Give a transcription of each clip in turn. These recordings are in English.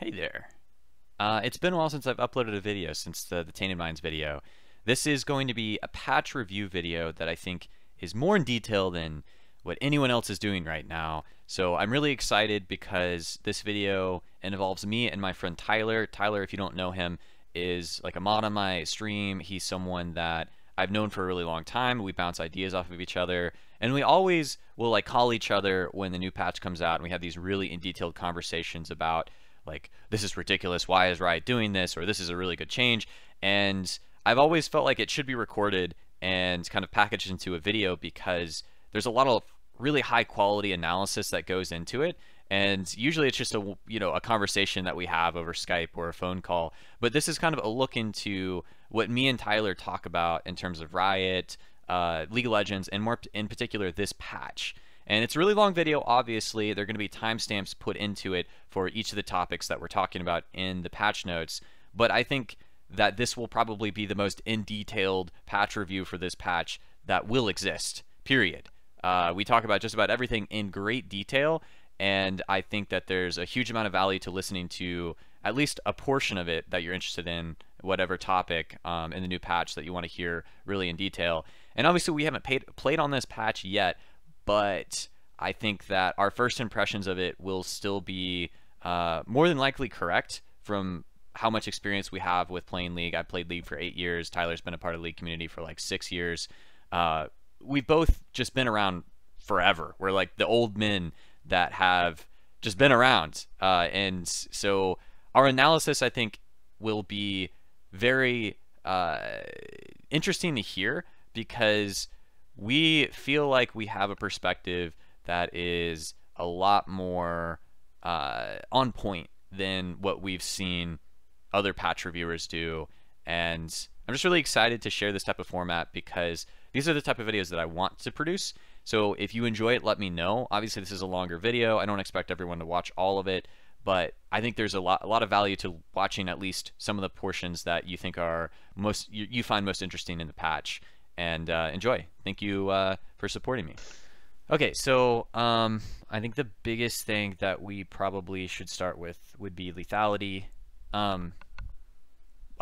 Hey there. It's been a while since I've uploaded a video since the Tainted Minds video. This is going to be a patch review video that I think is more in detail than what anyone else is doing right now. So I'm really excited because this video involves me and my friend Tyler. Tyler, if you don't know him, is like a mod on my stream. He's someone that I've known for a really long time. We bounce ideas off of each other, and we always will like call each other when the new patch comes out, and we have these really in detailed conversations about like, this is ridiculous, why is Riot doing this, or this is a really good change. And I've always felt like it should be recorded and kind of packaged into a video because there's a lot of really high quality analysis that goes into it. And usually it's just a conversation that we have over Skype or a phone call. But this is kind of a look into what me and Tyler talk about in terms of Riot, League of Legends, and more in particular this patch. And it's a really long video, obviously. There are going to be timestamps put into it for each of the topics that we're talking about in the patch notes. But I think that this will probably be the most in-detailed patch review for this patch that will exist, period. We talk about just about everything in great detail, and I think that there's a huge amount of value to listening to at least a portion of it that you're interested in, whatever topic in the new patch that you want to hear really in detail. And obviously we haven't played on this patch yet, but I think that our first impressions of it will still be more than likely correct from how much experience we have with playing League. I've played League for 8 years. Tyler's been a part of the League community for like 6 years. We've both just been around forever. We're like the old men that have just been around. And so our analysis, I think, will be very interesting to hear because we feel like we have a perspective that is a lot more on point than what we've seen other patch reviewers do. And I'm just really excited to share this type of format because these are the type of videos that I want to produce. So if you enjoy it, let me know. Obviously, this is a longer video. I don't expect everyone to watch all of it, but I think there's a lot of value to watching at least some of the portions that you think are you find most interesting in the patch. And enjoy. Thank you for supporting me. Okay, so I think the biggest thing that we probably should start with would be lethality. I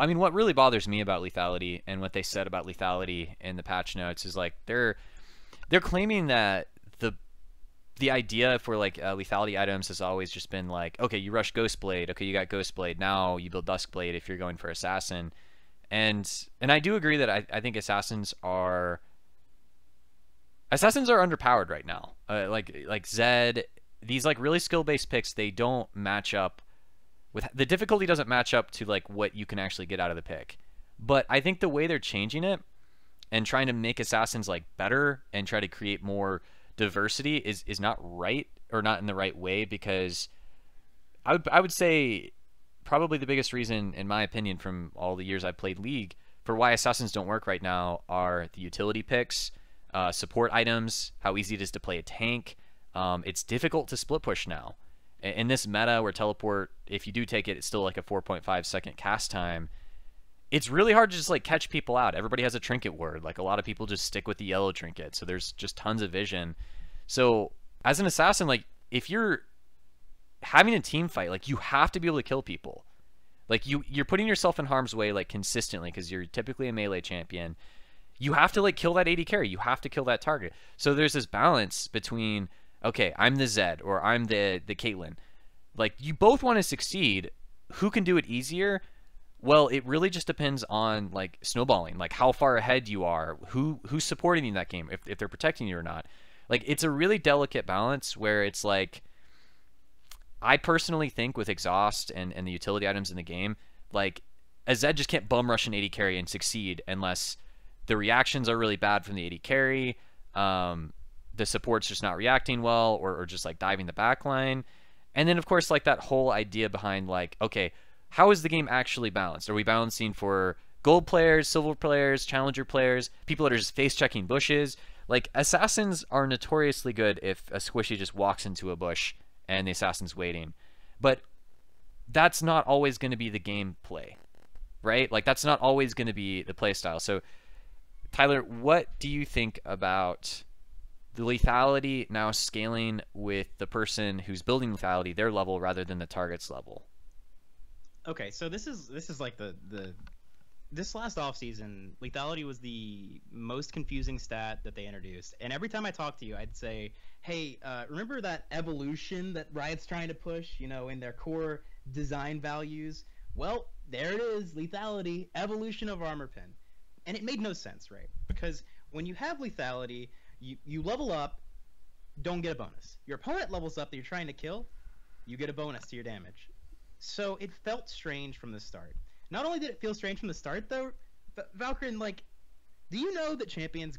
mean, what really bothers me about lethality and what they said about lethality in the patch notes is like they're claiming that the idea for like lethality items has always just been like, okay, you rush Ghostblade, okay, you got Ghostblade, now you build Duskblade if you're going for Assassin. And I do agree that I think assassins are underpowered right now. Like Zed, these like really skill-based picks, they don't match up with the difficulty doesn't match up to like what you can actually get out of the pick. But I think the way they're changing it and trying to make assassins like better and try to create more diversity is not right, or not in the right way, because I would say probably the biggest reason, in my opinion, from all the years I've played League, for why Assassins don't work right now are the utility picks, support items, how easy it is to play a tank. It's difficult to split push now. In this meta where teleport, if you do take it, it's still like a 4.5 second cast time. It's really hard to just like catch people out. Everybody has a trinket word. Like a lot of people just stick with the yellow trinket. So there's just tons of vision. So as an assassin, like if you're having a team fight, like you have to be able to kill people. Like you're putting yourself in harm's way like consistently because you're typically a melee champion. You have to like kill that AD carry. You have to kill that target. So there's this balance between, okay, I'm the Zed or I'm the Caitlyn. Like you both want to succeed. Who can do it easier? Well, it really just depends on like snowballing, like how far ahead you are, who's supporting you in that game, if they're protecting you or not. Like it's a really delicate balance where it's like, I personally think with exhaust and the utility items in the game, like a Zed just can't bum rush an AD carry and succeed unless the reactions are really bad from the AD carry, the support's just not reacting well, or just like diving the backline. And then of course like that whole idea behind like, okay, how is the game actually balanced? Are we balancing for gold players, silver players, challenger players, people that are just face checking bushes? Like assassins are notoriously good if a squishy just walks into a bush and the assassin's waiting. But that's not always going to be the gameplay, right? Like that's not always going to be the play style. So Tyler, what do you think about the lethality now scaling with the person who's building lethality, their level rather than the target's level? Okay, so this is like this last offseason, lethality was the most confusing stat that they introduced. And every time I talk to you, I'd say, hey, remember that evolution that Riot's trying to push, in their core design values? Well, there it is, lethality, evolution of armor pen. And it made no sense, right? Because when you have lethality, you level up, don't get a bonus. Your opponent levels up that you're trying to kill, you get a bonus to your damage. So it felt strange from the start. Not only did it feel strange from the start, though, Valkrin, do you know that champions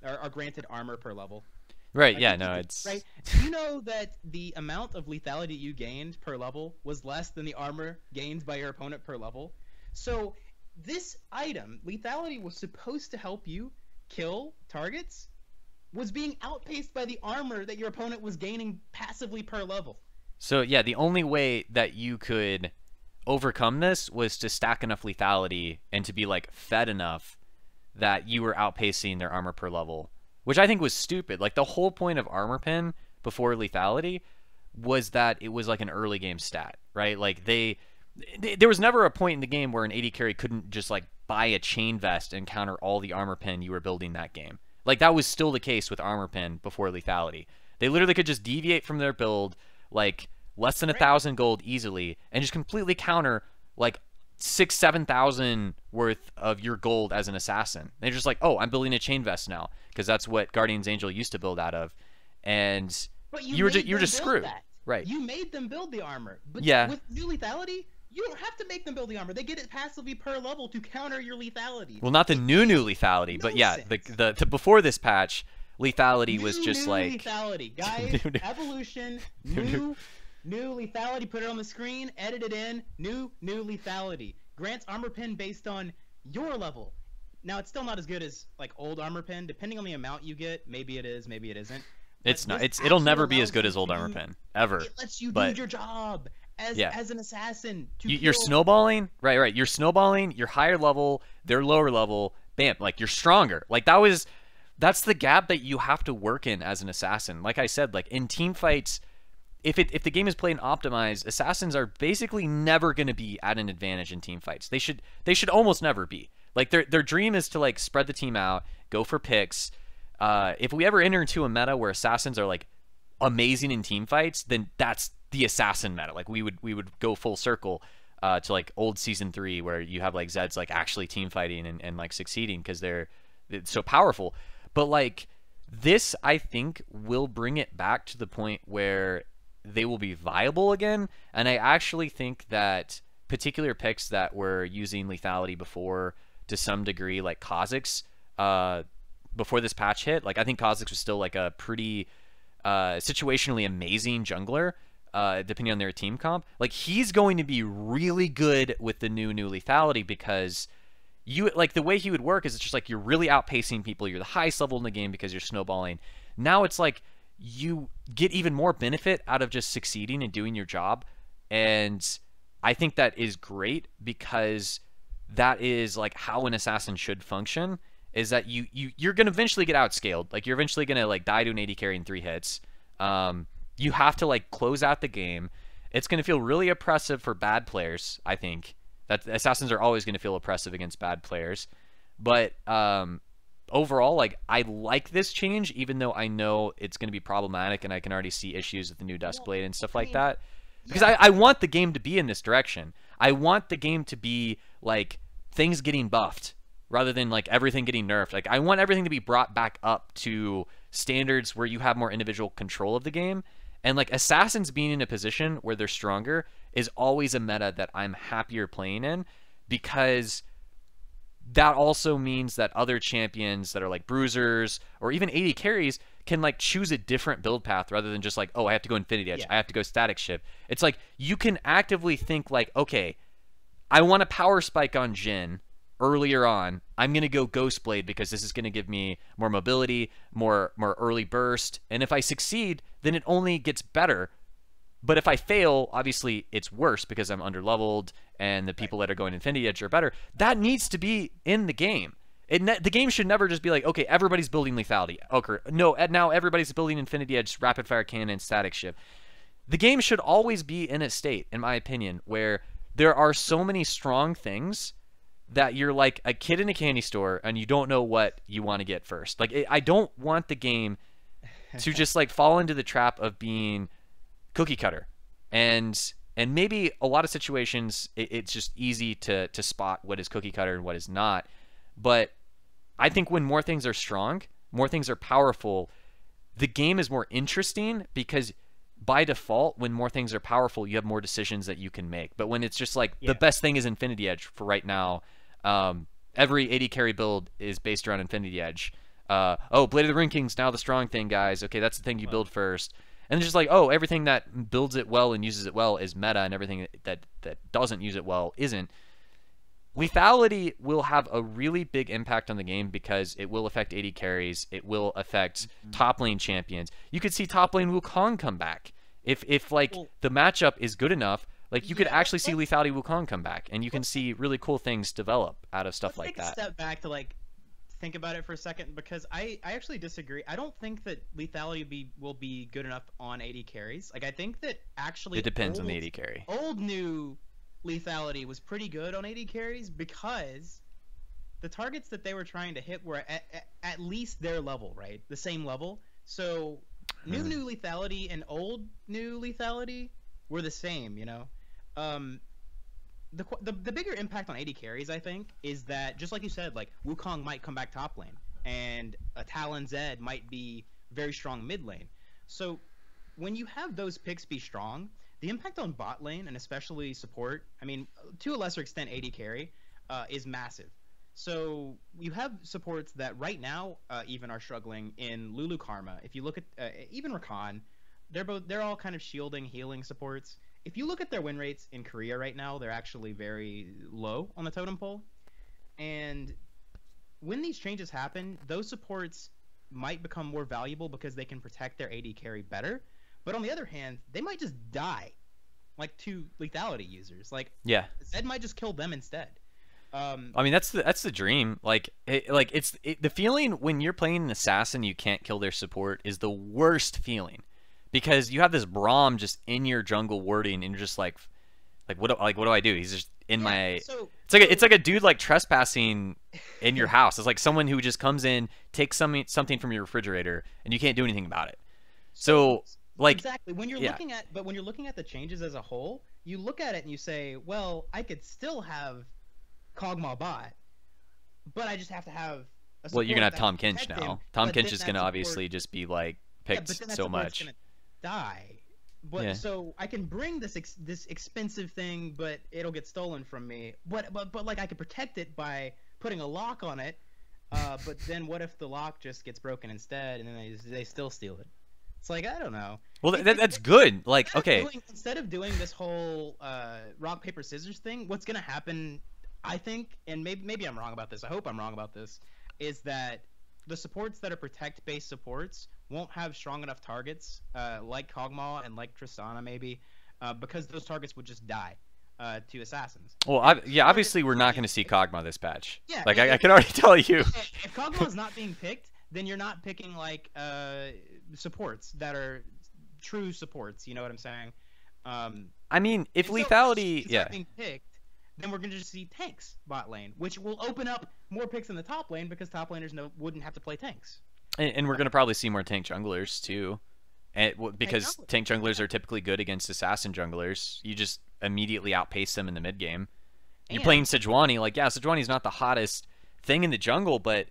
are granted armor per level? Right, yeah, no, it's... Right? Do you know that the amount of lethality you gained per level was less than the armor gained by your opponent per level? So this item, lethality, was supposed to help you kill targets, was being outpaced by the armor that your opponent was gaining passively per level. So, yeah, the only way that you could overcome this was to stack enough lethality and to be fed enough that you were outpacing their armor per level, which I think was stupid. The whole point of armor pen before lethality was that it was an early game stat, right? There was never a point in the game where an AD carry couldn't just buy a chain vest and counter all the armor pen you were building that game. That was still the case with armor pen before lethality. They literally could just deviate from their build less than 1,000 gold easily, and just completely counter 6,000-7,000 worth of your gold as an assassin. They're just oh, I'm building a chain vest now because that's what Guardian's Angel used to build out of, and you were just screwed, right? You made them build the armor, but yeah, with new lethality, you don't have to make them build the armor. They get it passively per level to counter your lethality. Well, not the new lethality, but yeah, the before this patch, lethality was just lethality, guys. Evolution, new lethality, put it on the screen, edit it in, new lethality. Grants armor pen based on your level. Now, it's still not as good as old armor pen. Depending on the amount you get, maybe it is, maybe it isn't. It's not. It'll never be as good as old armor pen, ever. It lets you do your job as an assassin. You're snowballing, right? You're snowballing. You're higher level. They're lower level. Bam! You're stronger. That's the gap that you have to work in as an assassin. Like I said, in team fights, if the game is played and optimized, assassins are basically never going to be at an advantage in team fights. They should almost never be. Their dream is to spread the team out, go for picks. If we ever enter into a meta where assassins are amazing in team fights, then that's the assassin meta. We would go full circle to old season 3 where you have Zeds actually team fighting and succeeding because it's so powerful. But this, I think, will bring it back to the point where they will be viable again. And I actually think that particular picks that were using lethality before, to some degree, Kha'Zix, before this patch hit, I think Kha'Zix was still a pretty situationally amazing jungler, depending on their team comp. He's going to be really good with the new lethality because the way he would work is it's just you're really outpacing people. You're the highest level in the game because you're snowballing. Now it's you get even more benefit out of just succeeding and doing your job, and I think that is great because that is how an assassin should function. Is that you're gonna eventually get outscaled. You're eventually gonna die to an AD carry in 3 hits. You have to close out the game. It's gonna feel really oppressive for bad players. I think that assassins are always gonna feel oppressive against bad players, but overall, I like this change, even though I know it's going to be problematic, and I can already see issues with the new Duskblade and stuff like that. Because I want the game to be in this direction. I want the game to be things getting buffed rather than everything getting nerfed. I want everything to be brought back up to standards where you have more individual control of the game. And assassins being in a position where they're stronger is always a meta that I'm happier playing in, because that also means that other champions that are bruisers or even AD carries can choose a different build path rather than just oh, I have to go Infinity Edge, I have to go Static Ship. It's you can actively think okay, I want a power spike on Jhin earlier on. I'm gonna go Ghostblade because this is gonna give me more mobility, more early burst, and if I succeed, then it only gets better. But if I fail, obviously it's worse because I'm underleveled and the people that are going Infinity Edge are better. That needs to be in the game. The game should never just be okay, everybody's building lethality. Okay, no, now everybody's building Infinity Edge, rapid fire cannon, Static Ship. The game should always be in a state, in my opinion, where there are so many strong things that you're like a kid in a candy store and you don't know what you want to get first. Like, I don't want the game to just like fall into the trap of being cookie cutter. And maybe a lot of situations it's just easy to spot what is cookie cutter and what is not. But I think when more things are strong, more things are powerful, the game is more interesting because by default, when more things are powerful, you have more decisions that you can make. But when it's just like the best thing is Infinity Edge for right now, every AD carry build is based around Infinity Edge. Oh, Blade of the Ruined King's now the strong thing, guys. Okay, that's the thing you build first. And it's just like, oh, everything that builds it well and uses it well is meta, and everything that doesn't use it well isn't. Lethality will have a really big impact on the game because it will affect AD carries. It will affect top lane champions. You could see top lane Wukong come back. If like the matchup is good enough, like you could actually see Lethality Wukong come back, and you can see really cool things develop out of stuff like that. Take a step back to like think about it for a second, because I actually disagree. I don't think that Lethality will be good enough on AD carries. Like I think that actually it depends on the AD carry. Old new Lethality was pretty good on AD carries because the targets that they were trying to hit were at least their level, right? The same level. So new Lethality and old new Lethality were the same, you know. The bigger impact on AD carries, I think, is that just like you said, like Wukong might come back top lane, and a Talon Zed might be very strong mid lane. So when you have those picks be strong, the impact on bot lane, and especially support, I mean, to a lesser extent AD carry, is massive. So you have supports that right now even are struggling in Lulu Karma. If you look at even Rakan, they're all kind of shielding, healing supports. If you look at their win rates in Korea right now, they're actually very low on the totem pole. And when these changes happen, those supports might become more valuable because they can protect their AD carry better. But on the other hand, they might just die, like to Lethality users. Like Zed might just kill them instead. I mean, that's the dream. Like the feeling when you're playing an assassin, you can't kill their support is the worst feeling, because you have this Braum just in your jungle warding, and you're just like what do I do? He's just in my. It's like a dude like trespassing in your house. It's like someone who just comes in, takes something from your refrigerator, and you can't do anything about it. So. Like exactly when you're looking at the changes as a whole, you look at it and you say, well, I could still have Kog'Maw bot, but I just have to have a well, you're gonna have Tom Kinch now. Tom Kinch is gonna obviously just be like picked so much. Gonna die. But so I can bring this expensive thing, but it'll get stolen from me. But like I could protect it by putting a lock on it. But then what if the lock just gets broken instead, and then they still steal it? It's like, I don't know. Well, that's good. Like, okay. Instead of doing this whole rock, paper, scissors thing, what's going to happen, I think, and maybe I'm wrong about this, I hope I'm wrong about this, is that the supports that are protect-based supports won't have strong enough targets, like Kog'Maw and like Tristana maybe, because those targets would just die to assassins. Well, obviously we're not going to see Kog'Maw this patch. Yeah, like, I can already tell you. If Kog'Maw's not being picked, then you're not picking like supports that are true supports. You know what I'm saying? I mean, if Lethality, not being picked, then we're gonna just see tanks bot lane, which will open up more picks in the top lane because top laners wouldn't have to play tanks. And we're gonna probably see more tank junglers too, because tank junglers are typically good against assassin junglers. You just immediately outpace them in the mid game. You're playing Sejuani, like Sejuani's not the hottest thing in the jungle, but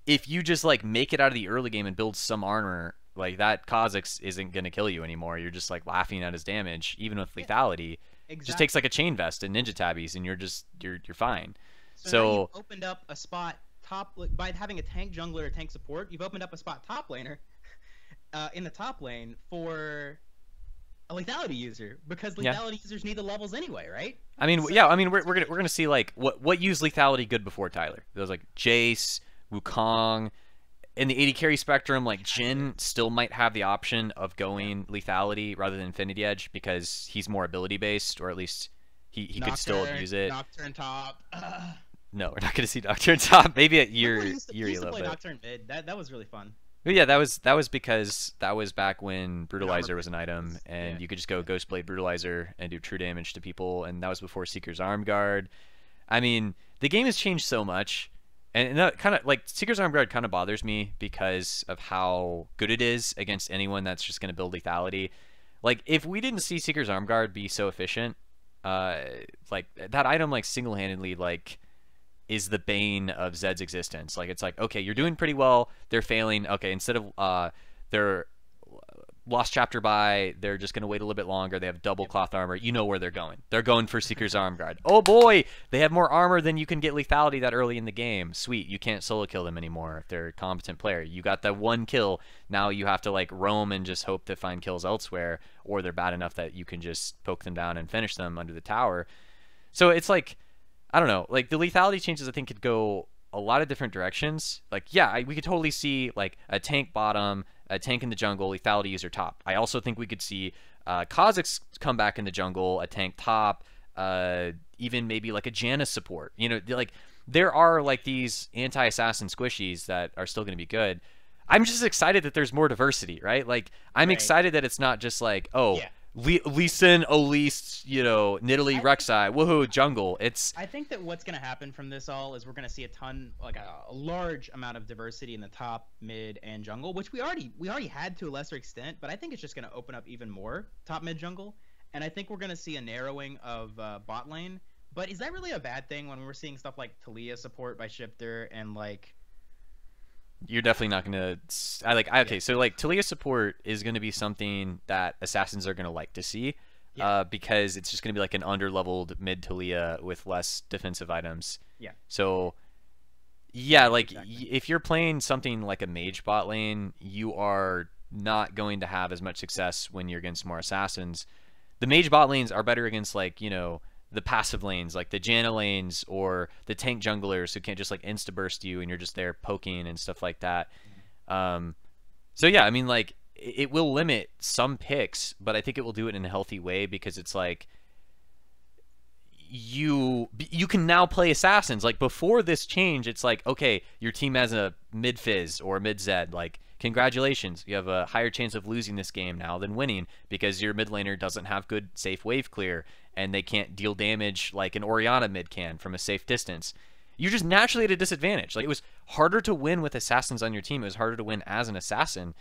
if you just like make it out of the early game and build some armor, like that Kha'Zix isn't gonna kill you anymore. You're just like laughing at his damage, even with Lethality. Exactly. Just takes like a chain vest and ninja tabbies, and you're fine. So you've opened up a spot by having a tank jungler or tank support. You've opened up a spot top laner in the top lane for a Lethality user, because Lethality users need the levels anyway, right? I mean, we're gonna see like what used Lethality good before Tyler. There was like Jace, Wukong. In the AD carry spectrum, like Jhin still might have the option of going Lethality rather than Infinity Edge because he's more ability based, or at least he could still use it. Nocturne top. No, we're not going to see Nocturne top. Maybe at year level. Play Nocturne mid. That was really fun. But yeah, that was because that was back when An armor Brutalizer was an item, and yeah. you could just go Ghostblade Brutalizer and do true damage to people, and that was before Seeker's Arm Guard. I mean, the game has changed so much, and that kind of like Seeker's Arm Guard kind of bothers me because of how good it is against anyone that's just going to build lethality. Like if we didn't see Seeker's Arm Guard be so efficient, uh, like that item like single-handedly like is the bane of Zed's existence. Like it's like, okay, you're doing pretty well, they're failing. Okay, instead of they're lost chapter by, they're just gonna wait a little bit longer. They have double cloth armor. You know where they're going. They're going for Seeker's Arm Guard. Oh boy, they have more armor than you can get lethality that early in the game. Sweet, you can't solo kill them anymore if they're a competent player. You got that one kill. Now you have to like roam and just hope to find kills elsewhere, or they're bad enough that you can just poke them down and finish them under the tower. So it's like, I don't know, like the lethality changes I think could go a lot of different directions. Like, yeah, we could totally see like a tank bottom, a tank in the jungle, lethality user top. I also think we could see Kha'Zix come back in the jungle, a tank top, even maybe like a Janus support. You know, like there are like these anti-assassin squishies that are still going to be good. I'm just excited that there's more diversity, right? Like I'm excited that it's not just like, oh, Yeah. Lee Sin, Elise, you know, Nidalee, Rek'Sai, woohoo, jungle. It's I think that what's going to happen from this all is we're going to see a ton, like a large amount of diversity in the top, mid, and jungle, which we already had to a lesser extent, but I think it's just going to open up even more top, mid, jungle, and I think we're going to see a narrowing of bot lane. But is that really a bad thing when we're seeing stuff like Talia support by Shifter and like? you're definitely not gonna. Okay, so like Talia support is gonna be something that assassins are gonna like to see, because it's just gonna be like an under-leveled mid Talia with less defensive items. Yeah. So, yeah, like Exactly. if you're playing something like a mage bot lane, you are not going to have as much success when you're against more assassins. The mage bot lanes are better against like, you know, the passive lanes, like the Janna lanes or the tank junglers who can't just like insta burst you and you're just there poking and stuff like that. Um, so yeah, I mean like it will limit some picks, but I think it will do it in a healthy way because it's like you can now play assassins. Like before this change, it's like, okay, your team has a mid fizz or mid Zed, like congratulations, you have a higher chance of losing this game now than winning because your mid laner doesn't have good safe wave clear and they can't deal damage like an Orianna mid can from a safe distance. You're just naturally at a disadvantage. Like it was harder to win with assassins on your team. It was harder to win as an assassin.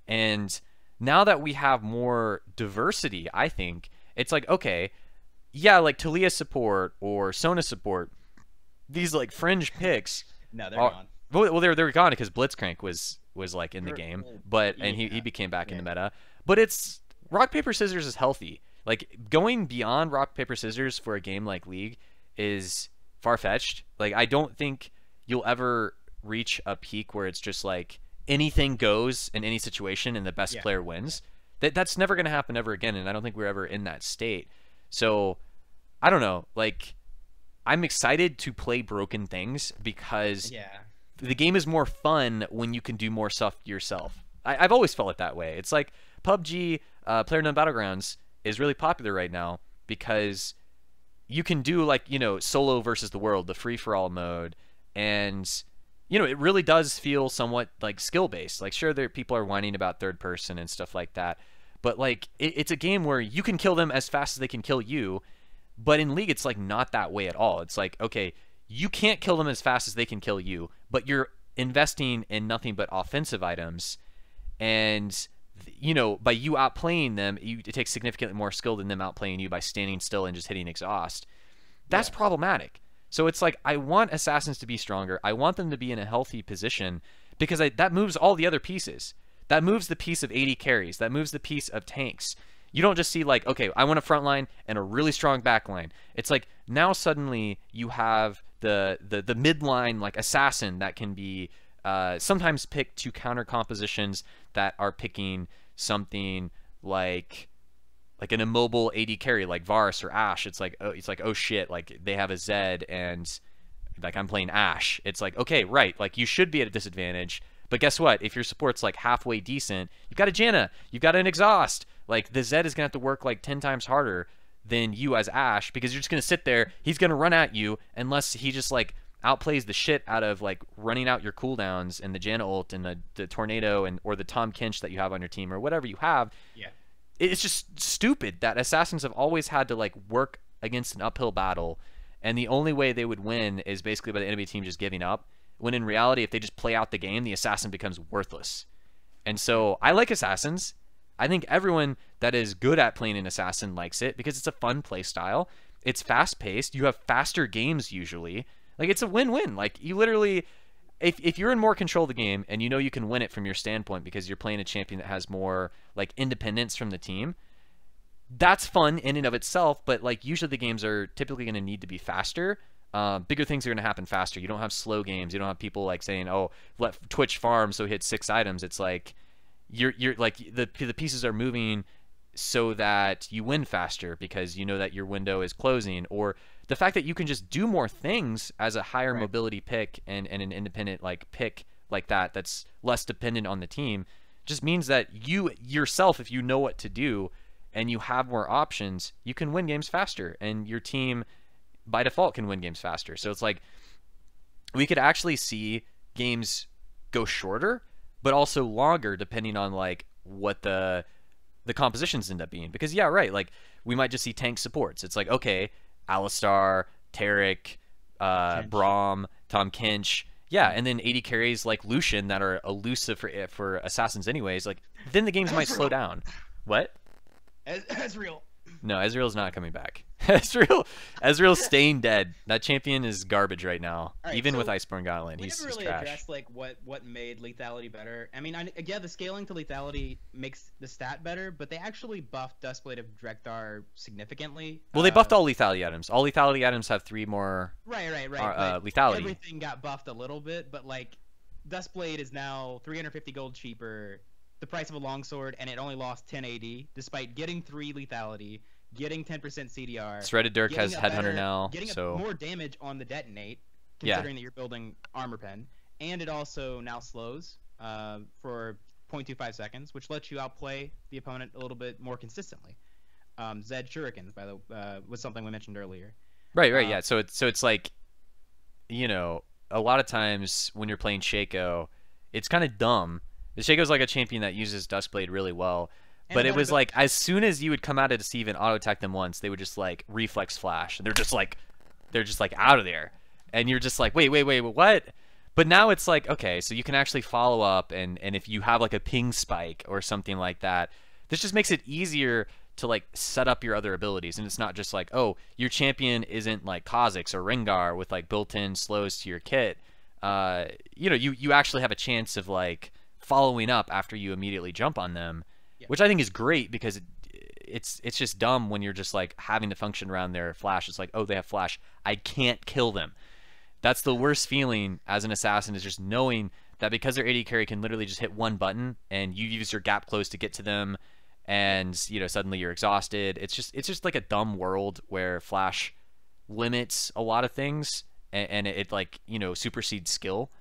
And now that we have more diversity, I think it's like, okay, yeah, like Talia support or Sona support, these like fringe picks No, they're are, gone. well, they're gone because Blitzcrank was like in the game, but and he became back in the meta. But it's rock paper scissors is healthy. Like going beyond rock paper scissors for a game like League is far fetched. Like I don't think you'll ever reach a peak where it's just like anything goes in any situation and the best player wins. That's never going to happen ever again, and I don't think we're ever in that state. So I don't know. Like I'm excited to play broken things because the game is more fun when you can do more stuff yourself. I've always felt it that way. It's like PUBG, PlayerUnknown's Battlegrounds, is really popular right now because you can do like, you know, solo versus the world, the free-for-all mode, and you know, it really does feel somewhat like skill-based. Like sure, there people are whining about third person and stuff like that, but like it's a game where you can kill them as fast as they can kill you. But in League, it's like not that way at all. It's like, okay, you can't kill them as fast as they can kill you, but you're investing in nothing but offensive items, and you know, by you outplaying them, it takes significantly more skill than them outplaying you by standing still and just hitting exhaust. That's problematic. So it's like I want assassins to be stronger. I want them to be in a healthy position because that moves all the other pieces. That moves the piece of AD carries. That moves the piece of tanks. You don't just see like, okay, I want a front line and a really strong back line. It's like now suddenly you have the mid line like assassin that can be sometimes picked to counter compositions that are picking something like an immobile AD carry like Varus or Ashe. It's like oh shit, like they have a Zed and like I'm playing Ashe. It's like, okay, right, like you should be at a disadvantage. But guess what? If your support's like halfway decent, you've got a Janna, you've got an exhaust. Like the Zed is gonna have to work like 10 times harder than you as Ashe because you're just gonna sit there. He's gonna run at you unless he just like outplays the shit out of like running out your cooldowns and the Janna ult and the tornado and or the Tom Kinch that you have on your team or whatever you have. Yeah. It's just stupid that assassins have always had to like work against an uphill battle, and the only way they would win is basically by the enemy team just giving up. When in reality, if they just play out the game, the assassin becomes worthless. And so I like assassins. I think everyone that is good at playing an assassin likes it because it's a fun play style. It's fast paced. You have faster games usually. Like it's a win-win. Like you literally, if you're in more control of the game and you know you can win it from your standpoint because you're playing a champion that has more like independence from the team, that's fun in and of itself. But like usually the games are typically going to need to be faster. Bigger things are going to happen faster. You don't have slow games. You don't have people like saying, "Oh, let Twitch farm so hit 6 items." It's like you're like the pieces are moving so that you win faster because you know that your window is closing, or the fact that you can just do more things as a higher mobility pick and an independent like pick like that's less dependent on the team just means that you yourself, if you know what to do and you have more options, you can win games faster, and your team by default can win games faster. So it's like we could actually see games go shorter but also longer depending on like what the compositions end up being. Because yeah, right, like we might just see tank supports. It's like, okay, Alistar, Taric, Braum, Tom Kinch, yeah, and then 80 carries like Lucian that are elusive for assassins anyways. Like then the games might slow down. What? Ezreal. No, Ezreal's not coming back. Ezreal's staying dead. That champion is garbage right now. Right, even so with Iceborne Gauntlet, he's never really trash. addressed like what made lethality better. I mean, yeah, the scaling to lethality makes the stat better, but they actually buffed Duskblade of Drekthar significantly. Well, they buffed all lethality items. All lethality items have 3 more. Right. Lethality. Everything got buffed a little bit, but like Duskblade is now 350 gold cheaper, the price of a longsword, and it only lost 10 AD despite getting 3 lethality, getting 10% CDR. Threaded Dirk has Headhunter now, getting so more damage on the detonate, considering that you're building armor pen, and it also now slows for 0.25 seconds, which lets you outplay the opponent a little bit more consistently. Zed Shurikens, by the was something we mentioned earlier. Right, yeah. So it's like, you know, a lot of times when you're playing Shaco, it's kind of dumb. The Shaco's like a champion that uses Duskblade really well. But it was like as soon as you would come out of deceive and auto attack them once, they would just like reflex flash, and they're just like out of there, and you're just like wait what? But now it's like, okay, so you can actually follow up, and if you have like a ping spike or something like that, this just makes it easier to like set up your other abilities, and it's not just like, oh, your champion isn't like Kha'Zix or Rengar with like built-in slows to your kit. You know, you actually have a chance of like following up after you immediately jump on them. Yeah. Which I think is great because it's just dumb when you're just like having to function around their flash. It's like, oh, they have flash, I can't kill them. That's the worst feeling as an assassin, is just knowing that because their AD carry can literally just hit one button and you use your gap close to get to them, and you know suddenly you're exhausted. It's just like a dumb world where flash limits a lot of things, and it like, you know, supersedes skill.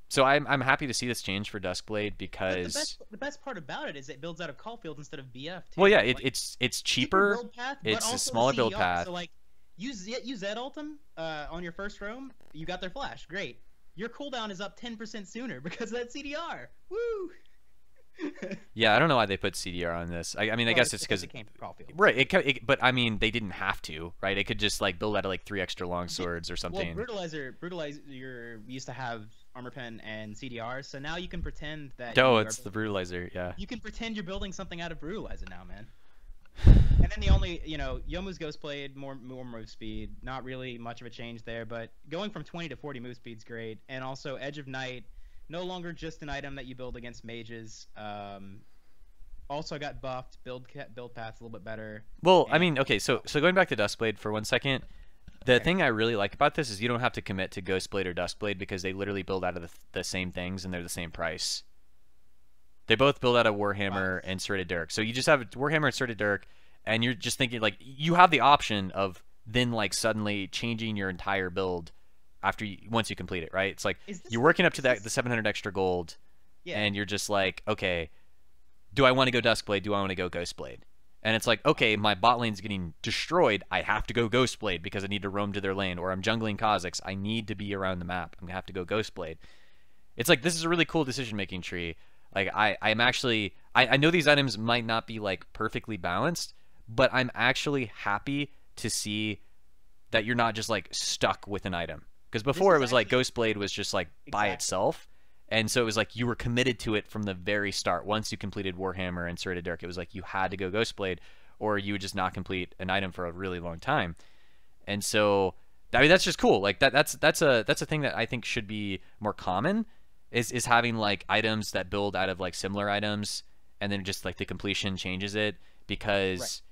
So I'm happy to see this change for Duskblade because the best part about it is it builds out of Caulfield instead of BF too. Well, yeah, like, it's cheaper. Build path, it's a smaller build path. So like use Zed ultim on your first roam. You got their flash, great. Your cooldown is up 10% sooner because of that CDR. Woo! Yeah, I don't know why they put CDR on this. I mean, I guess it's because it came from Caulfield. Right. But I mean, they didn't have to, right? It could just like build out of like 3 extra long swords or something. Well, Brutalizer used to have armor pen and CDR, so now you can pretend that. Oh, it's the Brutalizer, yeah. You can pretend you're building something out of Brutalizer now, man. And then the only, you know, Youmuu's Ghostblade, more move speed, not really much of a change there, but going from 20 to 40 move speed's great, and also Edge of Night. No longer just an item that you build against mages. Also got buffed. Build path's a little bit better. Well, I mean, okay, so going back to Duskblade for 1 second, the thing I really like about this is you don't have to commit to Ghostblade or Duskblade because they literally build out of the same things and they're the same price. They both build out of Warhammer and Threaded Dirk. So you just have Warhammer and Threaded Dirk, and you're just thinking like you have the option of then like suddenly changing your entire build after once you complete it, right? It's like you're working up to the 700 extra gold, and you're just like, okay, do I want to go Duskblade? Do I want to go Ghostblade? And it's like, okay, my bot lane's getting destroyed. I have to go Ghostblade because I need to roam to their lane. Or I'm jungling Kha'Zix. I need to be around the map. I'm going to have to go Ghostblade. It's like, this is a really cool decision-making tree. Like, I'm actually... I know these items might not be, like, perfectly balanced, but I'm actually happy to see that you're not just, like, stuck with an item. Because before, it was like Ghostblade was just, like, by itself. And so it was like you were committed to it from the very start. Once you completed Warhammer and Serrated Dirk, it was like you had to go Ghostblade, or you would just not complete an item for a really long time. And so, I mean, that's just cool. Like that's a thing that I think should be more common, is having like items that build out of like similar items, and then just like the completion changes it, because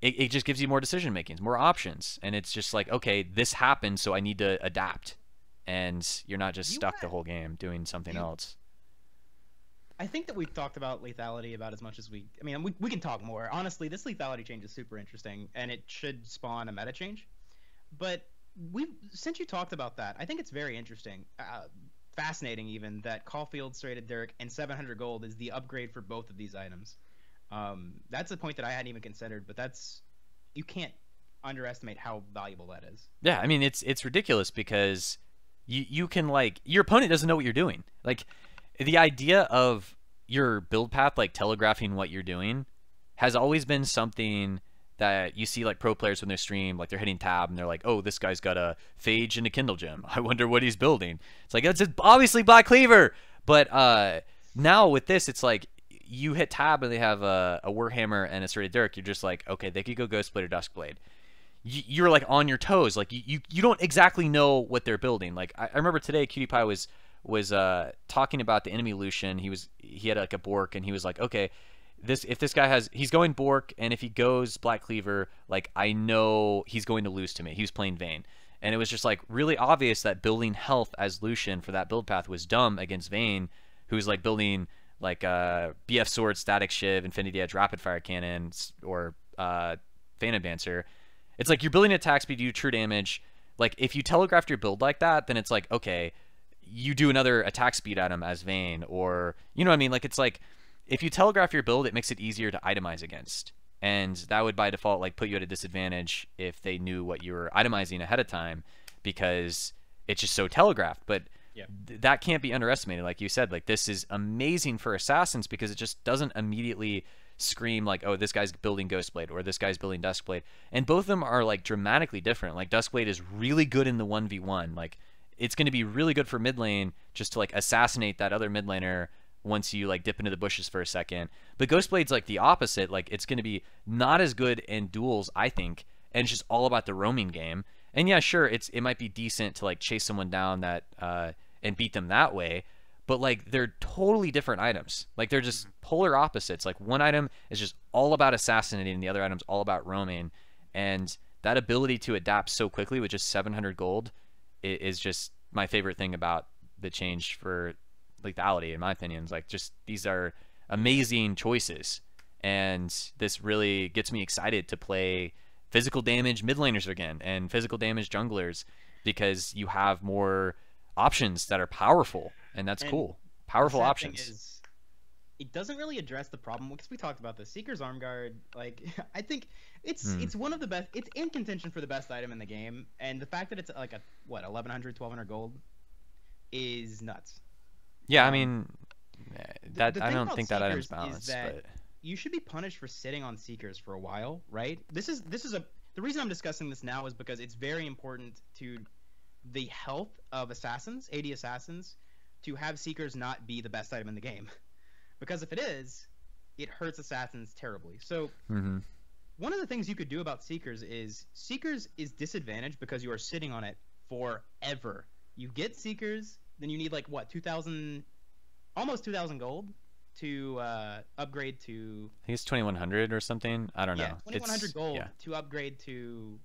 it just gives you more decision makings, more options, and it's just like, okay, this happened, so I need to adapt. And you're not just stuck the whole game doing something else. I think that we've talked about lethality about as much as we... I mean, we can talk more. Honestly, this lethality change is super interesting, and it should spawn a meta change. But since you talked about that, I think it's very interesting, fascinating even, that Caulfield, Serrated Dirk, and 700 gold is the upgrade for both of these items. That's a point that I hadn't even considered, but that's... You can't underestimate how valuable that is. Yeah, I mean, it's ridiculous because... You can, like, your opponent doesn't know what you're doing. Like, the idea of your build path, like, telegraphing what you're doing has always been something that you see, like, pro players when they stream, like, they're hitting tab and they're like, oh, this guy's got a Phage and a Kindle Gem. I wonder what he's building. It's like, that's obviously Black Cleaver. But now with this, it's like, you hit tab and they have a Warhammer and a Serrated Dirk. You're just like, okay, they could go Ghostblade or Duskblade. You're like on your toes, like you don't exactly know what they're building. Like I remember today, Cutie Pie was talking about the enemy Lucian. He had like a Bork, and he was like, okay, if this guy he's going Bork, and if he goes Black Cleaver, like I know he's going to lose to me. He was playing Vayne, and it was just like really obvious that building health as Lucian for that build path was dumb against Vayne, who's like building like BF Sword, Static Shiv, Infinity Edge, Rapid Fire Cannon, or Phantom Dancer. It's like you're building attack speed, you do true damage. Like, if you telegraphed your build like that, then it's like, okay, you do another attack speed item as Vayne, or, you know what I mean? Like, it's like, if you telegraph your build, it makes it easier to itemize against. And that would, by default, like, put you at a disadvantage if they knew what you were itemizing ahead of time, because it's just so telegraphed. But that can't be underestimated. Like you said, like, this is amazing for Assassins, because it just doesn't immediately scream like, oh, this guy's building Ghostblade or this guy's building Duskblade, and both of them are like dramatically different. Like Duskblade is really good in the 1v1, like it's going to be really good for mid lane just to like assassinate that other mid laner once you like dip into the bushes for a second. But Ghostblade's like the opposite, like it's going to be not as good in duels, I think, and it's just all about the roaming game. And yeah, sure, it might be decent to like chase someone down that and beat them that way, but like they're totally different items. Like they're just polar opposites. Like one item is just all about assassinating, and the other item's all about roaming. And that ability to adapt so quickly with just 700 gold is just my favorite thing about the change for lethality, in my opinion. Like, just these are amazing choices, and this really gets me excited to play physical damage mid laners again and physical damage junglers, because you have more options that are powerful. And that's cool. Powerful options. It doesn't really address the problem, because we talked about this. Seeker's Arm Guard, like, I think it's one of the best. It's in contention for the best item in the game, and the fact that it's like a 1,100 gold is nuts. Yeah, I mean, that I don't think that item's balanced. But you should be punished for sitting on Seekers for a while, right? The reason I'm discussing this now is because it's very important to the health of assassins, AD assassins, to have Seekers not be the best item in the game. Because if it is, it hurts assassins terribly. So one of the things you could do about Seekers is disadvantaged because you are sitting on it forever. You get Seekers, then you need like what, 2,000, almost 2,000 gold to upgrade to... I think it's 2,100 or something. I don't know. 2,100 gold to upgrade to...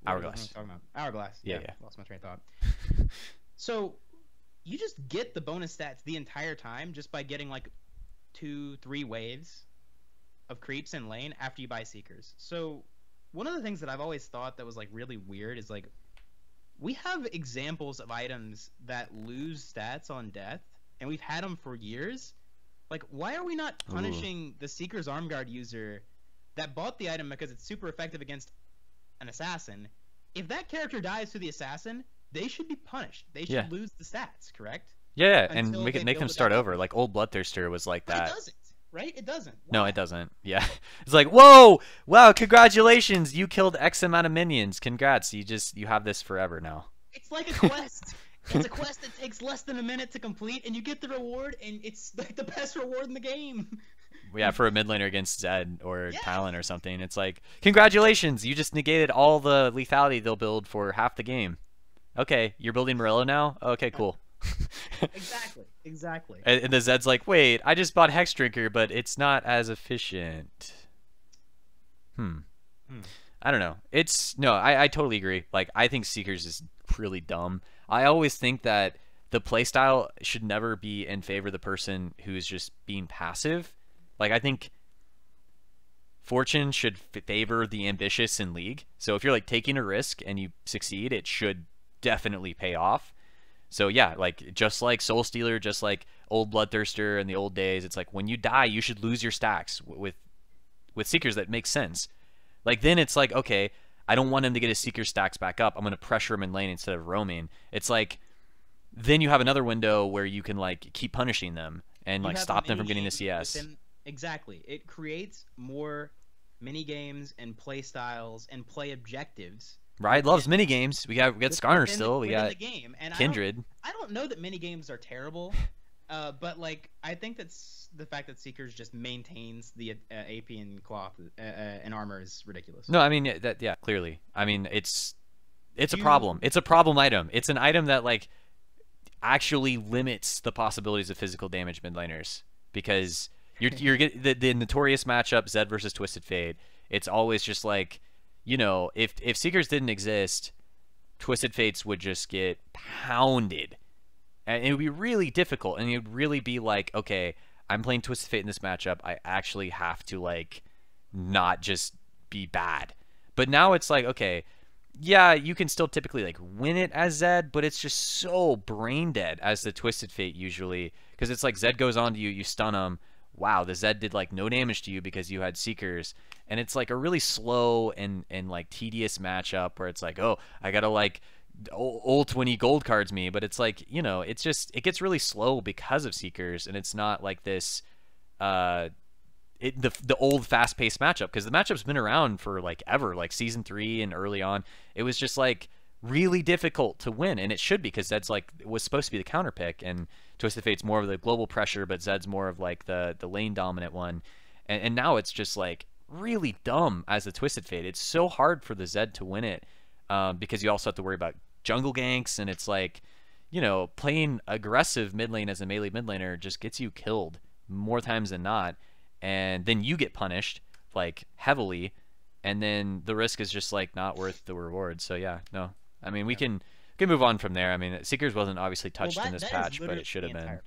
Hourglass. Hourglass. Yeah. Lost my train of thought. So you just get the bonus stats the entire time just by getting like 2-3 waves of creeps in lane after you buy Seekers. So one of the things that I've always thought that was like really weird is like, we have examples of items that lose stats on death, and we've had them for years. Like, why are we not punishing the Seeker's Arm Guard user that bought the item because it's super effective against an assassin, if that character dies to the assassin, they should be punished. They should lose the stats, correct? Yeah, and we can make them start over. Like old Bloodthirster was like that. But it doesn't, right? It doesn't. Why? No, it doesn't. Yeah, it's like, whoa, wow, congratulations, you killed X amount of minions. Congrats, you have this forever now. It's like a quest. It's a quest that takes less than a minute to complete, and you get the reward, and it's like the best reward in the game. Yeah, for a mid laner against Zed or Talon or something, it's like, congratulations, you just negated all the lethality they'll build for half the game. Okay, you're building Morello now? Okay, cool. Exactly. And the Zed's like, wait, I just bought Hex Drinker, but it's not as efficient. I don't know. I totally agree. Like, I think Seekers is really dumb. I always think that the playstyle should never be in favor of the person who's just being passive. Like, I think fortune should favor the ambitious in League. So if you're like taking a risk and you succeed, it should definitely pay off. So yeah, like just like Soul Stealer, just like old Bloodthirster in the old days, it's like when you die, you should lose your stacks. With Seekers, that makes sense. Like then it's like, okay, I don't want him to get his Seeker stacks back up. I'm going to pressure him in lane instead of roaming. It's like then you have another window where you can like keep punishing them and like stop them from getting the CS. Exactly. It creates more mini games and play styles and play objectives. Riot loves mini games. We got Skarner still. We got the game. And Kindred. I don't know that mini games are terrible, but like I think that's the fact that Seekers just maintains the AP and cloth and armor is ridiculous. No, I mean clearly. I mean it's a problem. It's a problem item. It's an item that like actually limits the possibilities of physical damage mid laners because you're getting the notorious matchup Zed versus Twisted Fate. It's always just like, you know, if Seekers didn't exist, Twisted Fates would just get pounded. And it would be really difficult. And it would really be like, okay, I'm playing Twisted Fate in this matchup. I actually have to, like, not just be bad. But now it's like, okay, yeah, you can still typically, like, win it as Zed, but it's just so brain dead as the Twisted Fate usually. Because it's like Zed goes on to you, you stun him. Wow, the Zed did, like, no damage to you because you had Seekers. And it's like a really slow and like tedious matchup where it's like, oh, I gotta like ult when he gold cards me, but it's like, you know, it's just it gets really slow because of Seekers, and it's not like this the old fast paced matchup, because the matchup's been around for like ever, like season 3 and early on. It was just like really difficult to win, and it should be because Zed's like was supposed to be the counter pick, and Twisted Fate's more of the global pressure, but Zed's more of like the lane dominant one, and now it's just like really dumb as the Twisted Fate. It's so hard for the Zed to win it because you also have to worry about jungle ganks, and it's like, you know, playing aggressive mid lane as a melee mid laner just gets you killed more times than not, and then you get punished like heavily, and then the risk is just like not worth the reward. So yeah, no, I mean we can move on from there. I mean Seekers wasn't obviously touched in this patch, but it should have been.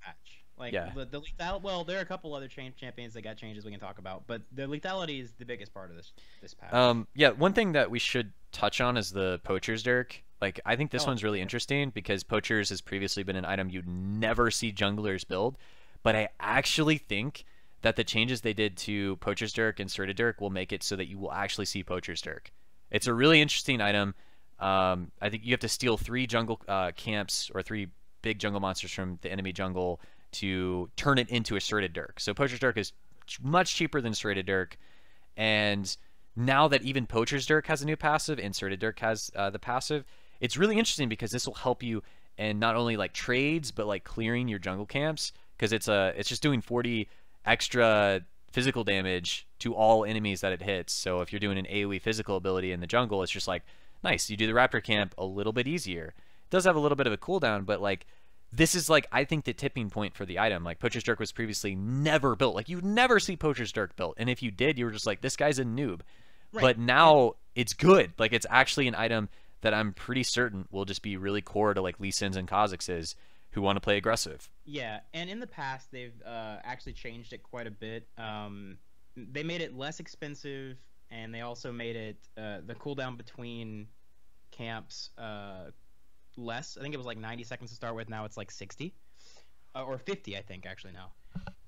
Like, yeah. the lethality, well, there are a couple other champions that got changes we can talk about, but the lethality is the biggest part of this patch. Yeah, one thing that we should touch on is the Poacher's Dirk. Like, I think this one's really interesting because Poachers has previously been an item you'd never see junglers build, but I actually think that the changes they did to Poacher's Dirk and Serted Dirk will make it so that you will actually see Poacher's Dirk. It's a really interesting item. I think you have to steal 3 jungle camps or 3 big jungle monsters from the enemy jungle to turn it into a Serted Dirk. So Poacher's Dirk is much cheaper than Serted Dirk, and now that even Poacher's Dirk has a new passive and Serted Dirk has the passive, it's really interesting because this will help you in not only like trades but like clearing your jungle camps, because it's just doing 40 extra physical damage to all enemies that it hits. So if you're doing an AoE physical ability in the jungle, it's just like nice, you do the Raptor camp a little bit easier. It does have a little bit of a cooldown, but like this is like I think the tipping point for the item. Like Poacher's Dirk was previously never built. Like you'd never see Poacher's Dirk built, and if you did, you were just like, this guy's a noob. Right. But now it's good. Like it's actually an item that I'm pretty certain will just be really core to like Lee Sin's and Kha'Zix's who want to play aggressive. Yeah, and in the past they've actually changed it quite a bit. They made it less expensive, and they also made it the cooldown between camps less. I think it was like 90 seconds to start with. Now it's like 60 or 50, I think, actually now.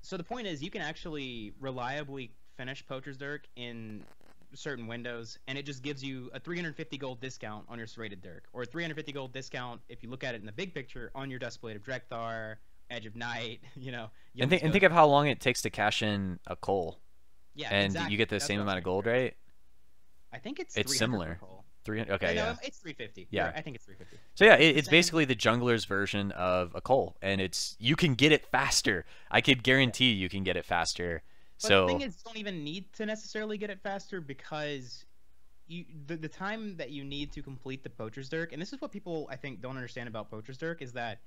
So the point is you can actually reliably finish Poacher's Dirk in certain windows, and it just gives you a 350 gold discount on your serrated Dirk, or a 350 gold discount if you look at it in the big picture on your Duskblade of Drekthar, Edge of Night, you know. And think of how long it takes to cash in a coal. Yeah, and exactly. you get the That's same what amount of gold, right? I think it's similar. 300. Okay, no, yeah. it's 350. Yeah, I think it's 350. So yeah, it's basically the jungler's version of a coal, and you can get it faster. I could guarantee you can get it faster. But so the thing is, you don't even need to necessarily get it faster, because the time that you need to complete the Poacher's Dirk, and this is what people I think don't understand about Poacher's Dirk, is that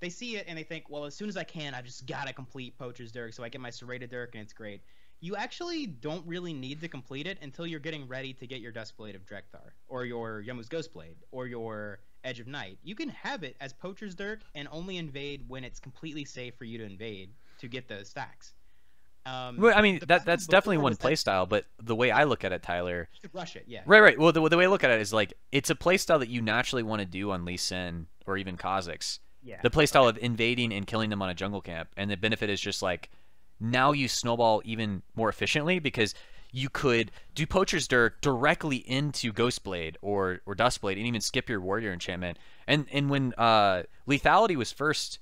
they see it and they think, well, as soon as I can, I just gotta complete Poacher's Dirk so I get my serrated Dirk and it's great. You actually don't really need to complete it until you're getting ready to get your Duskblade of Drekthar, or your Yomu's Ghostblade, or your Edge of Night. You can have it as Poacher's Dirk and only invade when it's completely safe for you to invade to get the stacks. Well, I mean, that's definitely one playstyle, but the way I look at it, Tyler, you could rush it, yeah. Right. Well, the way I look at it is like it's a playstyle that you naturally want to do on Lee Sin or even Kha'Zix. Yeah. The playstyle of invading and killing them on a jungle camp, and the benefit is just like now you snowball even more efficiently because you could do Poacher's Dirk directly into Ghostblade or Duskblade and even skip your Warrior enchantment. And when Lethality was first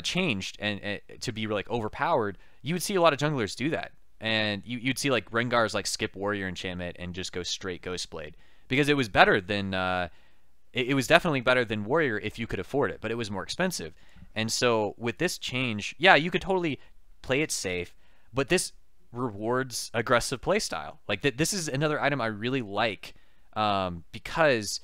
changed and to be like overpowered, you would see a lot of junglers do that, and you'd see like Rengar's like skip Warrior enchantment and just go straight Ghostblade because it was better than it was definitely better than Warrior if you could afford it, but it was more expensive. And so with this change, yeah, you could totally play it safe, but this rewards aggressive playstyle. Like this is another item I really like because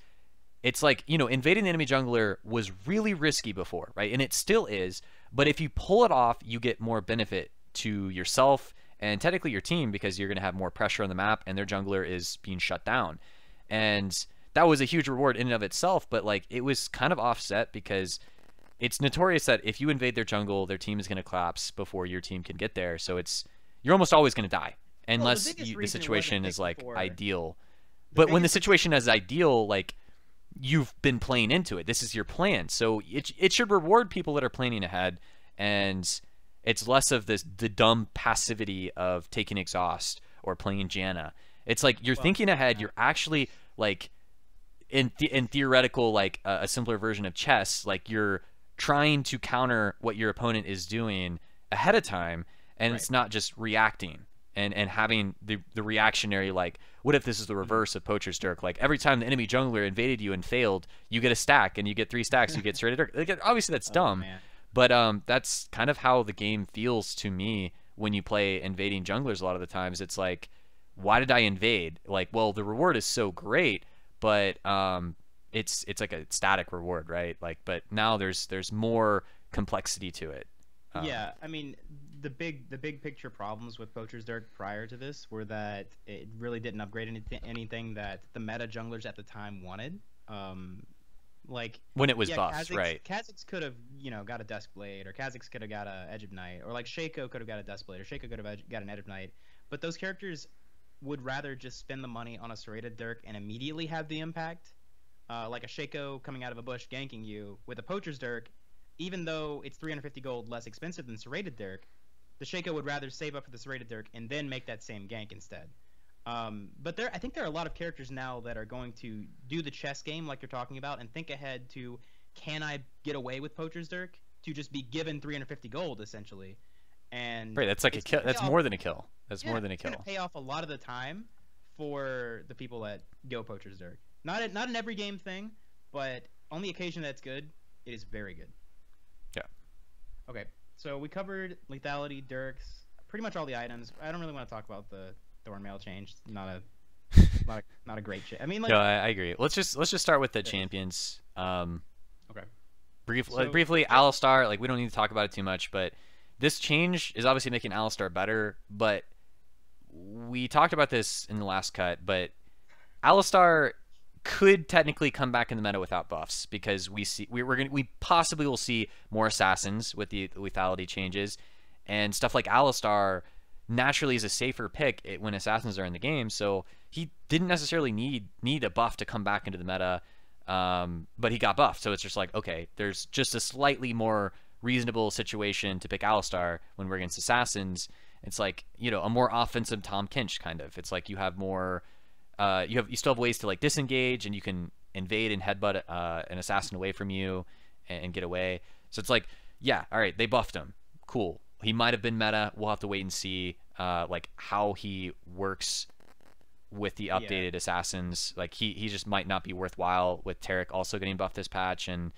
it's like, you know, invading the enemy jungler was really risky before, right? And it still is, but if you pull it off, you get more benefit to yourself and technically your team because you're going to have more pressure on the map and their jungler is being shut down. And that was a huge reward in and of itself, but like it was kind of offset because it's notorious that if you invade their jungle, their team is going to collapse before your team can get there. So you're almost always going to die unless the situation is like ideal. But when the situation is ideal, like you've been playing into it. This is your plan. So it should reward people that are planning ahead, and it's less of the dumb passivity of taking exhaust or playing Janna. It's like you're thinking ahead. You're actually like in theoretical, like a simpler version of chess. Like you're trying to counter what your opponent is doing ahead of time, and it's not just reacting and having the reactionary, like, what if this is the reverse of Poacher's Dirk? Like every time the enemy jungler invaded you and failed, you get a stack, and you get 3 stacks, you get serrated Dirk. Like, obviously that's dumb, but that's kind of how the game feels to me when you play invading junglers a lot of the times. It's like, why did I invade? Like, well, the reward is so great, but it's like a static reward, right? Like, but now there's more complexity to it. Yeah, I mean, the big picture problems with Poacher's Dirk prior to this were that it really didn't upgrade anything that the meta junglers at the time wanted. Like when it was buffed, right? Kha'Zix could have, you know, got a Duskblade, or Kha'Zix could have got a Edge of Night, or like Shaco could have got a Duskblade, or Shaco could have got an Edge of Night. But those characters would rather just spend the money on a serrated Dirk and immediately have the impact. Like a Shaco coming out of a bush ganking you with a Poacher's Dirk, even though it's 350 gold less expensive than serrated Dirk, the Shaco would rather save up for the serrated Dirk and then make that same gank instead. But I think there are a lot of characters now that are going to do the chess game like you're talking about and think ahead to, can I get away with Poacher's Dirk to just be given 350 gold essentially? And right, that's like a kill. That's more than a kill. That's more than a kill. It's going to pay off a lot of the time for the people that go Poacher's Dirk. Not an every game thing, but on the occasion that's good, it is very good. Yeah. Okay, so we covered lethality, Dirks, pretty much all the items. I don't really want to talk about the Thornmail change. Not a great change. I mean, like, no, I agree. Let's just start with the champions. Okay. Briefly, Alistar. Like, we don't need to talk about it too much, but this change is obviously making Alistar better. But we talked about this in the last cut, but Alistar could technically come back in the meta without buffs because we possibly will see more assassins with the lethality changes, and stuff like Alistar naturally is a safer pick when assassins are in the game, so he didn't necessarily need a buff to come back into the meta, but he got buffed, so it's just like, okay, there's just a slightly more reasonable situation to pick Alistar when we're against assassins, It's like, you know, a more offensive Tom Kench kind of. It's like you have more, you still have ways to like disengage, and you can invade and headbutt an assassin away from you and get away. So it's like, yeah, all right, they buffed him, cool. He might have been meta. We'll have to wait and see like how he works with the updated assassins. Like he just might not be worthwhile with Taric also getting buffed this patch, and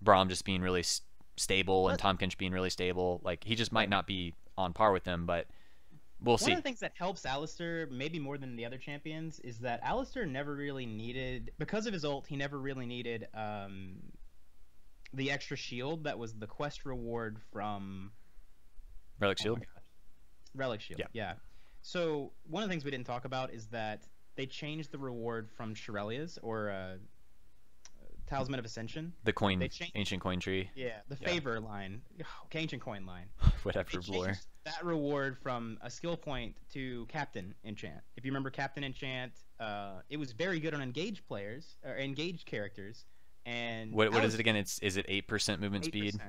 Braum just being really stable, and Tom Kench being really stable. Like he just might not be on par with them, but we'll see. One of the things that helps Alistar maybe more than the other champions is that Alistar never really needed, because of his ult, he never really needed the extra shield that was the quest reward from Relic Shield. Relic Shield, yeah. So one of the things we didn't talk about is that they changed the reward from Shirelia's or Talisman of Ascension. The coin, ancient coin tree. Yeah, the favor line, ancient coin line. Whatever, lore. That reward from a skill point to Captain Enchant. If you remember Captain Enchant, it was very good on engaged players or engaged characters. And what is it again? Is it 8% movement 8%. speed?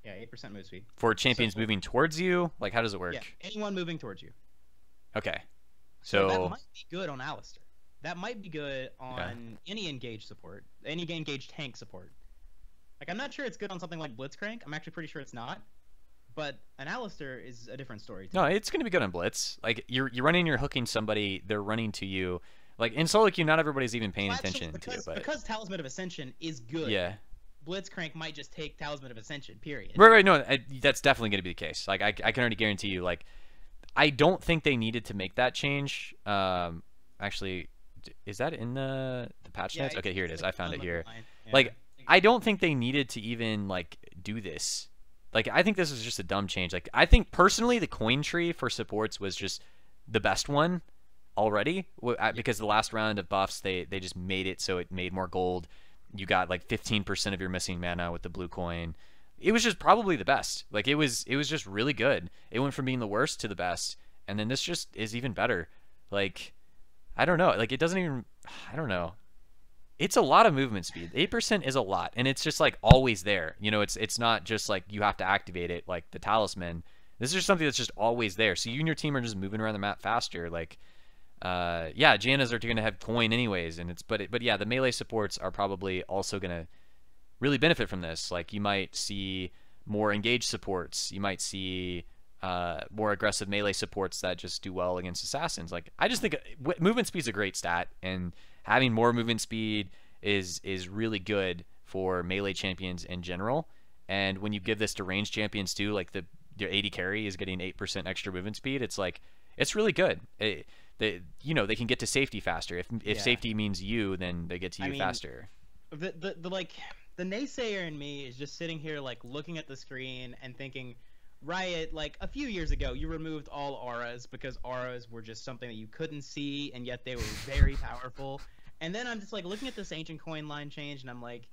Yeah, 8% movement speed. For champions moving towards you? Like, how does it work? Yeah, anyone moving towards you. Okay. So that might be good on Alistar. That might be good on any engaged support, any engaged tank support. Like, I'm not sure it's good on something like Blitzcrank. I'm actually pretty sure it's not. But an Alistar is a different story. No, it's going to be good on Blitz. Like, you're running, you're hooking somebody, they're running to you. Like, in solo queue, not everybody's even paying attention to it. But because Talisman of Ascension is good. Yeah. Blitzcrank might just take Talisman of Ascension, period. Right, no, that's definitely going to be the case. Like, I can already guarantee you, like, I don't think they needed to make that change. Actually, is that in the patch notes? Okay, here it is. I found it here. Yeah. Like, I don't think they needed to even, like, do this. Like, I think this was just a dumb change. Like, I think, personally, the coin tree for supports was just the best one already. Because the last round of buffs, they just made it so it made more gold. You got like 15% of your missing mana with the blue coin. It was just probably the best. Like it was just really good. It went from being the worst to the best, and then this just is even better. Like, I don't know. Like it doesn't even. I don't know. It's a lot of movement speed. 8% is a lot, and it's just like always there. You know, it's not just like you have to activate it like the talisman. This is just something that's just always there. So you and your team are just moving around the map faster. Like. Yeah, Jannas are going to have coin anyways, and but yeah, the melee supports are probably also going to really benefit from this. Like you might see more engaged supports, you might see more aggressive melee supports that just do well against assassins. Like I just think movement speed is a great stat, and having more movement speed is really good for melee champions in general. And when you give this to ranged champions too, like your AD carry is getting 8% extra movement speed, it's like it's really good. They can get to safety faster. If safety means you, then they get to you faster. The naysayer in me is just sitting here like looking at the screen and thinking, Riot, like a few years ago, you removed all auras because auras were just something that you couldn't see, and yet they were very powerful. And then I'm just like looking at this ancient coin line change, and I'm like,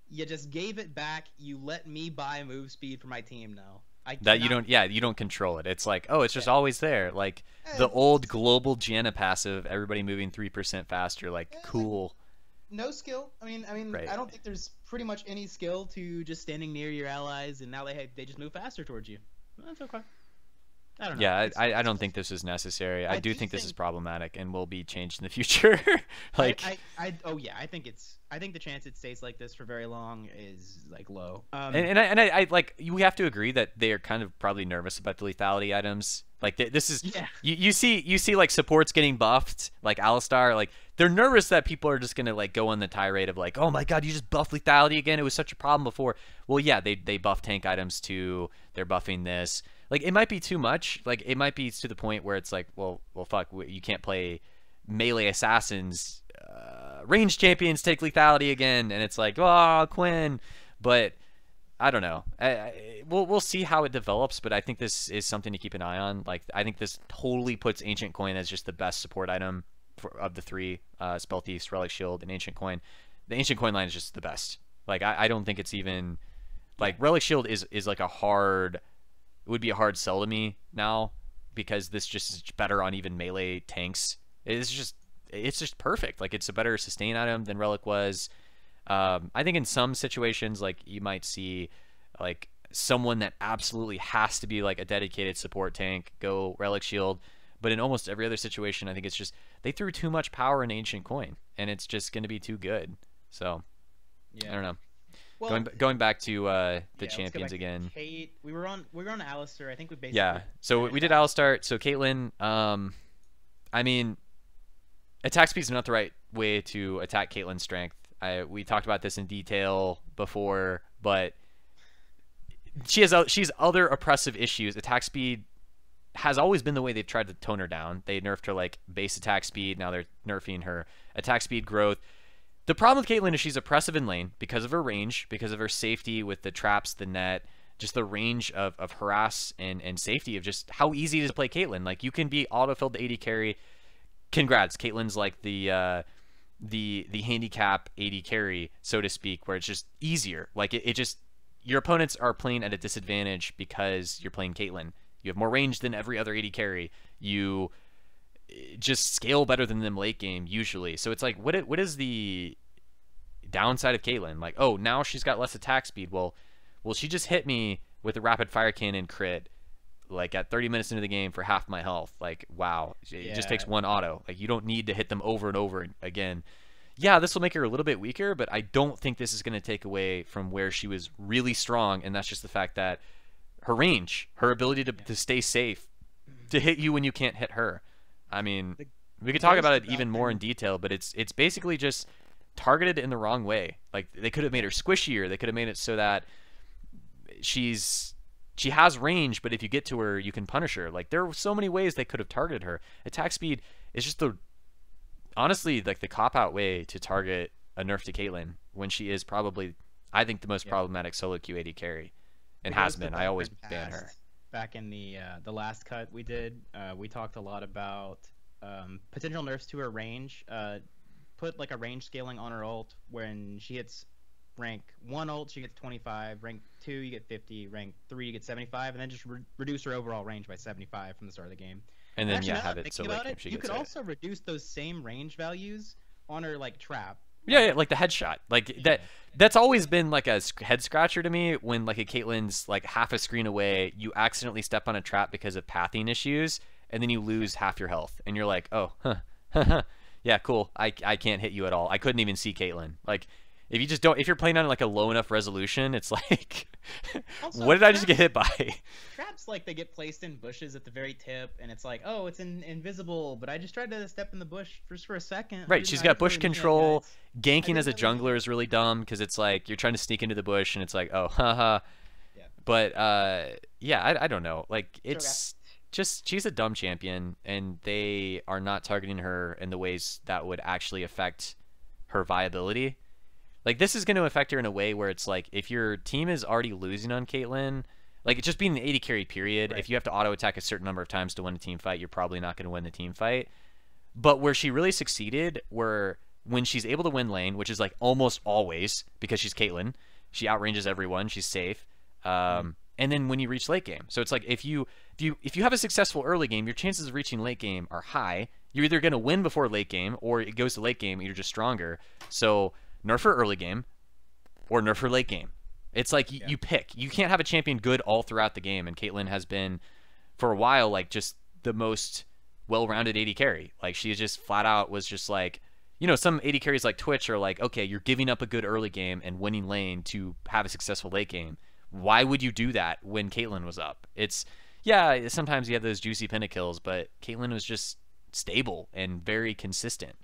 you just gave it back. You let me buy move speed for my team now. You don't control it. It's like, oh, it's just always there. Like the old global Janna passive, everybody moving 3% faster. Like cool. No skill. I mean, right. I don't think there's pretty much any skill to just standing near your allies, and now they just move faster towards you. Well, that's okay. I don't know. Yeah, I don't think this is necessary. I do think this is problematic and will be changed in the future. Like, I think the chance it stays like this for very long is like low. I like we have to agree that they are kind of probably nervous about the lethality items. Like this is you see like supports getting buffed, like Alistar, like they're nervous that people are just gonna like go on the tirade of like, oh my god, you just buffed lethality again. It was such a problem before. Well, yeah, they buff tank items too. They're buffing this. Like it might be too much. Like it might be to the point where it's like, well, fuck, you can't play melee assassins. Ranged champions take lethality again, and it's like, oh, Quinn. But I don't know. We'll see how it develops, but I think this is something to keep an eye on. Like I think this totally puts Ancient Coin as just the best support item of the three: Spell Thieves, Relic Shield, and Ancient Coin. The Ancient Coin line is just the best. Like I don't think it's even like Relic Shield is like it would be a hard sell to me now because this just is better on even melee tanks. It's just perfect. Like it's a better sustain item than Relic was. I think in some situations, like you might see like someone that absolutely has to be like a dedicated support tank, go Relic Shield. But in almost every other situation, I think it's just they threw too much power in Ancient Coin, and it's just going to be too good. So, I don't know. Well, going back to the champions again. Kate, we were on Alistar. I think we basically So we did Alistar. So Caitlyn, I mean, attack speed is not the right way to attack Caitlyn's strength. We talked about this in detail before, but she's other oppressive issues. Attack speed has always been the way they've tried to tone her down. They nerfed her like base attack speed. Now they're nerfing her attack speed growth. The problem with Caitlyn is she's oppressive in lane because of her range, because of her safety with the traps, the net, just the range of harass and safety of just how easy it is to play Caitlyn. Like, you can be auto-filled to AD carry. Congrats. Caitlyn's like the handicap AD carry, so to speak, where it's just easier. Like, it just, your opponents are playing at a disadvantage because you're playing Caitlyn. You have more range than every other AD carry. You just scale better than them late game usually. So it's like, what is the downside of Caitlyn? Like, oh, now she's got less attack speed. Well, she just hit me with a rapid fire cannon crit like at 30 minutes into the game for half my health. Like, wow, it just takes one auto. Like, you don't need to hit them over and over again. Yeah, this will make her a little bit weaker, but I don't think this is going to take away from where she was really strong, and that's just the fact that her range, her ability to stay safe, to hit you when you can't hit her. I mean, we could talk about it even more in detail, but it's basically just targeted in the wrong way. Like, they could have made her squishier. They could have made it so that she has range, but if you get to her, you can punish her. Like, there were so many ways they could have targeted her. Attack speed is just honestly, like, the cop-out way to target a nerf to Caitlyn when she is probably, I think, the most problematic solo queue AD carry, and has been. I always ban her. Back in the last cut we did, we talked a lot about potential nerfs to her range. Put like a range scaling on her ult. When she hits rank 1 ult, she gets 25. Rank 2, you get 50. Rank 3, you get 75. And then just reduce her overall range by 75 from the start of the game. And then have it so like you could also reduce those same range values on her like trap. Yeah, like the headshot. Like that's always been like a head scratcher to me when like a Caitlyn's like half a screen away, you accidentally step on a trap because of pathing issues, and then you lose half your health, and you're like, oh, yeah, cool. I can't hit you at all. I couldn't even see Caitlyn. Like, if you're playing on like a low enough resolution, it's like, also, what did I just get hit by? Traps, like, they get placed in bushes at the very tip, and it's like, oh, it's invisible, but I just tried to step in the bush just for a second. Right, she's got bush control. Ganking as a jungler is really dumb because it's like you're trying to sneak into the bush, and it's like, oh, haha. Yeah. But yeah, I don't know. Like, it's just, she's a dumb champion, and they are not targeting her in the ways that would actually affect her viability. Like, this is going to affect her in a way where it's like, if your team is already losing on Caitlyn, like, it's just being the AD carry period, if you have to auto attack a certain number of times to win a team fight, you're probably not going to win the team fight. But where she really succeeded, where when she's able to win lane, which is like almost always because she's Caitlyn, she outranges everyone, she's safe. And then when you reach late game, so it's like if you have a successful early game, your chances of reaching late game are high. You're either going to win before late game, or it goes to late game and you're just stronger. So nerf her early game or nerf her late game. It's like you pick. You can't have a champion good all throughout the game, and Caitlyn has been for a while like just the most well-rounded AD carry. Like, she just flat out was just like, you know, some AD carries like Twitch are like, okay, you're giving up a good early game and winning lane to have a successful late game. Why would you do that when Caitlyn was up? It's, yeah, sometimes you have those juicy pinnacles, but Caitlyn was just stable and very consistent.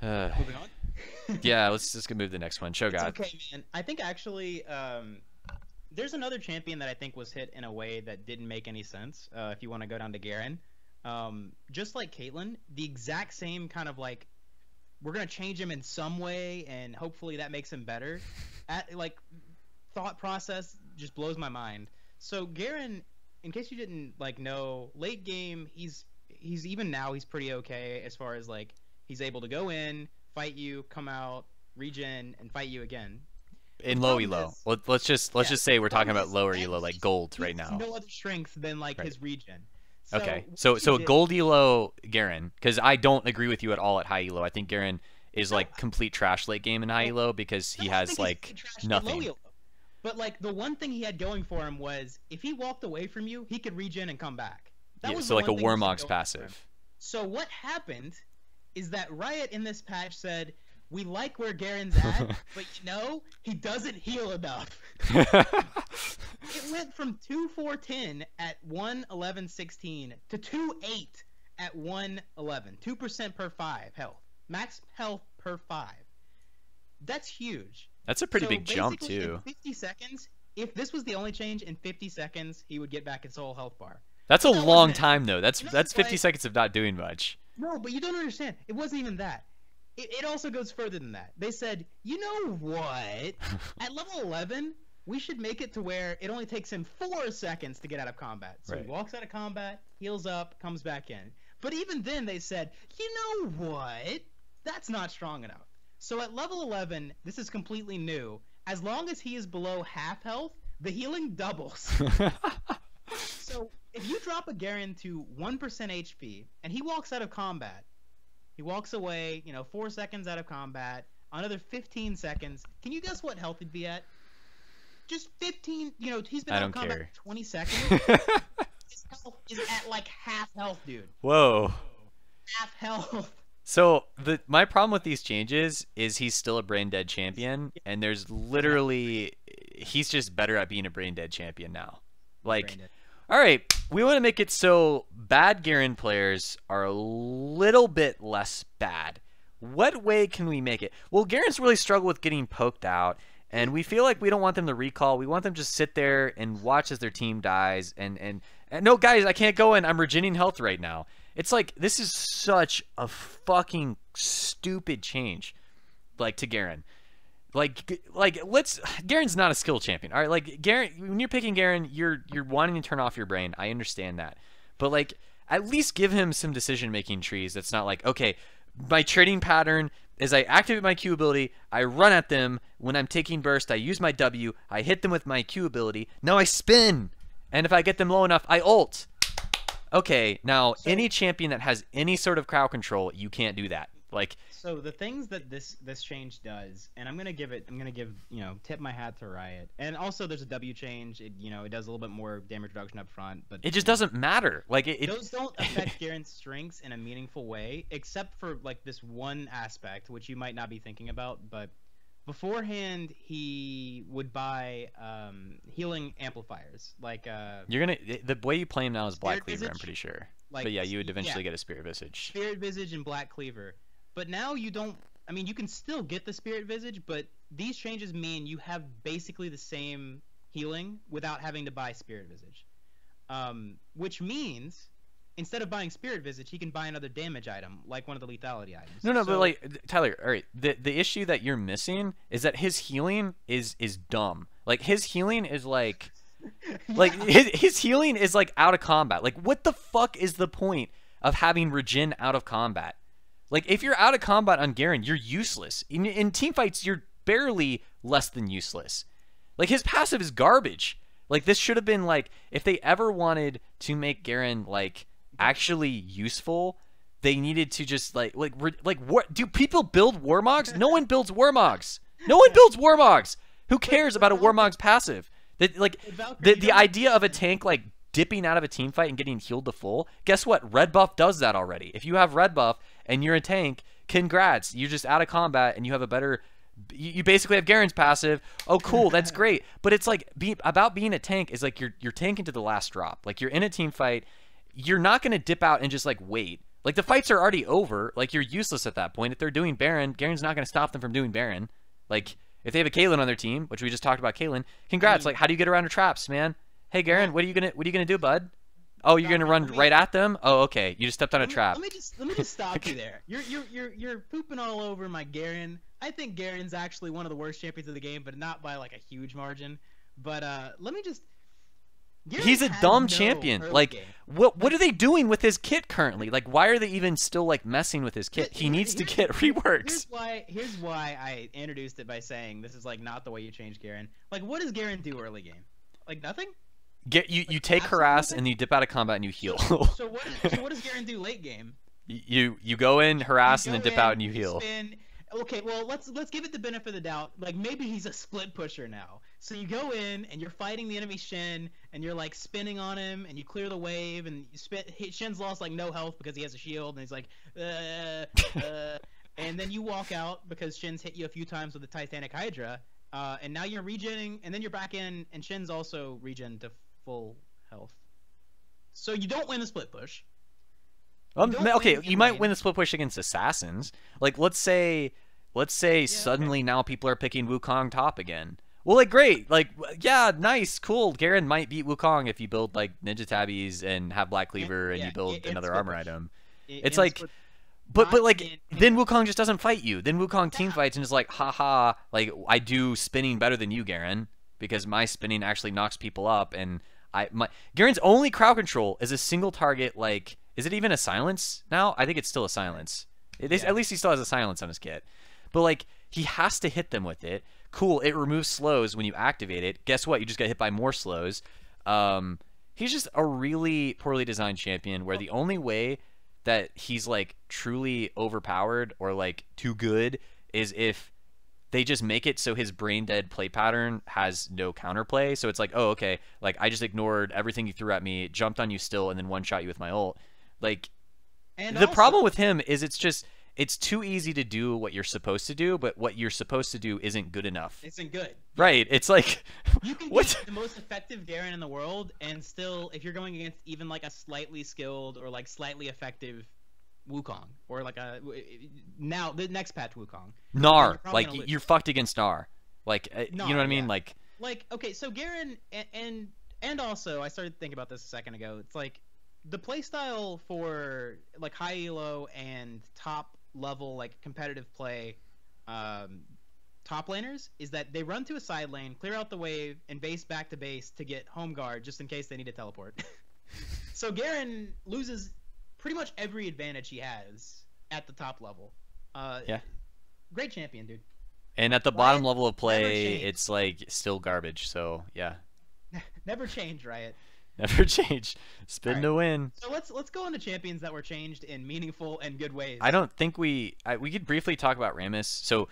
Moving on. Yeah, let's just move to the next one. Cho'gath. It's okay, man. I think actually there's another champion that I think was hit in a way that didn't make any sense. If you want to go down to Garen, just like Caitlyn, the exact same kind of like, we're gonna change him in some way, and hopefully that makes him better. Like, thought process just blows my mind. So Garen, in case you didn't like know, late game he's even now he's pretty okay as far as like he's able to go in, fight you, come out, regen, and fight you again. In low elo. Let's just say we're talking about lower elo, like gold right now. No other strength than like his regen. So okay, so gold elo Garen, because I don't agree with you at all at high elo. I think Garen is like complete trash late game in high elo because he has like nothing. But like the one thing he had going for him was if he walked away from you, he could regen and come back. That was so like a one thing he had Warmog's going for him. passive. So what happened is that Riot in this patch said, we like where Garen's at, but you know, he doesn't heal enough. It went from 2-4-10 at 1-11-16 to 2-8 at 1-11. 2% per 5 health. Max health per 5. That's huge. That's a pretty big jump too. In 50 seconds, if this was the only change, in 50 seconds, he would get back his whole health bar. That's a long time though. That's 50 seconds of not doing much. No, but you don't understand. It wasn't even that. It also goes further than that. They said, you know what? At level 11, we should make it to where it only takes him 4 seconds to get out of combat. So he walks out of combat, heals up, comes back in. But even then they said, you know what? That's not strong enough. So at level 11, this is completely new. As long as he is below half health, the healing doubles. So if you drop a Garen to 1% HP and he walks out of combat, he walks away, 4 seconds out of combat, another 15 seconds. Can you guess what health he'd be at? Just 15, he's been out of combat for 20 seconds. His health is at like half health, dude. Whoa. Half health. So my problem with these changes is he's still a brain dead champion, and there's literally he's just better at being a brain dead champion now. Like, all right, we want to make it so bad Garen players are a little bit less bad. What way can we make it? Well, Garen's really struggled with getting poked out, and we feel like we don't want them to recall. We want them to just sit there and watch as their team dies. And no, guys, I can't go in. I'm regening health right now. It's like, this is such a fucking stupid change, like, to Garen. Garen's not a skill champion. All right, like, Garen, when you're picking Garen, you're wanting to turn off your brain. I understand that. But, like, at least give him some decision-making trees that's not like, okay, my trading pattern is I activate my Q ability, I run at them. When I'm taking burst, I use my W, I hit them with my Q ability. Now I spin, and if I get them low enough, I ult. Okay, now any champion that has any sort of crowd control, you can't do that. Like, so the things that this change does, and I'm gonna give tip my hat to Riot, and also there's a W change. It does a little bit more damage reduction up front, but it just doesn't matter. Like those don't affect Garen's strengths in a meaningful way, except for like this one aspect which you might not be thinking about. But beforehand, he would buy healing amplifiers, like the way you play him now is Black Cleaver, I'm pretty sure. But yeah, you would eventually get a Spirit Visage. Spirit Visage and Black Cleaver. But now you don't. I mean, you can still get the Spirit Visage, but these changes mean you have basically the same healing without having to buy Spirit Visage. Which means instead of buying Spirit Visage, he can buy another damage item, like one of the lethality items. No, but like, Tyler, all right, the issue that you're missing is that his healing is dumb. Like, his healing is like, his healing is like out of combat. Like, what the fuck is the point of having regen out of combat? Like, if you're out of combat on Garen, you're useless. In teamfights, you're barely less than useless. Like, his passive is garbage. Like, this should have been, like, if they ever wanted to make Garen, like, actually useful, they needed to just, like what? Do people build Warmogs? No one builds Warmogs. No one builds Warmogs. Who cares about a Warmog's passive? The idea of a tank, like, dipping out of a team fight and getting healed to full, guess what? Red buff does that already. If you have red buff and you're a tank, congrats. You're just out of combat and you have a better... You basically have Garen's passive. Oh, cool. That's great. But it's like, about being a tank is like you're tanking to the last drop. Like, you're in a team fight. You're not going to dip out and just, like, wait. Like, the fights are already over. Like, you're useless at that point. If they're doing Baron, Garen's not going to stop them from doing Baron. Like, if they have a Caitlyn on their team, which we just talked about Caitlyn, congrats. Like, how do you get around the traps, man? Hey, Garen, what are you gonna do, bud? Oh, you're gonna run right at them? Oh, okay. You just stepped on a trap. Let me just stop you there. You're pooping all over my Garen. I think Garen's actually one of the worst champions of the game, but not by like a huge margin. But let me just. Garen He's a dumb champion. Like, what are they doing with his kit currently? Like, why are they even still like messing with his kit? He needs to get reworks. Here's why I introduced it by saying this is like not the way you change Garen. Like, what does Garen do early game? Like, nothing? You take harass and you dip out of combat and you heal. So what does Garen do late game? You go in, harass, and then dip out and you heal. Spin. Okay, well let's give it the benefit of the doubt. Like, maybe he's a split pusher now. So you go in and you're fighting the enemy Shin, and you're like spinning on him, and you clear the wave, and you Shin's lost like no health because he has a shield, and he's like, and then you walk out because Shin's hit you a few times with the Titanic Hydra, and now you're regenning, and then you're back in, and Shin's also regen to full health. So you don't win the split push. Okay, you might win the split push against assassins. Like, let's say suddenly now people are picking Wukong top again. Well, like, great. Like, yeah, nice, cool. Garen might beat Wukong if you build, like, Ninja Tabbies and have Black Cleaver and you build another armor item. It's like, but like, then Wukong just doesn't fight you. Then Wukong team fights and is like, haha, like, I do spinning better than you, Garen, because my spinning actually knocks people up, and Garen's only crowd control is a single target, like, is it even a silence now? I think it's still a silence. It is, at least he still has a silence on his kit. But, like, he has to hit them with it. Cool, it removes slows when you activate it. Guess what? You just got hit by more slows. He's just a really poorly designed champion where the only way that he's, like, truly overpowered or, like, too good is if they just make it so his brain dead play pattern has no counterplay. So it's like, oh, okay, like, I just ignored everything you threw at me, jumped on you still, and then one-shot you with my ult. Like, and the problem with him is it's too easy to do what you're supposed to do, but what you're supposed to do isn't good enough. Isn't good. Right. It's like, you can get the most effective Garen in the world, and still, if you're going against even like a slightly skilled or like slightly effective Wukong, or like the next patch Wukong. Gnar. Like, you're fucked against Gnar. Like, Gnar, you know what I mean? Yeah. Like, okay, so Garen, and also, I started thinking about this a second ago. It's like, the playstyle for like high elo and top level like competitive play top laners is that they run to a side lane, clear out the wave, and base back to base to get home guard just in case they need to teleport. So Garen loses pretty much every advantage he has at the top level. Yeah. Great champion, dude. And at the bottom level of play, it's like still garbage. So yeah. Never change, Riot. Never change. Spin to win. So let's go into champions that were changed in meaningful and good ways. I don't think we could briefly talk about Rammus. So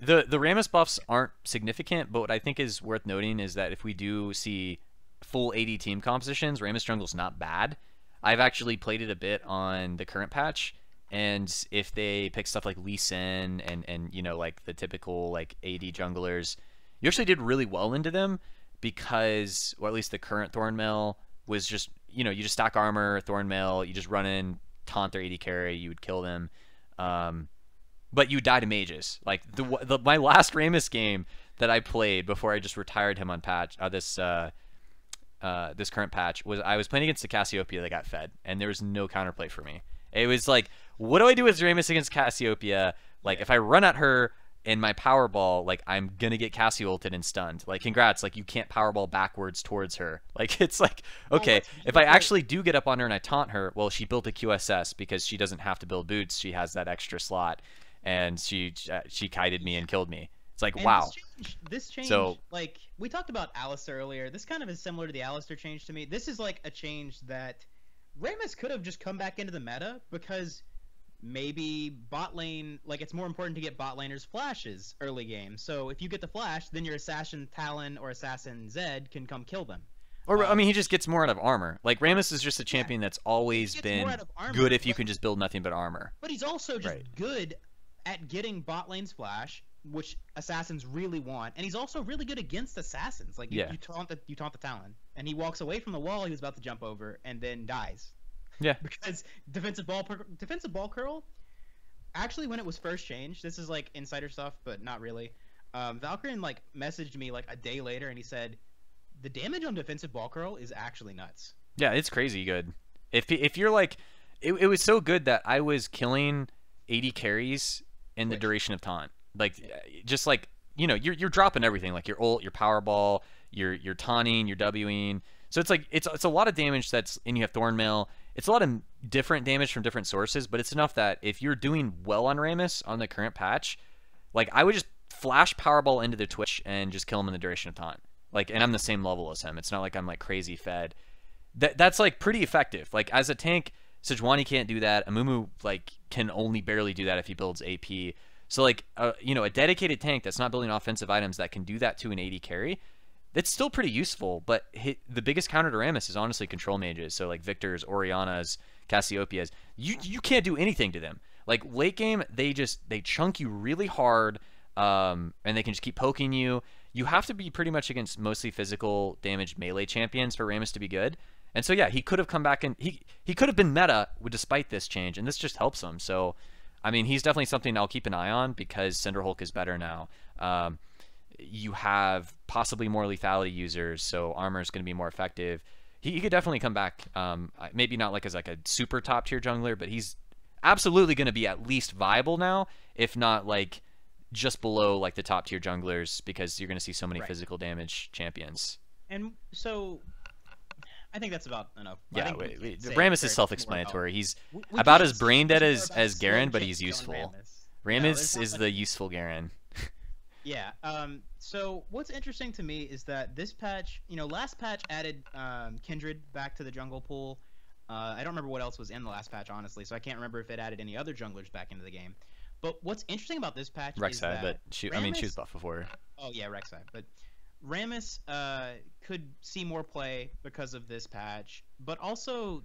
the Rammus buffs aren't significant, but what I think is worth noting is that if we do see full AD team compositions, Rammus jungle's not bad. I've actually played it a bit on the current patch, and if they pick stuff like Lee Sin and you know, like the typical like AD junglers, you actually did really well into them. Because, or at least the current Thornmail was just, you know, you just stack armor, Thornmail, you just run in, taunt their AD carry, you would kill them. But you die to mages. Like, my last Rammus game that I played before I just retired him on patch, this current patch, was I was playing against the Cassiopeia that got fed, and there was no counterplay for me. It was like, what do I do with Rammus against Cassiopeia? Like, if I run at her in my Powerball, like, I'm gonna get Cassio ulted and stunned. Like, congrats, like, you can't Powerball backwards towards her. Like, it's like, okay, if I actually do get up on her and I taunt her, well, she built a QSS because she doesn't have to build boots. She has that extra slot, and she kited me and killed me. It's like, and wow. This change, so, like, we talked about Alistar earlier. This kind of is similar to the Alistar change to me. This is like a change that Rammus could have just come back into the meta, because maybe bot lane, like, it's more important to get bot laners flashes early game. So if you get the flash, then your assassin Talon or assassin Zed can come kill them. Or, I mean, he just gets more out of armor. Like, Rammus is just a champion that's always been good if you can just build nothing but armor. But he's also just good at getting bot lane's flash, which assassins really want. And he's also really good against assassins. Like, you taunt the Talon, and he walks away from the wall he was about to jump over and then dies. Yeah. Because defensive ball curl, actually, when it was first changed, this is like insider stuff, but not really. Valkrin like messaged me like a day later, and he said the damage on defensive ball curl is actually nuts. Yeah, it's crazy good. If you're like, it was so good that I was killing 80 carries in the duration of taunt. Like, just like, you know, you're dropping everything, like your ult, your power ball, you're taunting, you're Wing. So it's like it's a lot of damage that's, and you have Thornmail. It's a lot of different damage from different sources, but it's enough that if you're doing well on Rammus on the current patch, like, I would just flash Powerball into the Twitch and just kill him in the duration of taunt. Like, and I'm the same level as him. It's not like I'm like crazy fed. That's like pretty effective. Like, as a tank, Sejuani can't do that. Amumu like can only barely do that if he builds AP. So like, you know, a dedicated tank that's not building offensive items that can do that to an AD carry, it's still pretty useful, but the biggest counter to Rammus is honestly control mages. So like Victor's, Oriana's, Cassiopeia's. You can't do anything to them. Like late game, they chunk you really hard, and they can just keep poking you. You have to be pretty much against mostly physical damage melee champions for Rammus to be good. And so yeah, he could have come back and he could have been meta despite this change, and this just helps him. So I mean, he's definitely something I'll keep an eye on because Cinderhulk is better now. You have possibly more lethality users, so armor is going to be more effective. He could definitely come back. Maybe not like as like a super top tier jungler, but he's absolutely going to be at least viable now, if not like just below like the top tier junglers, because you're going to see so many physical damage champions. And so I think that's about enough. Yeah, Rammus is self-explanatory. He's about as brain dead as Garen, but he's useful. Rammus is the useful Garen. Yeah. So what's interesting to me is that this patch, last patch added Kindred back to the jungle pool. I don't remember what else was in the last patch, honestly, so I can't remember if it added any other junglers back into the game. But what's interesting about this patch is that but she was buff before. Oh yeah, Rek'Sai. But Rammus could see more play because of this patch, but also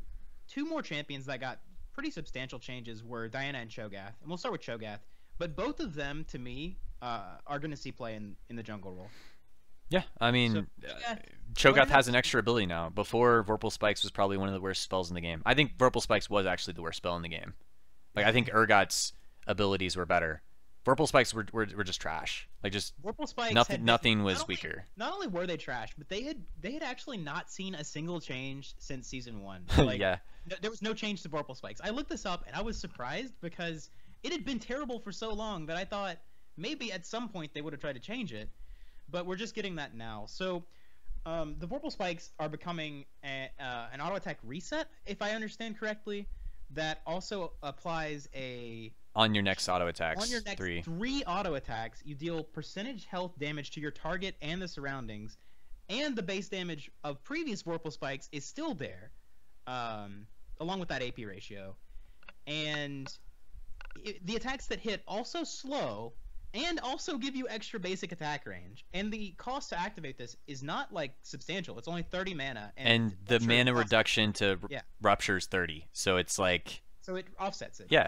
two more champions that got pretty substantial changes were Diana and Cho'gath. And we'll start with Cho'gath. But both of them, to me, are going to see play in the jungle role. Yeah, I mean, Cho'gath has an extra ability now. Before, Vorpal Spikes was probably one of the worst spells in the game. I think Vorpal Spikes was actually the worst spell in the game. Like, I think Urgot's abilities were better. Vorpal Spikes were just trash. Like, just Vorpal Spikes nothing was weaker. Not only were they trash, but they had actually not seen a single change since Season 1. Like, yeah. There was no change to Vorpal Spikes. I looked this up, and I was surprised because it had been terrible for so long that I thought maybe at some point they would have tried to change it, but we're just getting that now. So the Vorpal Spikes are becoming an auto attack reset, if I understand correctly, that also applies on your next auto attacks. On your next three auto attacks, you deal percentage health damage to your target and the surroundings, and the base damage of previous Vorpal Spikes is still there, along with that AP ratio. And the attacks that hit also slow and also give you extra basic attack range. And the cost to activate this is not like substantial. It's only 30 mana. And the mana reduction to Rupture is 30. So it's like... So it offsets it. Yeah.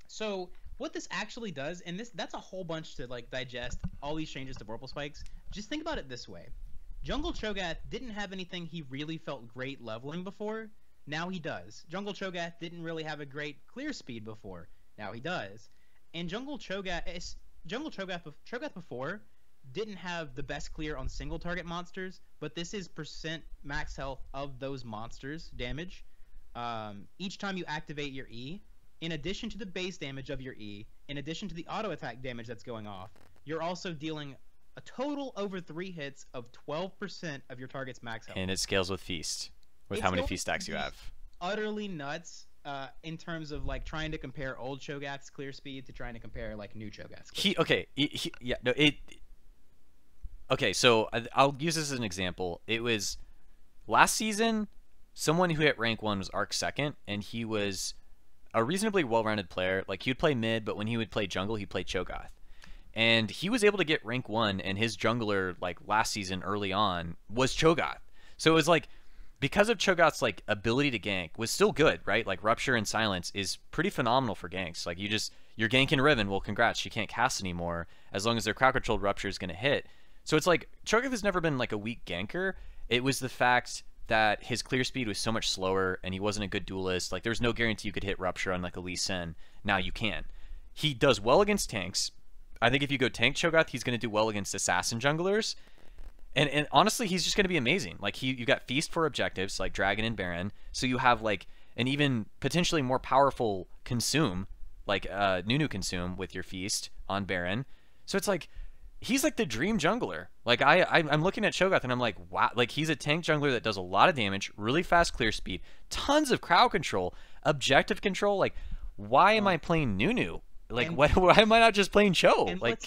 So what this actually does, and that's a whole bunch to like digest all these changes to Vorpal Spikes. Just think about it this way. Jungle Cho'gath didn't have anything he really felt great leveling before. Now he does. Jungle Cho'gath didn't really have a great clear speed before. Now he does. And Jungle Cho'gath before didn't have the best clear on single target monsters, but this is percent max health of those monsters damage. Each time you activate your E, in addition to the base damage of your E, in addition to the auto attack damage that's going off, you're also dealing a total over 3 hits of 12% of your target's max health. And it scales with Feast. With how many Feast stacks you have. Utterly nuts in terms of like trying to compare old Cho'gath's clear speed to trying to compare like new Cho'gath's clear speed. Okay, so I'll use this as an example. It was last season, someone who hit rank 1 was Arc second, and he was a reasonably well-rounded player. Like, he would play mid, but when he would play jungle, he'd play Cho'gath. And he was able to get rank 1, and his jungler, like, last season early on was Cho'gath. So it was like, because of Cho'Gath's like ability to gank was still good, right? Like Rupture and Silence is pretty phenomenal for ganks. Like you're ganking Riven, well congrats, she can't cast anymore as long as their crowd controlled Rupture is going to hit. So it's like Cho'Gath has never been like a weak ganker. It was the fact that his clear speed was so much slower and he wasn't a good duelist. Like there's no guarantee you could hit Rupture on like a Lee Sin. Now you can. He does well against tanks. I think if you go tank Cho'Gath, he's going to do well against assassin junglers. And honestly, he's just going to be amazing. Like you got Feast for objectives, like Dragon and Baron. So you have like an even potentially more powerful Consume, like Nunu Consume with your Feast on Baron. So it's like he's like the dream jungler. Like I'm looking at Cho'Gath and I'm like, wow, like he's a tank jungler that does a lot of damage, really fast clear speed, tons of crowd control, objective control. Like why am I playing Nunu? Like, why am I not just playing Cho? And like,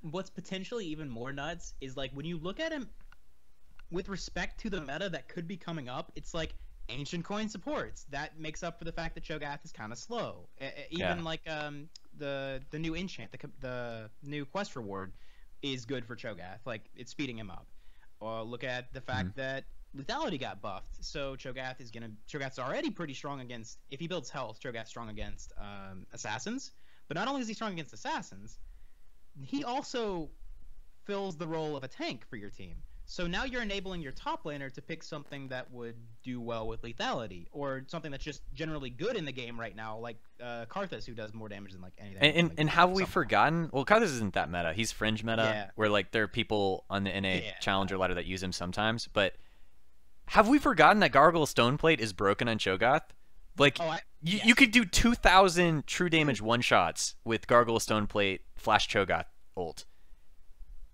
what's potentially even more nuts is like when you look at him with respect to the meta that could be coming up, it's like Ancient Coin supports. That makes up for the fact that Cho'Gath is kind of slow. Even like the new enchant, the new quest reward is good for Cho'gath. Like, it's speeding him up. Or look at the fact that Lethality got buffed, so Cho'gath's already pretty strong against, if he builds health, Cho'gath's strong against assassins. But not only is he strong against assassins, he also fills the role of a tank for your team. So now you're enabling your top laner to pick something that would do well with lethality, or something that's just generally good in the game right now, like Karthus, who does more damage than like anything. And have we forgotten? Well, Karthus isn't that meta. He's fringe meta, where like there are people on the NA challenger ladder that use him sometimes. But have we forgotten that Gargoyle Stoneplate is broken on Cho'gath? Like, you could do 2,000 true damage one shots with Gargoyle Stoneplate Flash Cho'gath ult.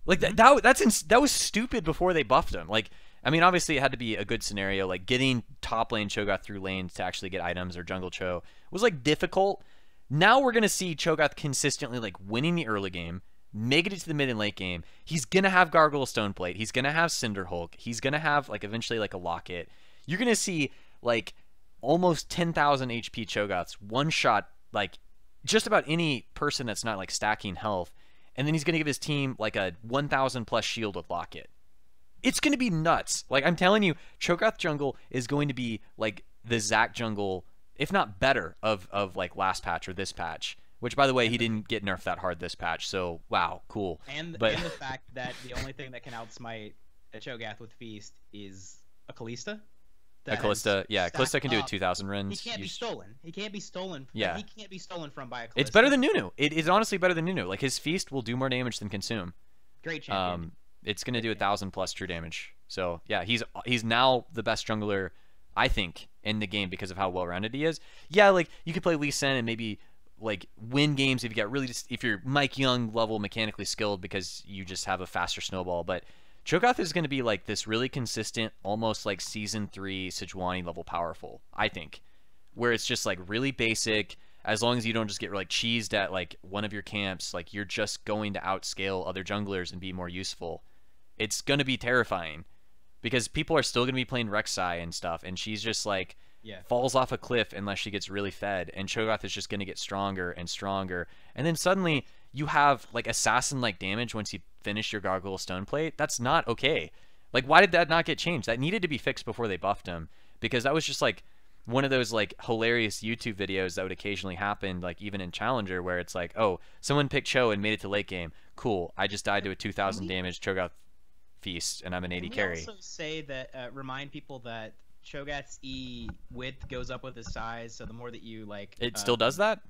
Like that was stupid before they buffed him. Like, I mean, obviously it had to be a good scenario. Like getting top lane Cho'gath through lanes to actually get items or jungle Cho was like difficult. Now we're gonna see Cho'gath consistently like winning the early game, making it to the mid and late game. He's gonna have Gargoyle Stoneplate. He's gonna have Cinder Hulk. He's gonna have like eventually like a Locket. You're gonna see like almost 10,000 HP Cho'Gaths one shot like just about any person that's not like stacking health. And then he's going to give his team like a 1,000 plus shield with Locket. It's going to be nuts. Like, I'm telling you, Cho'Gath jungle is going to be like the Zac jungle, if not better, of like last patch or this patch. Which, by the way, he didn't get nerfed that hard this patch. So, wow, cool. And the fact that the only thing that can outsmite a Cho'Gath with Feast is a Kalista. Kalista, yeah, Kalista can do a 2,000 runs. He can't be stolen. He can't be stolen. Yeah. He can't be stolen from by a Kalista. It's better than Nunu. It is honestly better than Nunu. Like, his Feast will do more damage than Consume. Great champion. It's going to do 1,000 plus true damage. So, yeah, he's now the best jungler, I think, in the game because of how well-rounded he is. Yeah, like, you could play Lee Sin and maybe, like, win games if you get if you're Mike Young level mechanically skilled because you just have a faster snowball, but Cho'Gath is going to be like this really consistent, almost like Season 3 Sejuani level powerful, I think. Where it's just like really basic, as long as you don't just get like cheesed at like one of your camps, like you're just going to outscale other junglers and be more useful. It's going to be terrifying. Because people are still going to be playing Rek'Sai and stuff, and she's just like falls off a cliff unless she gets really fed, and Cho'Gath is just going to get stronger and stronger. And then suddenly you have like assassin-like damage once you finish your Gargoyle Stoneplate. That's not okay. Like, why did that not get changed? That needed to be fixed before they buffed him, because that was just like one of those like hilarious YouTube videos that would occasionally happen, like even in Challenger, where it's like, oh, someone picked Cho and made it to late game. Cool, I just died to a 2,000 damage Cho'Gath Feast, and I'm an 80 carry. Also say that remind people that Cho'Gath's E width goes up with his size, so the more that you like, it still does that.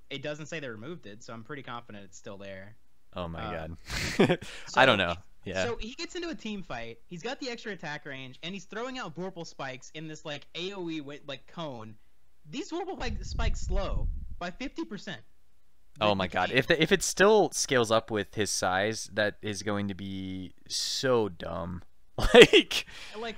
It doesn't say they removed it, so I'm pretty confident it's still there. Oh my god. I don't know. Yeah. So he gets into a team fight. He's got the extra attack range, and he's throwing out Vorpal spikes in this like AOE like cone. These Vorpal spikes slow by 50%. Oh my god. If it still scales up with his size, that is going to be so dumb. Like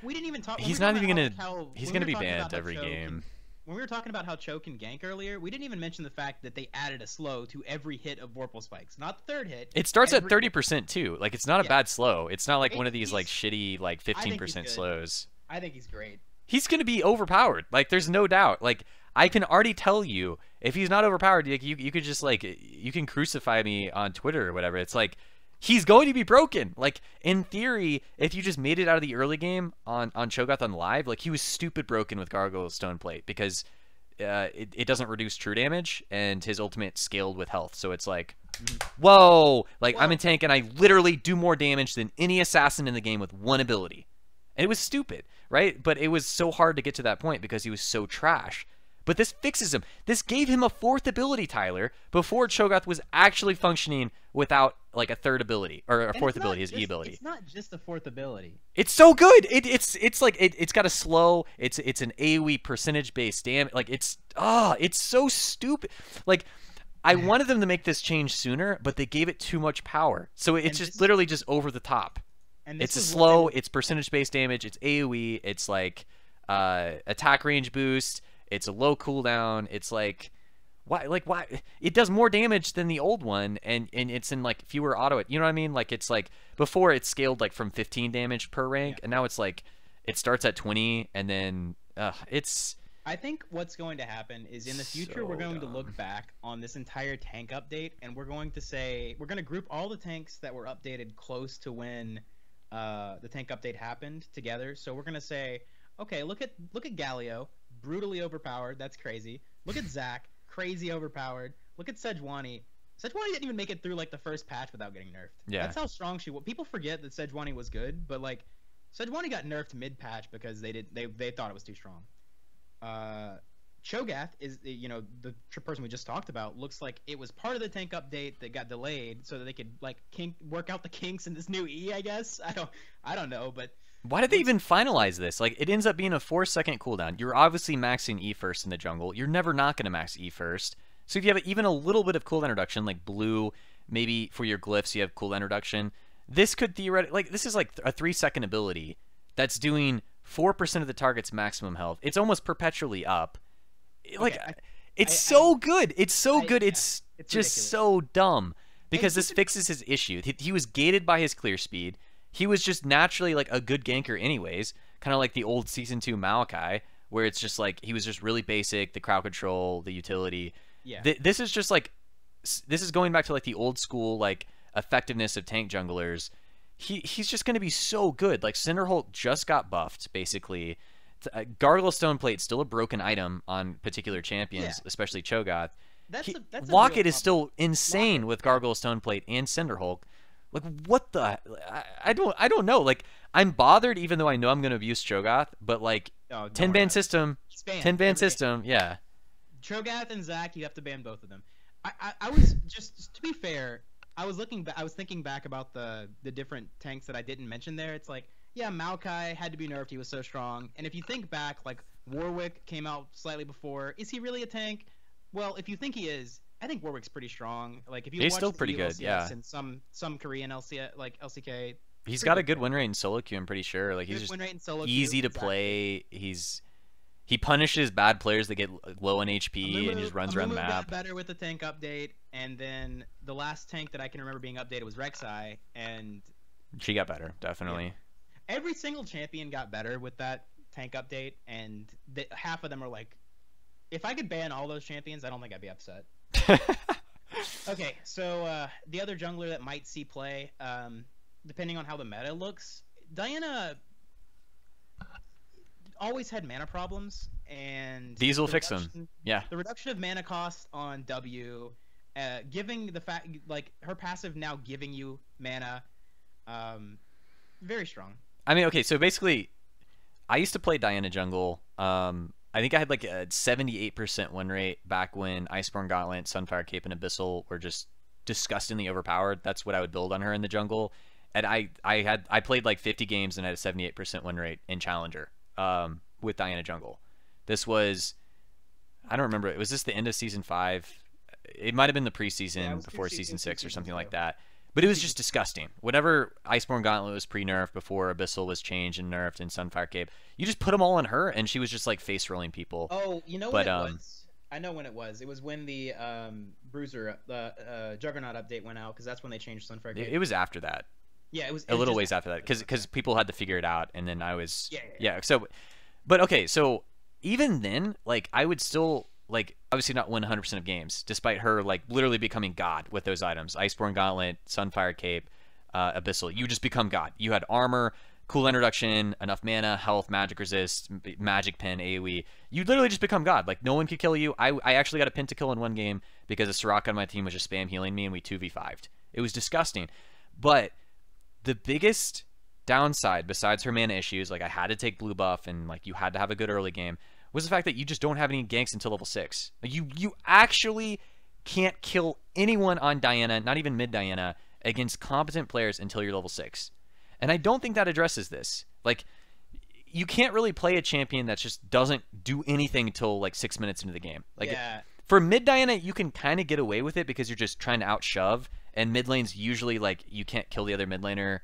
we didn't even talk. He's not even gonna. He's gonna be banned every game. When we were talking about how Cho can gank earlier, we didn't even mention the fact that they added a slow to every hit of Vorpal spikes. Not the third hit. It starts at 30% too. Like, it's not a bad slow. It's not like one of these like shitty like 15% slows. I think he's great. He's gonna be overpowered. Like, there's no doubt. Like, I can already tell you, if he's not overpowered, like, you could just like, you can crucify me on Twitter or whatever. It's like, he's going to be broken. Like, in theory, if you just made it out of the early game on Cho'Gath on live, like, he was stupid broken with Gargoyle Stoneplate because it doesn't reduce true damage, and his ultimate scaled with health. So it's like, whoa, like, I'm in tank, and I literally do more damage than any assassin in the game with one ability. And it was stupid, right? But it was so hard to get to that point because he was so trash. But this fixes him. This gave him a fourth ability, Tyler, before Cho'Gath was actually functioning without like a third ability or a fourth ability, his E ability. It's not just a fourth ability. It's so good. It's like it's got a slow. It's an AoE percentage based damage. Like, it's so stupid. Like, I wanted them to make this change sooner, but they gave it too much power. So it's just literally just over the top. And it's a slow. It's percentage based damage. It's AoE. It's like attack range boost. It's a low cooldown. It's like, why? Like, why? It does more damage than the old one, and it's in like fewer auto. You know what I mean? Like, it's like before it scaled like from 15 damage per rank, and now it's like it starts at 20, and then it's I think what's going to happen is in the future we're going to look back on this entire tank update, and we're going to say we're going to group all the tanks that were updated close to when the tank update happened together. So we're going to say, okay, look at Galio, brutally overpowered. That's crazy. Look at Zac, crazy overpowered. Look at Sejuani. Sejuani didn't even make it through like the first patch without getting nerfed. Yeah, that's how strong she was. People forget that Sejuani was good, but like Sejuani got nerfed mid patch because they thought it was too strong. Cho'gath is, you know, the person we just talked about, looks like it was part of the tank update that got delayed so that they could like work out the kinks in this new E, I guess. I don't know, but why did they even finalize this? Like, it ends up being a 4-second cooldown. You're obviously maxing E first in the jungle. You're never not going to max E first. So if you have even a little bit of cooldown reduction, like blue, maybe for your glyphs you have cooldown reduction, this could theoretically, like, this is like a 3-second ability that's doing 4% of the target's maximum health. It's almost perpetually up. Like, okay, it's so good. It's so good. It's just ridiculous. So dumb because this fixes his issue. He was gated by his clear speed. He was just naturally like a good ganker anyways, kind of like the old Season 2 Maokai, where it's just like he was just really basic, the crowd control, the utility. Yeah. This is just like, this is going back to like the old school like effectiveness of tank junglers. He's just going to be so good. Like, Cinderhulk just got buffed, basically. Gargoyle Stoneplate still a broken item on particular champions, especially Cho'gath. Locket is still insane with Gargoyle Stoneplate and Cinderhulk. Like, what the? I don't know. Like, I'm bothered even though I know I'm going to abuse Cho'gath, but like, 10-ban system, 10-ban system, yeah. Cho'gath and Zac, you have to ban both of them. I was just to be fair, I was thinking back about the different tanks that I didn't mention there. It's like, yeah, Maokai had to be nerfed. He was so strong. And if you think back, like, Warwick came out slightly before. Is he really a tank? Well, if you think he is, I think Warwick's pretty strong. Like, if you he's still pretty good, yeah. And some Korean LCK, he's got a good win rate in solo queue. I'm pretty sure. Like, he's just easy to play. He punishes bad players that get low on HP and just runs around the map. Got better with the tank update, and then the last tank that I can remember being updated was Rek'Sai, and she got better, definitely. Yeah. Every single champion got better with that tank update, and half of them are like, if I could ban all those champions, I don't think I'd be upset. Okay, so the other jungler that might see play, depending on how the meta looks, Diana always had mana problems, and these will fix them. Yeah, the reduction of mana cost on W, giving the fact like her passive now giving you mana, very strong. I mean, okay, so basically, I used to play Diana jungle. I think I had like a 78% win rate back when Iceborne Gauntlet, Sunfire Cape, and Abyssal were just disgustingly overpowered. That's what I would build on her in the jungle, and I played like 50 games and had a 78% win rate in Challenger. With Diana jungle. This was, I don't remember, was this the end of Season 5? It might have been the preseason before Season 6 or something like that. But it was just disgusting. Whatever Iceborne Gauntlet was pre-nerfed before Abyssal was changed and nerfed in Sunfire Cape, you just put them all on her and she was just like face rolling people. Oh, you know what it was? I know when it was. It was when the Bruiser, the Juggernaut update went out, because that's when they changed Sunfire Cape. It was after that. Yeah, it was a little ways after that, because people had to figure it out, and then I was So, but okay, so even then, like, I would still like obviously not win 100% of games, despite her like literally becoming God with those items: Iceborne Gauntlet, Sunfire Cape, Abyssal. You just become God. You had armor, cooldown reduction, enough mana, health, magic resist, magic pin, AoE. You literally just become God. Like, no one could kill you. I actually got a pentakill in one game because a Soraka on my team was just spam healing me, and we 2v5'd. It was disgusting, but the biggest downside, besides her mana issues, like I had to take blue buff and like you had to have a good early game, was the fact that you just don't have any ganks until level 6. Like, you actually can't kill anyone on Diana, not even mid Diana, against competent players until you're level 6. And I don't think that addresses this. Like, you can't really play a champion that just doesn't do anything until like 6 minutes into the game. Like, for mid Diana, you can kind of get away with it because you're just trying to outshove. And mid lane's usually like you can't kill the other mid laner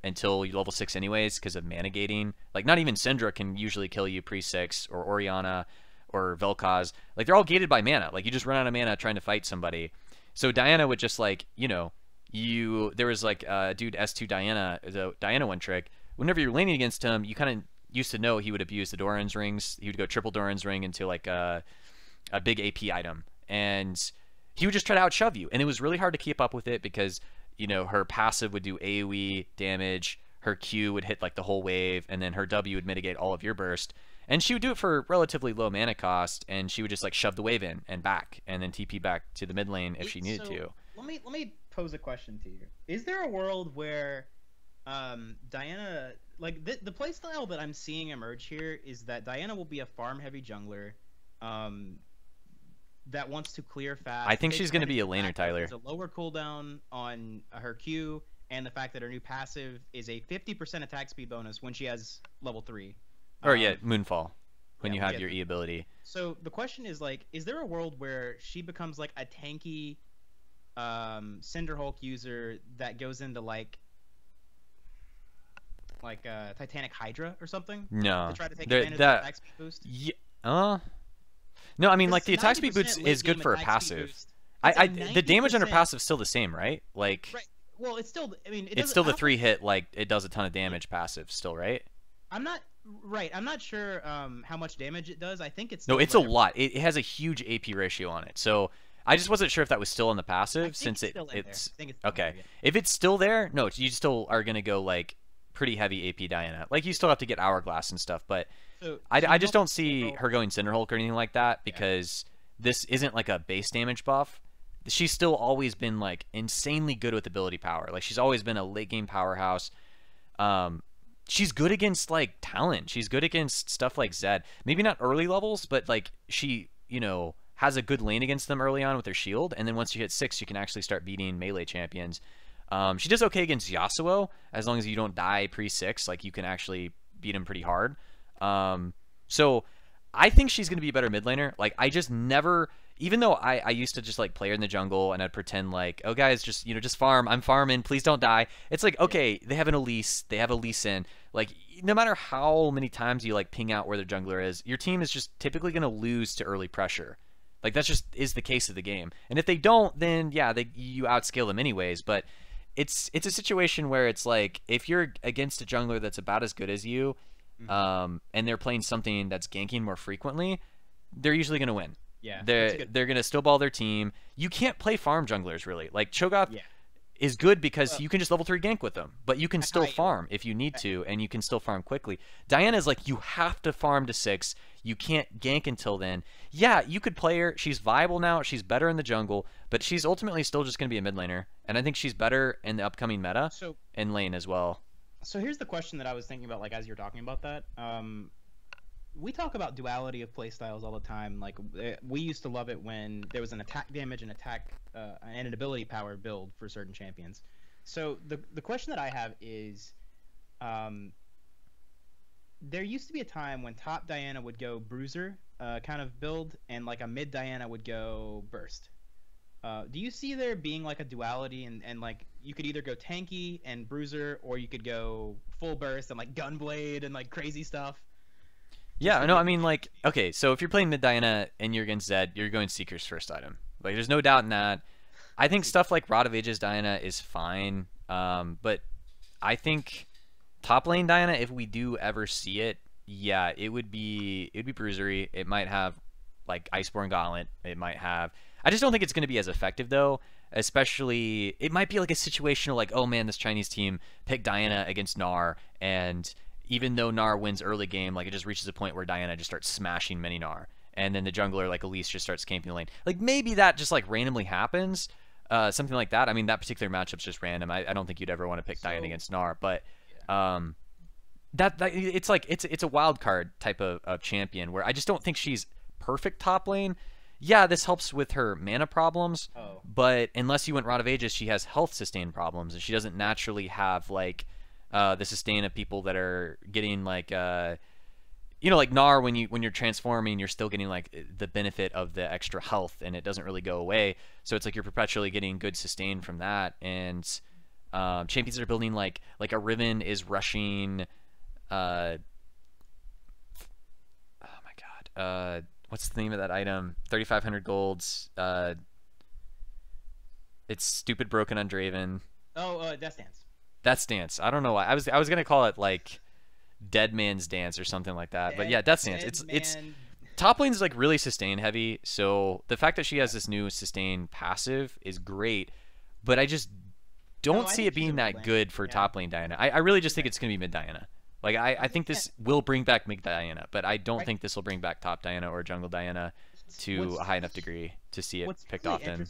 until you level 6 anyways because of mana gating. Like, not even Syndra can usually kill you pre-6, or Orianna or Vel'Koz. Like, they're all gated by mana. Like, you just run out of mana trying to fight somebody. So Diana would just like, you know, there was like dude S2 Diana, the Diana one trick. Whenever you're laning against him, you kind of used to know, he would abuse the Doran's rings. He would go triple Doran's ring into like a big AP item, and he would just try to outshove you. And it was really hard to keep up with it because, you know, her passive would do AoE damage, her Q would hit like the whole wave, and then her W would mitigate all of your burst. And she would do it for relatively low mana cost, and she would just like shove the wave in and back, and then TP back to the mid lane if she needed to. Let me pose a question to you. Is there a world where Diana, like the playstyle that I'm seeing emerge here is that Diana will be a farm heavy jungler that wants to clear fast. I think she's going to be a laner, Tyler. There's a lower cooldown on her Q, and the fact that her new passive is a 50% attack speed bonus when she has level 3. Or yeah, Moonfall, when you have your E ability. So the question is, like, is there a world where she becomes like a tanky Cinderhulk user that goes into like Titanic Hydra or something? No. To try to take advantage of the attack speed boost? Yeah. No, I mean, like, the attack speed boost is good for a passive. The damage on her passive is still the same, right? Like, right. Well, it's still, I mean, it's still the 3-hit, like, it does a ton of damage passive still, right? I'm not sure how much damage it does. I think it's no, it's a lot. It has a huge AP ratio on it. So I just wasn't sure if that was still on the passive, since it's okay. If it's still there, no, you still are gonna go like pretty heavy AP Diana. Like, you still have to get Hourglass and stuff, but I just don't see her going Cinderhulk or anything like that, because this isn't like a base damage buff. She's still always been like insanely good with ability power. Like, she's always been a late game powerhouse. She's good against like talent. She's good against stuff like Zed. Maybe not early levels, but like she, you know, has a good lane against them early on with her shield, and then once you hit 6, you can actually start beating melee champions. She does okay against Yasuo, as long as you don't die pre-6. Like, you can actually beat him pretty hard. So I think she's going to be a better mid laner. Like, I just never, even though I used to just like play her in the jungle and I'd pretend like, oh guys, just, you know, just farm. I'm farming. Please don't die. It's like, okay, they have an Elise. They have a Lee Sin. Like, no matter how many times you like ping out where their jungler is, your team is just typically going to lose to early pressure. Like, that's just is the case of the game. And if they don't, then yeah, you outscale them anyways. But it's a situation where it's like, if you're against a jungler that's about as good as you, and they're playing something that's ganking more frequently, they're usually going to win. Yeah, they're going to still ball their team. You can't play farm junglers, really. Like, Cho'gath is good because you can just level 3 gank with them, but you can still farm if you need to, and you can still farm quickly. Diana's like, you have to farm to 6. You can't gank until then. Yeah, you could play her. She's viable now. She's better in the jungle, but she's ultimately still just going to be a mid laner, and I think she's better in the upcoming meta and lane as well. So here's the question that I was thinking about, like, as you're talking about that. We talk about duality of playstyles all the time. Like, we used to love it when there was an attack damage and an ability power build for certain champions. So the question that I have is, there used to be a time when top Diana would go Bruiser kind of build, and like a mid Diana would go Burst. Do you see there being like a duality, and like you could either go tanky and Bruiser, or you could go full Burst and like Gunblade and like crazy stuff? Yeah, no, I mean, like, okay, so if you're playing mid Diana and you're against Zed, you're going Seeker's first item. Like, there's no doubt in that. I think stuff like Rod of Ages Diana is fine, but I think top lane Diana, if we do ever see it, yeah, it would be bruisery. It might have like Iceborne Gauntlet. It might have. I just don't think it's going to be as effective though. Especially, it might be like a situational, like, oh man, this Chinese team picked Diana against Gnar, and even though Gnar wins early game, like, it just reaches a point where Diana just starts smashing many Gnar, and then the jungler like Elise just starts camping the lane. Like, maybe that just like randomly happens, something like that. I mean, that particular matchup's just random. I don't think you'd ever want to pick Diana against Gnar, but that it's like it's a wild card type of champion where I just don't think she's perfect top lane. Yeah, this helps with her mana problems, but unless you went Rod of Ages, she has health sustain problems, and she doesn't naturally have like the sustain of people that are getting like you know, like Gnar, when you're transforming, you're still getting like the benefit of the extra health, and it doesn't really go away. So it's like you're perpetually getting good sustain from that. And champions that are building like a Riven is rushing. Oh my god, what's the name of that item? 3,500 golds. It's stupid broken on Draven. Oh, Death Dance. Death Dance. I don't know why. I was gonna call it like Dead Man's Dance or something like that. But yeah, Death's Dance. It's Man. top lane's like really sustain heavy, so the fact that she has this new sustain passive is great, but I just don't see it being that good for top lane Diana. I really just think it's gonna be mid Diana. Like I think this will bring back mid Diana, but I don't think this will bring back top Diana or jungle Diana to a high enough degree to see it picked off in.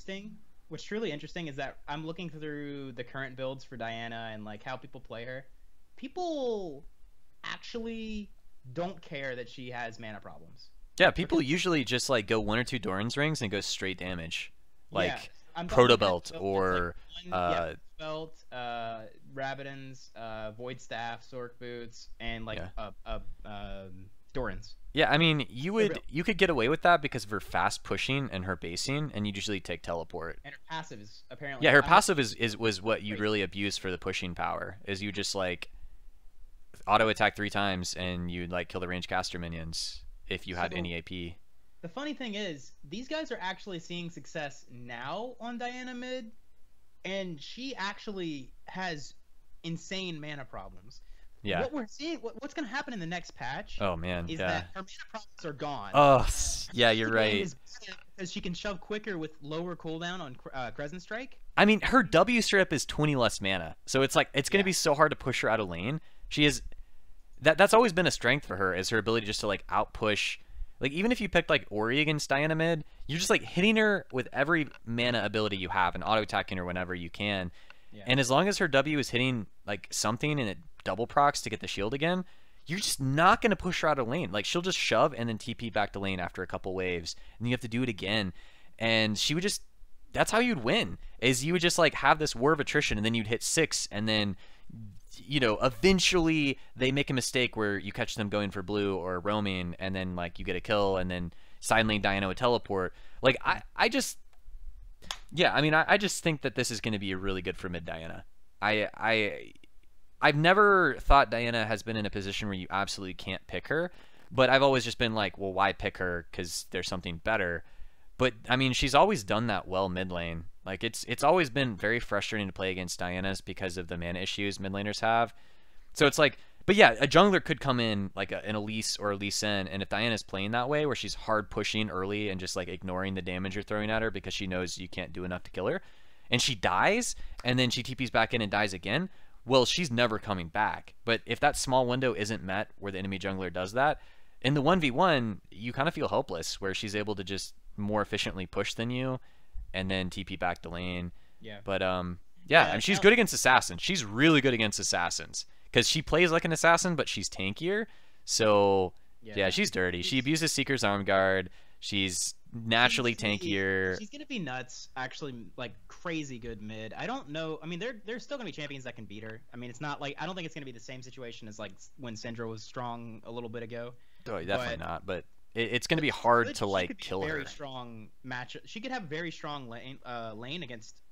What's truly interesting is that I'm looking through the current builds for Diana and like how people play her. People actually don't care that she has mana problems. Yeah, people usually just like go 1 or 2 Doran's rings and go straight damage, like Proto Belt or Belt, Rabadon's, Void Staff, Sork Boots, and like Doran's. Yeah, I mean you could get away with that because of her fast pushing and her basing, and you usually take teleport. And her passive is apparently her passive was what you really abuse for the pushing power. Is you just like auto attack 3 times and you'd like kill the range caster minions if you had any AP. The funny thing is, these guys are actually seeing success now on Diana mid, and she actually has insane mana problems. Yeah. What we're seeing, what's going to happen in the next patch? Oh man, is that her mana problems are gone. Oh, yeah, you're right. Because she can shove quicker with lower cooldown on Crescent Strike. I mean, her W strip is 20 less mana, so it's like it's going to be so hard to push her out of lane. She is that's always been a strength for her, is her ability just to like outpush. Like even if you picked like Ori against Diana mid, you're just like hitting her with every mana ability you have and auto attacking her whenever you can. Yeah. And as long as her W is hitting like something and it double procs to get the shield again, you're just not going to push her out of lane. Like she'll just shove and then TP back to lane after a couple waves, and you have to do it again. And she would just, that's how you'd win, is you would just like have this war of attrition, and then you'd hit 6, and then you know, eventually they make a mistake where you catch them going for blue or roaming, and then like you get a kill, and then side lane Diana would teleport. Like I just think that this is going to be really good for mid Diana. I've never thought Diana has been in a position where you absolutely can't pick her, but I've always just been like, well, why pick her? Because there's something better. But I mean, she's always done that well mid lane. Like it's always been very frustrating to play against Diana's because of the mana issues mid laners have. So it's like, but yeah, a jungler could come in like an Elise or a Lee Sin, and if Diana's playing that way, where she's hard pushing early and just like ignoring the damage you're throwing at her because she knows you can't do enough to kill her, and she dies, and then she TPs back in and dies again, well, she's never coming back. But if that small window isn't met where the enemy jungler does that, in the 1v1, you kind of feel helpless, where she's able to just more efficiently push than you, and then TP back to lane. Yeah. But yeah, I mean, she's good against assassins. She's really good against assassins because she plays like an assassin, but she's tankier. So yeah, she's dirty. She abuses Seeker's Arm Guard. She's naturally tankier. She's gonna be nuts. Actually, like crazy good mid. I don't know. I mean, there's still gonna be champions that can beat her. I mean, it's not like, I don't think it's gonna be the same situation as like when Syndra was strong a little bit ago. Oh, definitely not. But it's going to be hard to like kill her. Very strong match. She could have very strong lane against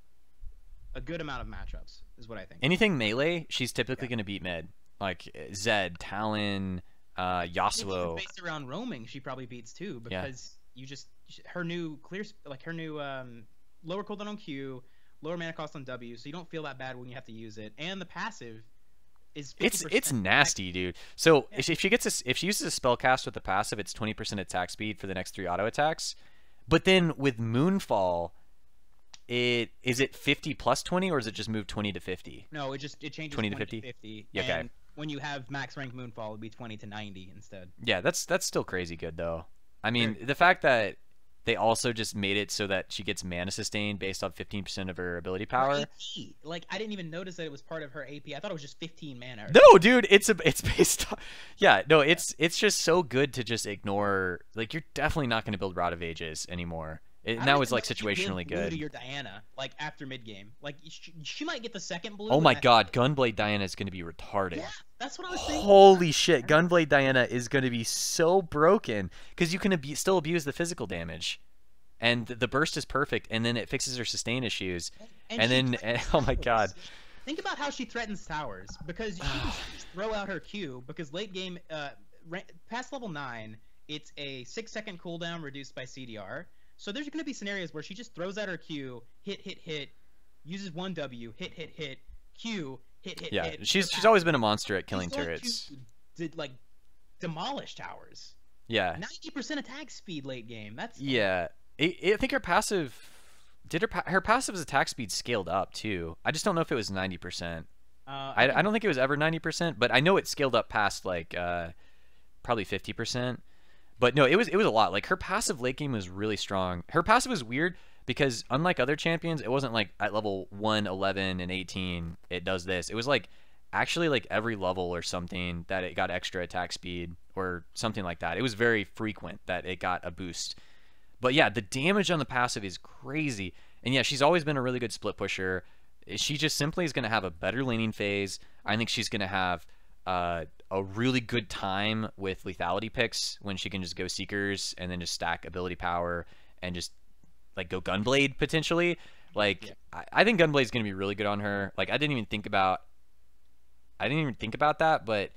a good amount of matchups, is what I think. Anything melee, she's typically going to beat mid. Like Zed, Talon, Yasuo. Based around roaming, she probably beats too, because you just, her new lower cooldown on Q, lower mana cost on W, so you don't feel that bad when you have to use it, and the passive is 50%. It's nasty, dude. So if she uses a spell cast with the passive, it's 20% attack speed for the next 3 auto attacks. But then with Moonfall, is it 50 plus 20, or is it just move 20 to 50? No, it changes 20 to 50. Okay. And when you have max rank Moonfall, it'd be 20 to 90 instead. Yeah, that's still crazy good though. I mean, the fact that they also just made it so that she gets mana sustain based on 15% of her ability power. Her AP. Like, I didn't even notice that it was part of her AP. I thought it was just 15 mana. No, dude, it's based on... Yeah, no, it's just so good to just ignore... Like, you're definitely not going to build Rod of Ages anymore. Now it's like situationally good. To your Diana, like after mid game, like she might get the second blue. Oh my god, Gunblade Diana is going to be retarded. Yeah, that's what I was thinking. Holy shit, Gunblade Diana is going to be so broken because you can still abuse the physical damage, and the burst is perfect, and then it fixes her sustain issues, and then oh my god. Think about how she threatens towers, because she can just throw out her Q, because late game, past level 9, it's a 6-second cooldown reduced by CDR. So there's going to be scenarios where she just throws out her Q, hit, uses 1W, hit, Q, hit. Yeah, she's always been a monster at killing turrets. did like demolish towers. Yeah. 90% attack speed late game. That's Yeah. I think her passive did her passive's attack speed scaled up too. I just don't know if it was 90%. I don't think it was ever 90%, but I know it scaled up past like probably 50%. But no, it was a lot. Like her passive late game was really strong. Her passive was weird because unlike other champions, it wasn't like at level 1, 11, and 18 it does this. It was like actually like every level or something that it got extra attack speed or something like that. It was very frequent that it got a boost. But yeah, the damage on the passive is crazy. And yeah, she's always been a really good split pusher. She just simply is going to have a better laning phase. I think she's going to have a really good time with lethality picks when she can just go Seekers and then just stack ability power and just like go Gunblade potentially. Like yeah. I think Gunblade is going to be really good on her. Like I didn't even think about that, but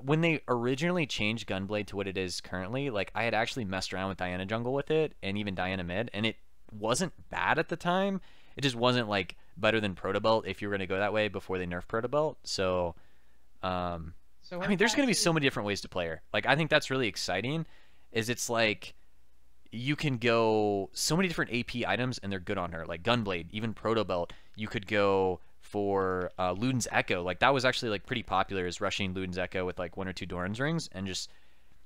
when they originally changed Gunblade to what it is currently, like I had actually messed around with Diana jungle with it and even Diana mid, and it wasn't bad at the time. It just wasn't like better than Protobelt if you were going to go that way before they nerfed Protobelt. So I mean, there's going to be so many different ways to play her. Like I think that's really exciting. Is it's like you can go so many different AP items and they're good on her. Like Gunblade, even Protobelt, you could go for Luden's Echo. Like that was actually like pretty popular, is rushing Luden's Echo with like 1 or 2 Doran's rings, and just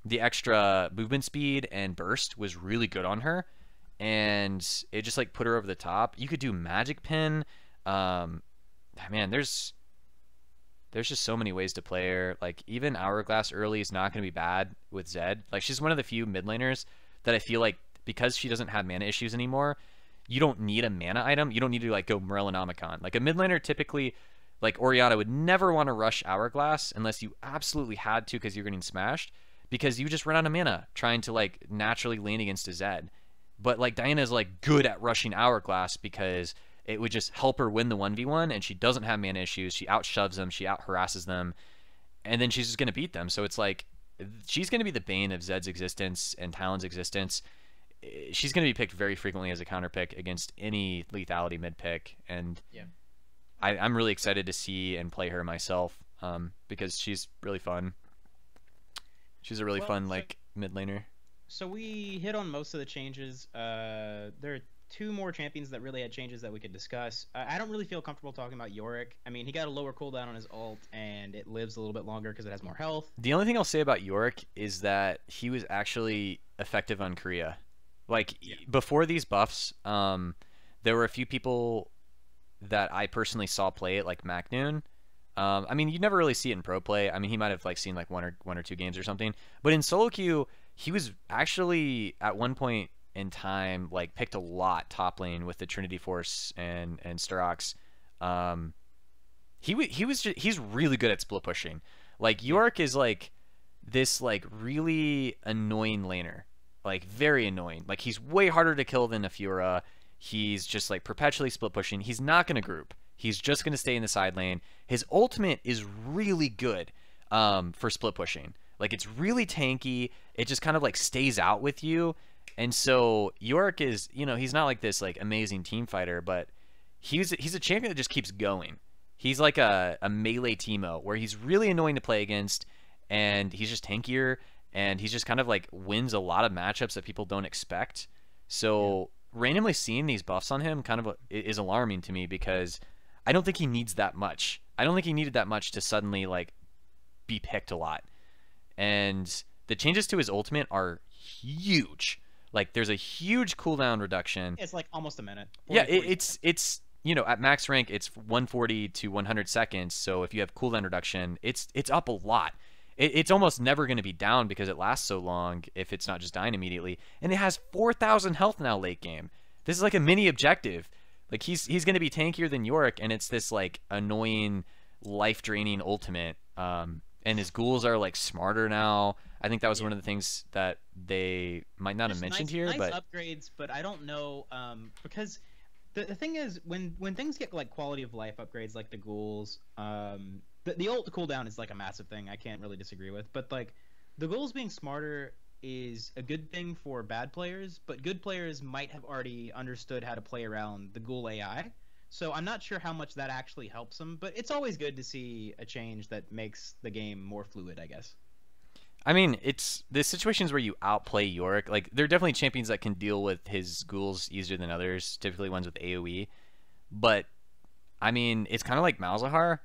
the extra movement speed and burst was really good on her, and it just like put her over the top. You could do Magic Pin. Man, there's just so many ways to play her. Like even Hourglass early is not going to be bad with Zed. Like she's one of the few mid laners that I feel like, because she doesn't have mana issues anymore, you don't need a mana item. You don't need to like go Morellonomicon. Like a mid laner typically, like Orianna would never want to rush Hourglass unless you absolutely had to because you're getting smashed, because you just run out of mana trying to like naturally lane against a Zed. But like Diana is like good at rushing Hourglass because it would just help her win the 1v1, and she doesn't have mana issues. She outshoves them, she out harasses them, and then she's just going to beat them. So it's like she's going to be the bane of Zed's existence and Talon's existence. She's going to be picked very frequently as a counter pick against any lethality mid pick, and yeah, I'm really excited to see and play her myself because she's really fun. She's a really fun like mid laner. So we hit on most of the changes. There are 2 more champions that really had changes that we could discuss. I don't really feel comfortable talking about Yorick. I mean, he got a lower cooldown on his ult, and it lives a little bit longer because it has more health. The only thing I'll say about Yorick is that he was actually effective on Korea. Like, before these buffs, there were a few people that I personally saw play it, like Macnoon. I mean, you never really see it in pro play. I mean, he might have like seen like one or two games or something. But in solo queue, he was actually at one point in time like picked a lot top lane with the Trinity Force and Sterox. He's really good at split pushing. Like Yorick is like this like really annoying laner. Like very annoying. Like he's way harder to kill than a Fiora. He's just like perpetually split pushing. He's not gonna group. He's just gonna stay in the side lane. His ultimate is really good for split pushing. Like it's really tanky. It just kind of like stays out with you. And so Yorick is, you know, he's not like this like amazing team fighter, but he's a champion that just keeps going. He's like a melee Teemo where he's really annoying to play against, and he's just tankier, and he's just kind of like wins a lot of matchups that people don't expect. So randomly seeing these buffs on him kind of is alarming to me, because I don't think he needs that much. I don't think he needed that much to suddenly like be picked a lot. And the changes to his ultimate are huge. Like there's a huge cooldown reduction. It's like almost a minute. 40, yeah, it's you know, at max rank it's 140 to 100 seconds. So if you have cooldown reduction, it's up a lot. It's almost never going to be down because it lasts so long if it's not just dying immediately. And it has 4,000 health now late game. This is like a mini objective. Like he's going to be tankier than Yorick, and it's this like annoying life draining ultimate. And his ghouls are like smarter now. I think that was one of the things that they might not have mentioned here. Nice but upgrades, but I don't know because the thing is when things get like quality of life upgrades like the ghouls, the ult cooldown is like a massive thing. I can't really disagree with, but like the ghouls being smarter is a good thing for bad players, but good players might have already understood how to play around the ghoul AI. So I'm not sure how much that actually helps him, but it's always good to see a change that makes the game more fluid, I guess. I mean, it's the situations where you outplay Yorick. Like, there are definitely champions that can deal with his ghouls easier than others, typically ones with AoE. But, I mean, it's kind of like Malzahar.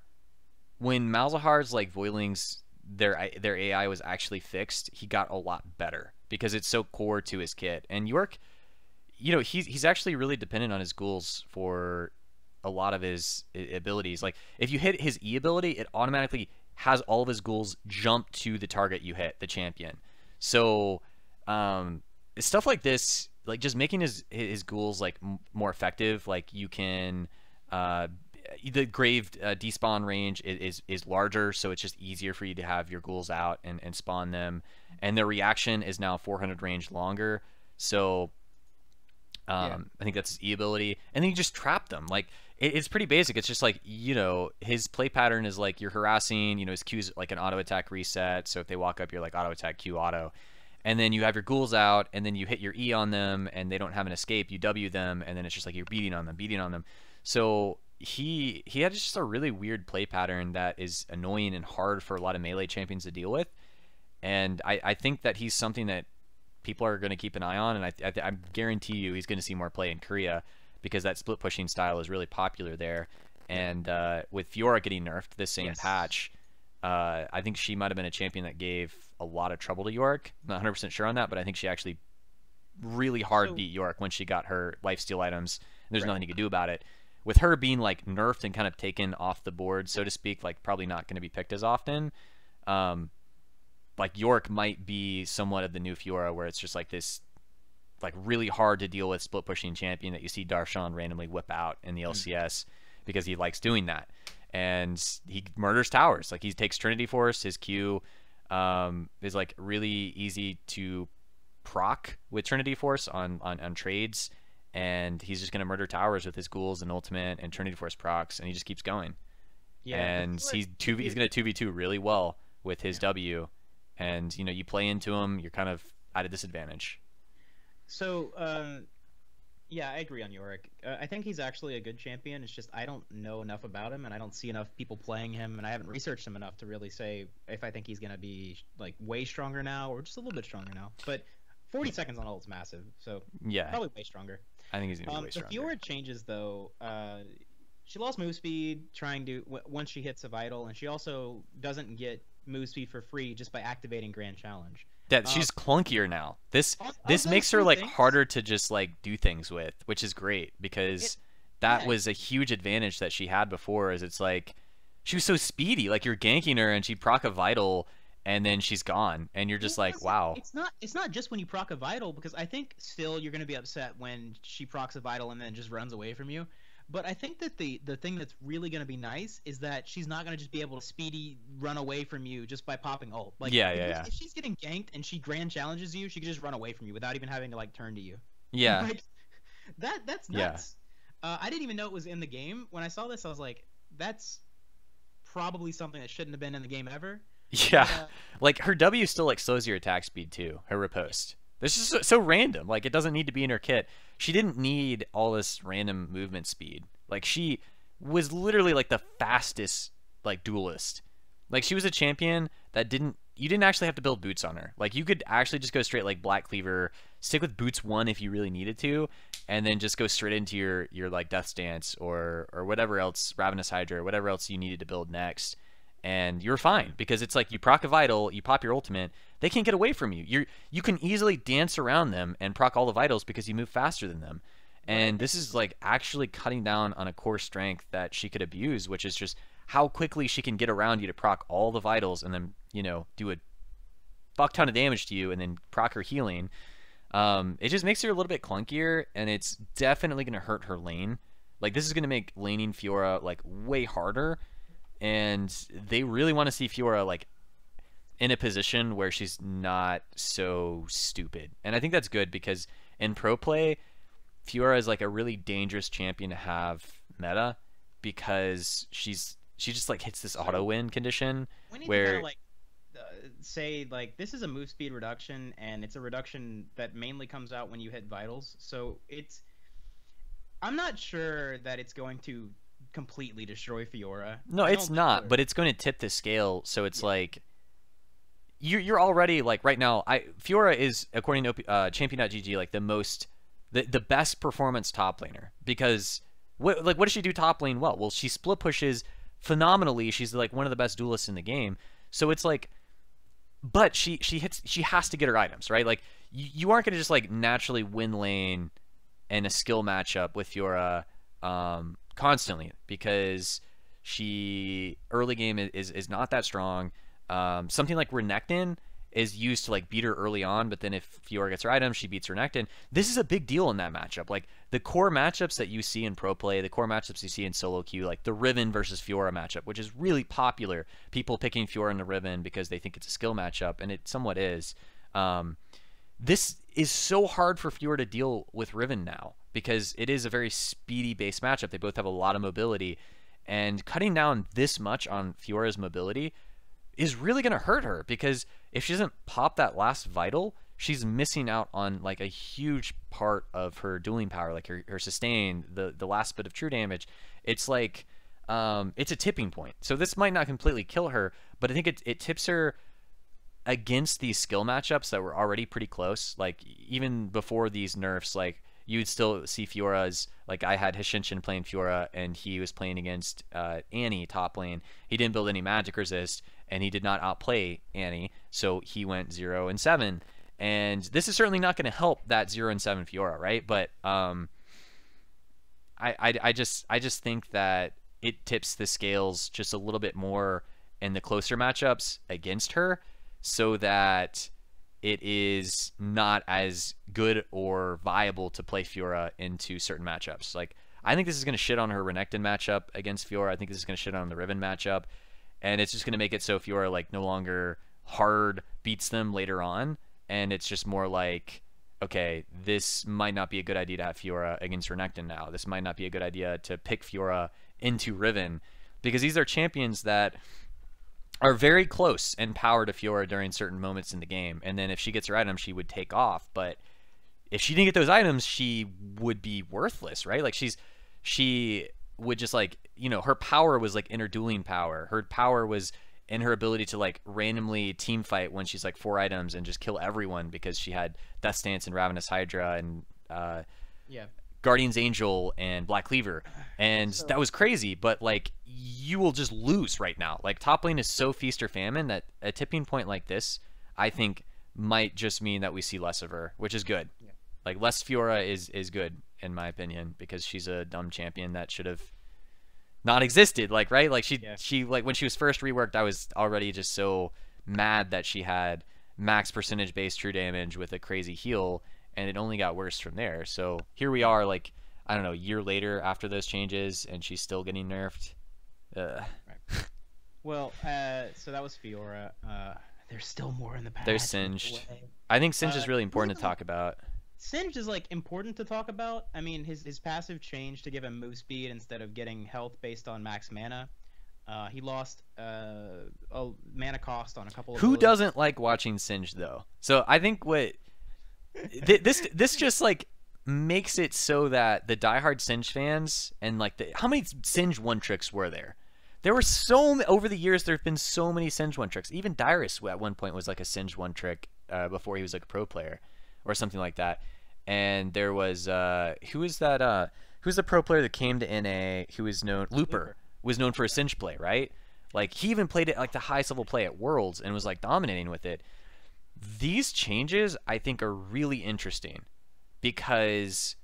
When Malzahar's, like, Voilings, their AI was actually fixed, he got a lot better because it's so core to his kit. And Yorick, you know, he's actually really dependent on his ghouls for a lot of his abilities. Like, if you hit his E ability, it automatically has all of his ghouls jump to the target you hit, the champion. So, stuff like this, like just making his ghouls like more effective. Like you can, the grave despawn range is larger, so it's just easier for you to have your ghouls out and spawn them. And their reaction is now 400 range longer. So, I think that's his E ability. And then you just trap them. Like, it's pretty basic. It's just like, you know, his play pattern is like you're harassing, you know, his Q's like an auto attack reset. So if they walk up, you're like auto attack Q auto. And then you have your ghouls out, and then you hit your E on them, and they don't have an escape. You W them, and then it's just like you're beating on them. So he had just a really weird play pattern that is annoying and hard for a lot of melee champions to deal with. And I think that he's something that people are going to keep an eye on, and I guarantee you he's going to see more play in Korea because that split pushing style is really popular there. And with Fiora getting nerfed this same patch, I think she might have been a champion that gave a lot of trouble to Yorick. I'm not 100% sure on that, but I think she actually really hard beat Yorick when she got her lifesteal items. And there's nothing you could do about it. With her being like nerfed and kind of taken off the board, so to speak, like probably not going to be picked as often. Like Yorick might be somewhat of the new Fiora, where it's just like this, like really hard to deal with split pushing champion that you see Darshan randomly whip out in the LCS because he likes doing that, and he murders towers. Like he takes Trinity Force. His Q is like really easy to proc with Trinity Force on trades, and he's just gonna murder towers with his ghouls and ultimate and Trinity Force procs, and he just keeps going. And he's gonna 2v2 really well with his W. And, you know, you play into him, you're kind of at a disadvantage. So, yeah, I agree on Yorick. I think he's actually a good champion. It's just I don't know enough about him, and I don't see enough people playing him, and I haven't researched him enough to really say if I think he's going to be, like, way stronger now or just a little bit stronger now. But 40 seconds on ult's massive, so probably way stronger. I think he's going to be way stronger. The Fiora changes, though, she lost move speed once she hits a vital, and she also doesn't get move speed for free just by activating Grand Challenge. Yeah, she's clunkier now. This makes her like harder to just like do things with, which is great because that was a huge advantage that she had before. Is it's like she was so speedy, like you're ganking her and she proc a vital and then she's gone, and you're just like, wow. It's not just when you proc a vital, because I think still you're gonna be upset when she procs a vital and then just runs away from you. But I think that the thing that's really going to be nice is that she's not going to just be able to speedy run away from you just by popping ult. Like, if she's getting ganked and she grand challenges you, she can just run away from you without even having to like turn to you. Yeah. Like, that's nuts. Yeah. I didn't even know it was in the game. When I saw this, I was like, that's probably something that shouldn't have been in the game ever. Yeah. Like her W still like slows your attack speed too. Her riposte. This is so random. Like, it doesn't need to be in her kit. She didn't need all this random movement speed. Like, she was literally, like, the fastest, like, duelist. Like, she was a champion that you didn't actually have to build boots on her. Like, you could actually just go straight, like, Black Cleaver, stick with boots 1 if you really needed to, and then just go straight into your like, Death Stance or whatever else, Ravenous Hydra, or whatever else you needed to build next. And you're fine, because it's like you proc a vital, you pop your ultimate, they can't get away from you. You can easily dance around them and proc all the vitals because you move faster than them. And this is like actually cutting down on a core strength that she could abuse, which is just how quickly she can get around you to proc all the vitals and then, you know, do a fuck ton of damage to you and then proc her healing. It just makes her a little bit clunkier, and it's definitely going to hurt her lane. Like, this is going to make laning Fiora like way harder. And they really want to see Fiora like in a position where she's not so stupid. And I think that's good, because in pro play, Fiora is like a really dangerous champion to have meta, because she just like hits this auto win condition where kind of like say like this is a move speed reduction, and it's a reduction that mainly comes out when you hit vitals. So I'm not sure that it's going to completely destroy Fiora. No, it's not, but it's going to tip the scale. So it's like you're already like right now. Fiora is, according to Champion.gg, like the best performance top laner, because what does she do top lane well? Well, she split pushes phenomenally. She's like one of the best duelists in the game. So it's like, but she has to get her items right. Like you aren't going to just like naturally win lane and a skill matchup with Fiora constantly, because she early game is not that strong. Something like Renekton is used to like beat her early on, but then if Fiora gets her item, she beats Renekton. This is a big deal in that matchup. Like the core matchups that you see in pro play, the core matchups you see in solo queue, like the Riven versus Fiora matchup, which is really popular. People picking Fiora in the Riven because they think it's a skill matchup, and it somewhat is. This is so hard for Fiora to deal with Riven now, because it is a very speedy base matchup. They both have a lot of mobility, and cutting down this much on Fiora's mobility is really going to hurt her, because if she doesn't pop that last vital, she's missing out on like a huge part of her dueling power, like her sustain, the last bit of true damage. It's like it's a tipping point. So this might not completely kill her, but I think it tips her against these skill matchups that were already pretty close. Like even before these nerfs, like you'd still see Fiora's, like I had Hishinshin playing Fiora, and he was playing against Annie top lane. He didn't build any magic resist, and he did not outplay Annie, so he went 0-7. And this is certainly not going to help that 0-7 Fiora, right? But I just think that it tips the scales just a little bit more in the closer matchups against her, so that it is not as good or viable to play Fiora into certain matchups. Like, I think this is going to shit on her Renekton matchup against Fiora. I think this is going to shit on the Riven matchup. And it's just going to make it so Fiora, like, no longer hard beats them later on. And it's just more like, okay, this might not be a good idea to have Fiora against Renekton now. This might not be a good idea to pick Fiora into Riven, because these are champions that are very close in power to Fiora during certain moments in the game. And then if she gets her item, she would take off. But if she didn't get those items, she would be worthless, right? Like she would just like, you know, her power was like in her dueling power. Her power was in her ability to like randomly team fight when she's like 4 items and just kill everyone, because she had Death Stance and Ravenous Hydra and Guardian's Angel and Black Cleaver, and that was crazy. But like, you will just lose right now. Like, top lane is so feast or famine that a tipping point like this, I think, might just mean that we see less of her, which is good. Yeah. Like, less Fiora is good in my opinion, because she's a dumb champion that should have not existed. Like, right? Like she like when she was first reworked, I was already just so mad that she had max percentage based true damage with a crazy heal, and it only got worse from there. So here we are, like, I don't know, a year later after those changes, and she's still getting nerfed. Right. Well, so that was Fiora. There's still more in the past. There's Singed. I think Singed is really important to talk about. Singed is like important to talk about. I mean, his passive changed to give him move speed instead of getting health based on max mana. He lost a mana cost on a couple of Who doesn't like watching Singed though? So I think what this just like makes it so that the diehard Singed fans, and like how many Singed one tricks were there? There were over the years there've been so many Singed one tricks. Even Dyrus at one point was like a Singed one trick before he was like a pro player or something like that. And there was who was that who's the pro player that came to NA who was known Looper was known for a Singed play, right? Like, he even played it like the highest level play at Worlds and was like dominating with it. These changes I think are really interesting, because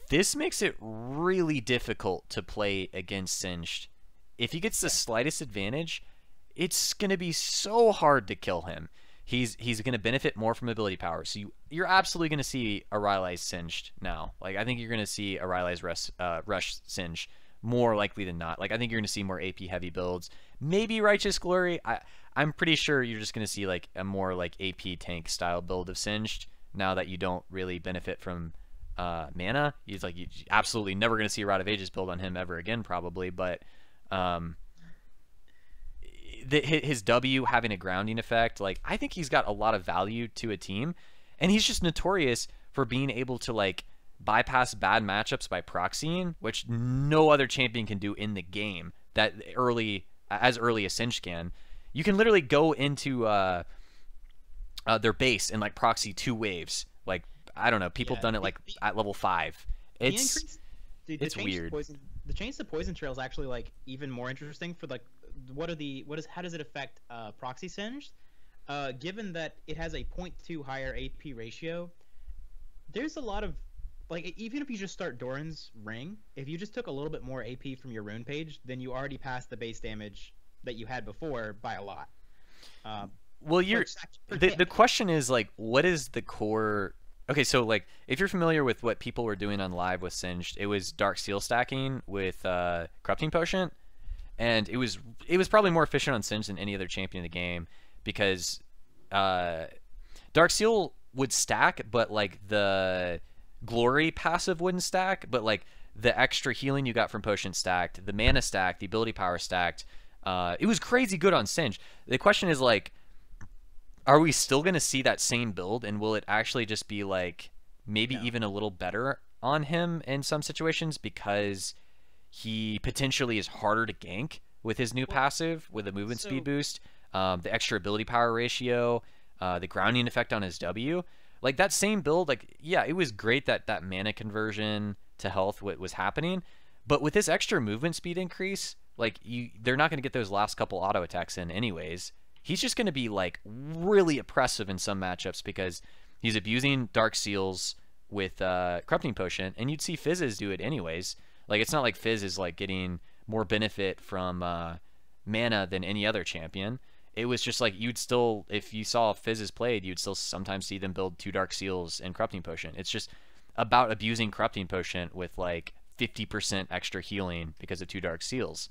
this makes it really difficult to play against Singed. If he gets the slightest advantage, it's going to be so hard to kill him. He's going to benefit more from ability power. So you're absolutely going to see a Rylai's Singed now. Like, I think you're going to see a Rylai's Rush Singed more likely than not. Like, I think you're going to see more AP heavy builds. Maybe Righteous Glory. I'm pretty sure you're just going to see like a more like AP tank style build of Singed now that you don't really benefit from mana. He's like, you're absolutely never going to see a Rod of Ages build on him ever again probably, but his W having a grounding effect, like, I think he's got a lot of value to a team, and he's just notorious for being able to like bypass bad matchups by proxying, which no other champion can do in the game that as early as Singed can. You can literally go into their base and like proxy 2 waves. Like, I don't know, people have done it like at level 5. It's weird. The change to poison trail is actually like even more interesting for like how does it affect proxy Singed? Given that it has a 0.2 higher AP ratio, there's a lot of like, even if you just start Doran's Ring, if you just took a little bit more AP from your rune page, then you already passed the base damage that you had before by a lot. Well, the question is like, what is the core? Okay, so like, if you're familiar with what people were doing on live with Singed, it was Dark Seal stacking with Corrupting Potion, and it was probably more efficient on Singed than any other champion in the game because Dark Seal would stack, but like the Glory passive wouldn't stack, but like the extra healing you got from Potion stacked, the mana stacked, the ability power stacked. It was crazy good on Singed. The question is like, are we still going to see that same build, and will it actually just be like maybe even a little better on him in some situations because he potentially is harder to gank with his new passive with a movement speed boost, the extra ability power ratio, the grounding effect on his W? Like that same build, like, yeah, it was great that that mana conversion to health was happening, but with this extra movement speed increase, like they're not going to get those last couple auto attacks in anyways. He's just going to be like really oppressive in some matchups because he's abusing Dark Seals with Corrupting Potion, and you'd see Fizzes do it anyways. Like, it's not like Fizz is like getting more benefit from mana than any other champion. It was just like you'd still, if you saw Fizzes played, you'd still sometimes see them build 2 Dark Seals and Corrupting Potion. It's just about abusing Corrupting Potion with like 50% extra healing because of 2 Dark Seals.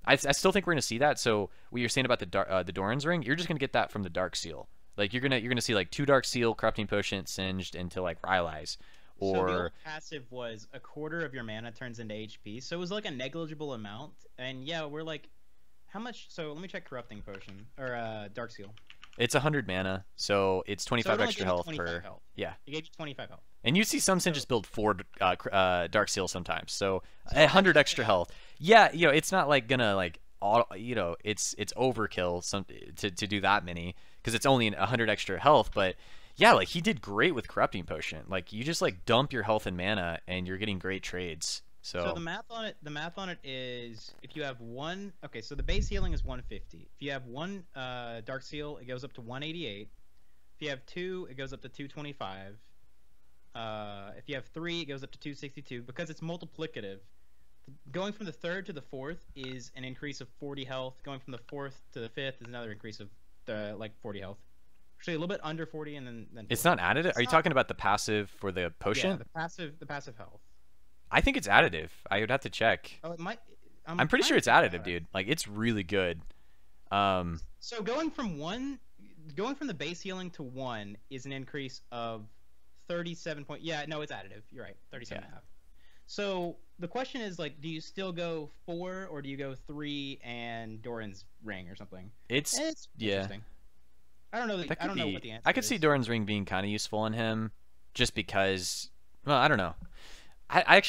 I still think we're gonna see that. So what you're saying about the Doran's Ring, you're just gonna get that from the Dark Seal. Like you're gonna see like 2 Dark Seal, Corrupting Potion, Singed into like Rylai's. Or so the old passive was a quarter of your mana turns into HP, so it was like a negligible amount. And yeah, we're like, how much? So let me check Corrupting Potion or Dark Seal. It's 100 mana, so it's 25 extra health per. Health. Yeah. It gave you 25 health. And you see some Singes build 4 Dark Seal sometimes, so 100 extra health. Yeah, you know, it's not like gonna like you know, it's overkill to do that many because it's only 100 extra health. But yeah, like he did great with Corrupting Potion. Like you just like dump your health and mana, and you're getting great trades. So the math on it is if you have one. Okay, so the base healing is 150. If you have 1 Dark Seal, it goes up to 188. If you have 2, it goes up to 225. If you have 3, it goes up to 262 because it's multiplicative. Going from the 3rd to the 4th is an increase of 40 health. Going from the 4th to the 5th is another increase of like 40 health. Actually, a little bit under 40, and then 40. It's not additive. Are you talking about the passive for the potion? Yeah, the passive health. I think it's additive. I would have to check. Oh, it might. I'm pretty sure it's additive, dude. Like it's really good. So going from the base healing to 1 is an increase of 37 point. Yeah, no, it's additive. You're right. 37 and a half. So the question is like, do you still go 4 or do you go 3 and Doran's Ring or something? It's interesting. I don't know. I don't know what the answer is. I could see Doran's Ring being kind of useful on him, just because. Well, I don't know. I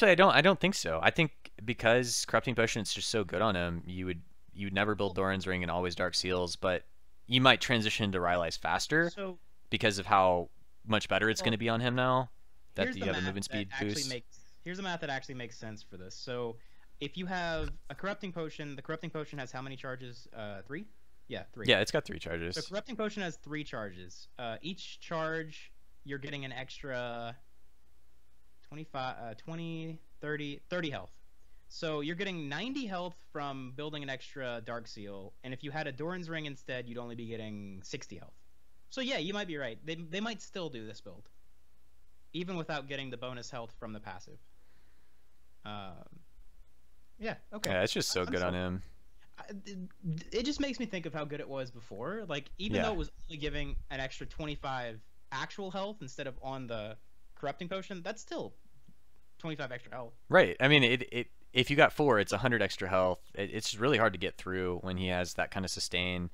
don't think so. I think because Corrupting Potion is just so good on him, you'd never build Doran's Ring and always Dark Seals, but you might transition to Rylai's faster because of how much better it's going to be on him now that you have a movement speed boost. Here's a math that actually makes sense for this. So if you have a Corrupting Potion, the Corrupting Potion has how many charges? 3? Yeah, 3. Yeah, it's got 3 charges. So Corrupting Potion has 3 charges. Each charge, you're getting an extra 25, 20, 30 health. So you're getting 90 health from building an extra Dark Seal, and if you had a Doran's Ring instead, you'd only be getting 60 health. So yeah, you might be right. They might still do this build, even without getting the bonus health from the passive. Yeah, okay. Yeah, it's just so good on him. It just makes me think of how good it was before. Like, even though it was only giving an extra 25 actual health instead of on the Corrupting Potion, that's still 25 extra health. Right. I mean, if you got 4, it's 100 extra health. It's really hard to get through when he has that kind of sustain.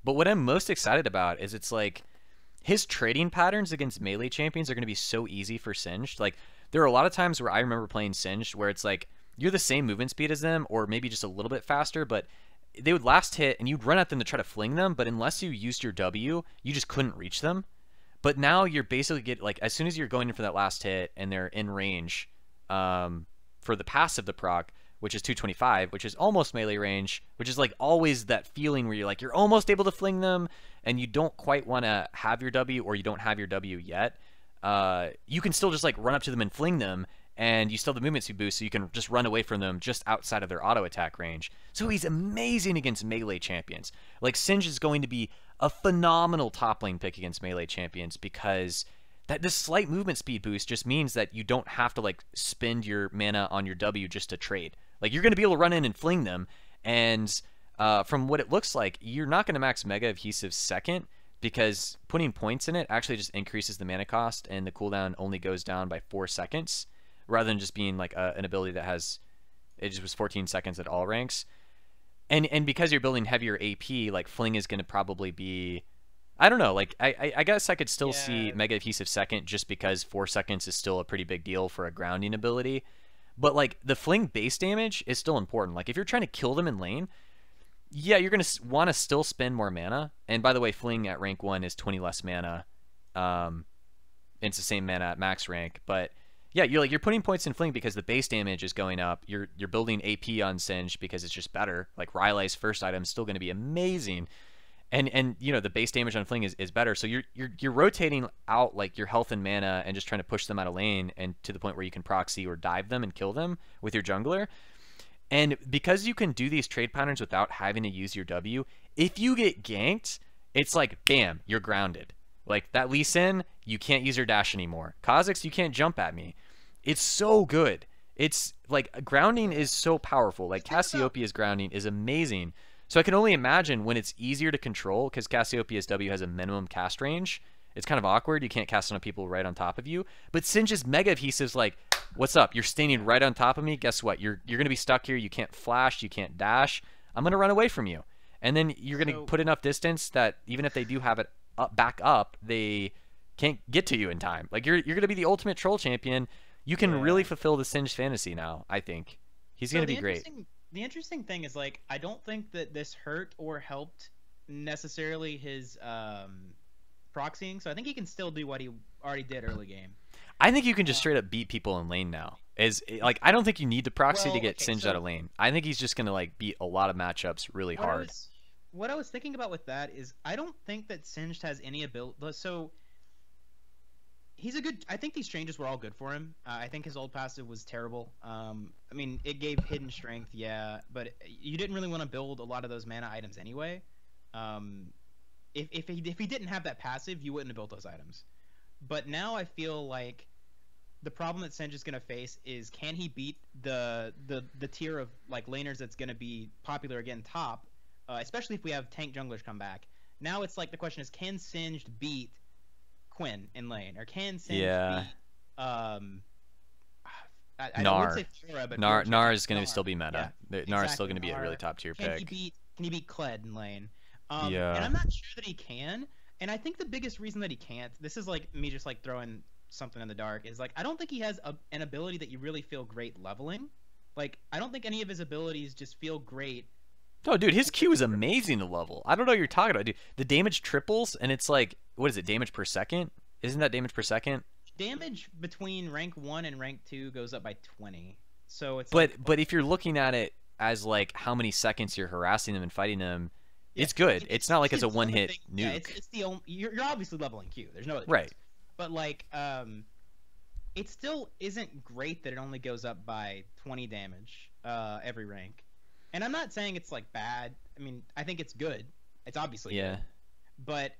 But what I'm most excited about is it's like his trading patterns against melee champions are going to be so easy for Singed. Like, there are a lot of times where I remember playing Singed where it's like you're the same movement speed as them, or maybe just a little bit faster, but they would last hit and you'd run at them to try to fling them, but unless you used your W, you just couldn't reach them. But now you're basically like, as soon as you're going in for that last hit and they're in range for the passive, the proc, which is 225, which is almost melee range, which is like always that feeling where you're like, you're almost able to fling them and you don't quite want to have your W, or you don't have your W yet. You can still just like run up to them and fling them, and you still have the movement speed boost, so you can just run away from them just outside of their auto attack range. So he's amazing against melee champions. Like, Singed is going to be a phenomenal top lane pick against melee champions, because this slight movement speed boost just means that you don't have to like spend your mana on your W just to trade. Like, you're going to be able to run in and fling them, and from what it looks like, you're not going to max Mega Adhesive second, because putting points in it actually just increases the mana cost, and the cooldown only goes down by 4 seconds, rather than just being like an ability that has, it just was 14 seconds at all ranks. And because you're building heavier AP, like, fling is going to probably be, I don't know, like, I guess I could still see Mega Adhesive second, just because 4 seconds is still a pretty big deal for a grounding ability. But like, the fling base damage is still important. Like, if you're trying to kill them in lane, yeah, you're going to want to still spend more mana. And by the way, fling at rank 1 is 20 less mana. It's the same mana at max rank, but yeah, you're putting points in fling because the base damage is going up. You're building AP on Singed because it's just better. Like, Rylai's first item is still going to be amazing, and you know, the base damage on fling is better. So you're rotating out like your health and mana and just trying to push them out of lane, and to the point where you can proxy or dive them and kill them with your jungler. And because you can do these trade patterns without having to use your W, if you get ganked, it's like, bam, you're grounded. Like, that Lee Sin, you can't use your dash anymore. Kha'Zix, you can't jump at me. It's so good. It's like, grounding is so powerful. Like, Cassiopeia's grounding is amazing. So I can only imagine when it's easier to control, because Cassiopeia's W has a minimum cast range. It's kind of awkward. You can't cast on people right on top of you. But Singe's Mega Adhesive's like, what's up? You're standing right on top of me. Guess what? You're going to be stuck here. You can't flash. You can't dash. I'm going to run away from you. And then you're going to put enough distance that even if they do have it back up, they can't get to you in time. Like, you're going to be the ultimate troll champion. You can really fulfill the Singed fantasy now, I think. He's going to be great. The interesting thing is, like, I don't think that this hurt or helped necessarily his proxying, so I think he can still do what he already did early game. I think you can just straight up beat people in lane now. Like, I don't think you need the proxy to get Singed out of lane. I think he's just going to like beat a lot of matchups really hard. What I was thinking about with that is, I don't think that Singed has any ability. So he's a good. I think these changes were all good for him. I think his old passive was terrible. I mean, it gave hidden strength, yeah, but you didn't really want to build a lot of those mana items anyway. If he didn't have that passive, you wouldn't have built those items. But now I feel like the problem that Singed is going to face is, can he beat the tier of like laners that's going to be popular again top, especially if we have tank junglers come back. Now it's like, the question is, can Singed beat Quinn in lane, or can Singed beat I would say Fiora, but Gnar is going to still be meta. Yeah, Gnar is still going to be a really top tier pick. Can he beat Kled in lane? And I'm not sure that he can. And I think the biggest reason that he can't, this is like me just like throwing something in the dark, is like, I don't think he has an ability that you really feel great leveling. Like, I don't think any of his abilities just feel great. Oh, dude, his Q is amazing to level. I don't know what you're talking about, dude. The damage triples, and it's like, what is it, damage per second? Isn't that damage per second? Damage between rank 1 and rank 2 goes up by 20. So it's but if you're looking at it as like how many seconds you're harassing them and fighting them, it's good. It's not like it's a one-hit nuke. Yeah, it's the only, you're obviously leveling Q. There's no other right. Choice. But like, it still isn't great that it only goes up by 20 damage every rank. And I'm not saying it's like bad. I mean, I think it's good. It's obviously good. But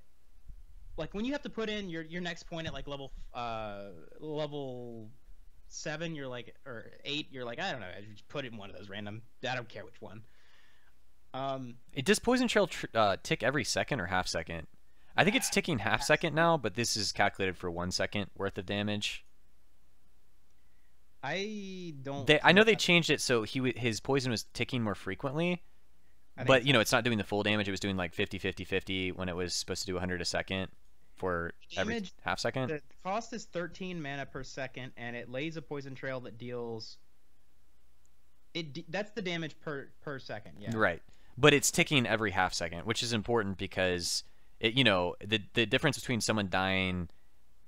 like, when you have to put in your next point at like level 7, you're like, or 8, you're like, I don't know, I just put it in one of those random. I don't care which one. Does Poison Trail tick every second or half second? I think it's ticking half second now, but this is calculated for 1 second worth of damage. I don't. I know they changed it so his poison was ticking more frequently, but you know, it's not doing the full damage. It was doing like 50, 50, 50 when it was supposed to do 100 a second. for every half second. The cost is 13 mana per second, and it lays a poison trail that deals. That's the damage per second. Yeah. Right, but it's ticking every half second, which is important because it, you know, the difference between someone dying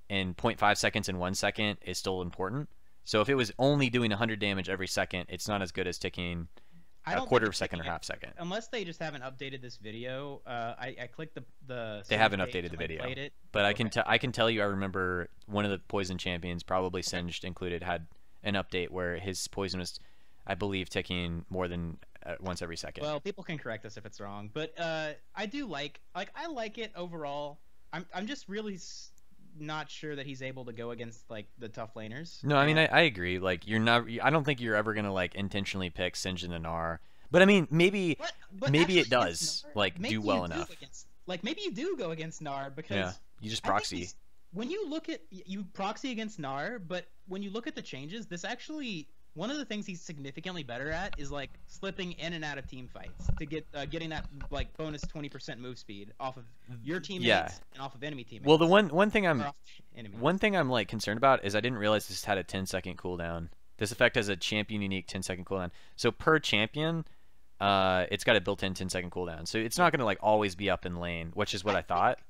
in 0.5 seconds and 1 second is still important. So if it was only doing 100 damage every second, it's not as good as ticking a quarter of a second or half second. Unless they just haven't updated this video. I clicked the they haven't updated the video, but okay. I can tell you, I remember one of the poison champions, probably Singed included, had an update where his poison was, I believe, ticking more than once every second. Well, people can correct us if it's wrong, but I do like I like it overall. I'm just really not sure that he's able to go against like the tough laners. No, I mean I agree. Like you're not. I don't think you're ever gonna like intentionally pick Singed and Gnar. But I mean maybe maybe it does Gnar, like do well enough. Maybe you do go against Gnar because you just proxy. When you look at you proxy against Gnar, but when you look at the changes, this actually. One of the things he's significantly better at is like slipping in and out of team fights to get getting that like bonus 20% move speed off of your teammates and off of enemy teammates. Well, the one thing I'm like concerned about is I didn't realize this had a 10-second cooldown. This effect has a champion unique 10-second cooldown. So per champion, it's got a built-in 10-second cooldown. So it's not going to like always be up in lane, which is what I thought.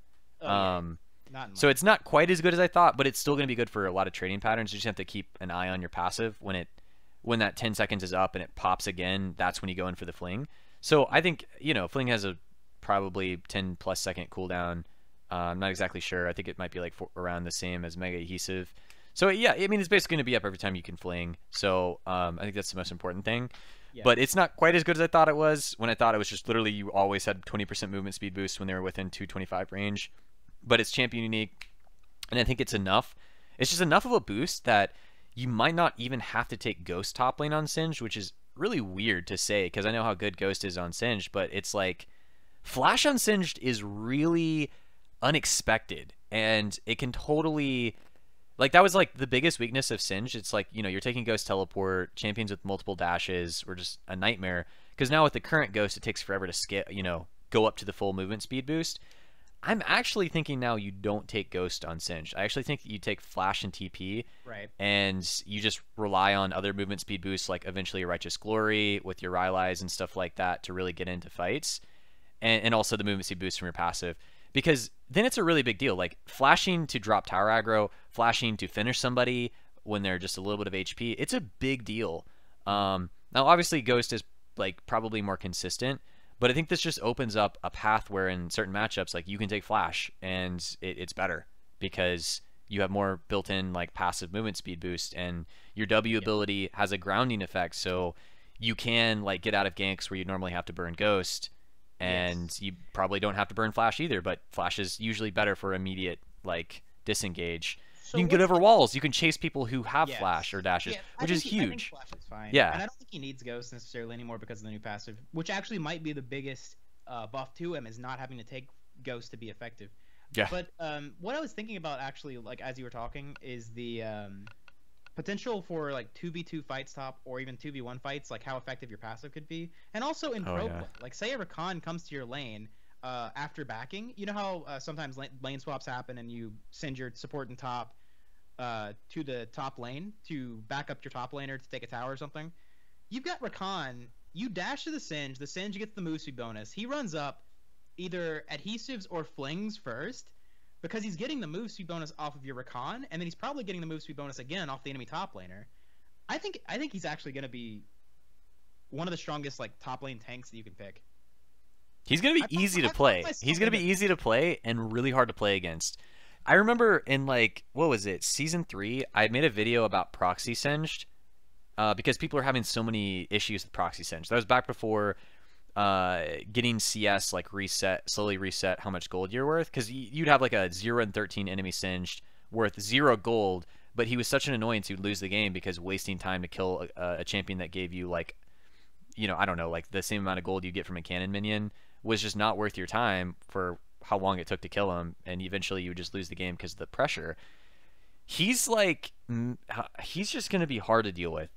So it's not quite as good as I thought, but it's still going to be good for a lot of trading patterns. You just have to keep an eye on your passive when that 10 seconds is up and it pops again, that's when you go in for the fling. So I think, you know, fling has a probably 10+ second cooldown. I'm not exactly sure. I think it might be like around the same as Mega Adhesive. So yeah, I mean, it's basically going to be up every time you can fling. So I think that's the most important thing. Yeah. But it's not quite as good as I thought it was. When I thought it was just literally you always had 20% movement speed boost when they were within 225 range. But it's champion unique, and I think it's enough. It's just enough of a boost that you might not even have to take Ghost top lane on Singed, which is really weird to say because I know how good Ghost is on Singed, but it's like Flash on Singed is really unexpected, and it can totally like that was like the biggest weakness of Singed. It's like, you know, you're taking Ghost teleport, champions with multiple dashes were just a nightmare because now with the current Ghost, it takes forever to scale, you know, go up to the full movement speed boost. I'm actually thinking now you don't take Ghost on Singed. I actually think that you take Flash and TP, right? And you just rely on other movement speed boosts, like eventually a Righteous Glory with your Rylai's and stuff like that to really get into fights, and also the movement speed boost from your passive. Because then it's a really big deal. Like flashing to drop tower aggro, flashing to finish somebody when they're just a little bit of HP, it's a big deal. Now, obviously, Ghost is like probably more consistent. But I think this just opens up a path where in certain matchups, like you can take Flash and it's better because you have more built-in like passive movement speed boost, and your W ability has a grounding effect, so you can like get out of ganks where you normally have to burn Ghost, and you probably don't have to burn Flash either. But Flash is usually better for immediate like disengage. So you can get over walls. You can chase people who have Flash or dashes, which is huge. I think Flash is fine. Yeah. And I don't think he needs Ghost necessarily anymore because of the new passive, which actually might be the biggest buff to him, is not having to take Ghost to be effective. Yeah. But what I was thinking about actually, like as you were talking, is the potential for like 2v2 fights top or even 2v1 fights, like how effective your passive could be. And also in pro play, like say a Rakan comes to your lane after backing. You know how sometimes lane swaps happen and you send your support and top to the top lane to back up your top laner to take a tower or something. You've got Rakan, you dash to the Singed gets the move speed bonus. He runs up either adhesives or flings first because he's getting the move speed bonus off of your Rakan, and then he's probably getting the move speed bonus again off the enemy top laner. I think he's actually going to be one of the strongest like top lane tanks that you can pick. He's going to be easy to play. He's going to be easy to play and really hard to play against. I remember in like, what was it, Season 3, I made a video about Proxy Singed because people are having so many issues with Proxy Singed. That was back before getting CS like slowly reset how much gold you're worth, because you'd have like a 0 and 13 enemy Singed worth 0 gold, but he was such an annoyance you'd lose the game because wasting time to kill a champion that gave you like, you know, I don't know, like the same amount of gold you get from a cannon minion was just not worth your time for how long it took to kill him, and eventually you would just lose the game because of the pressure. He's like, he's just going to be hard to deal with.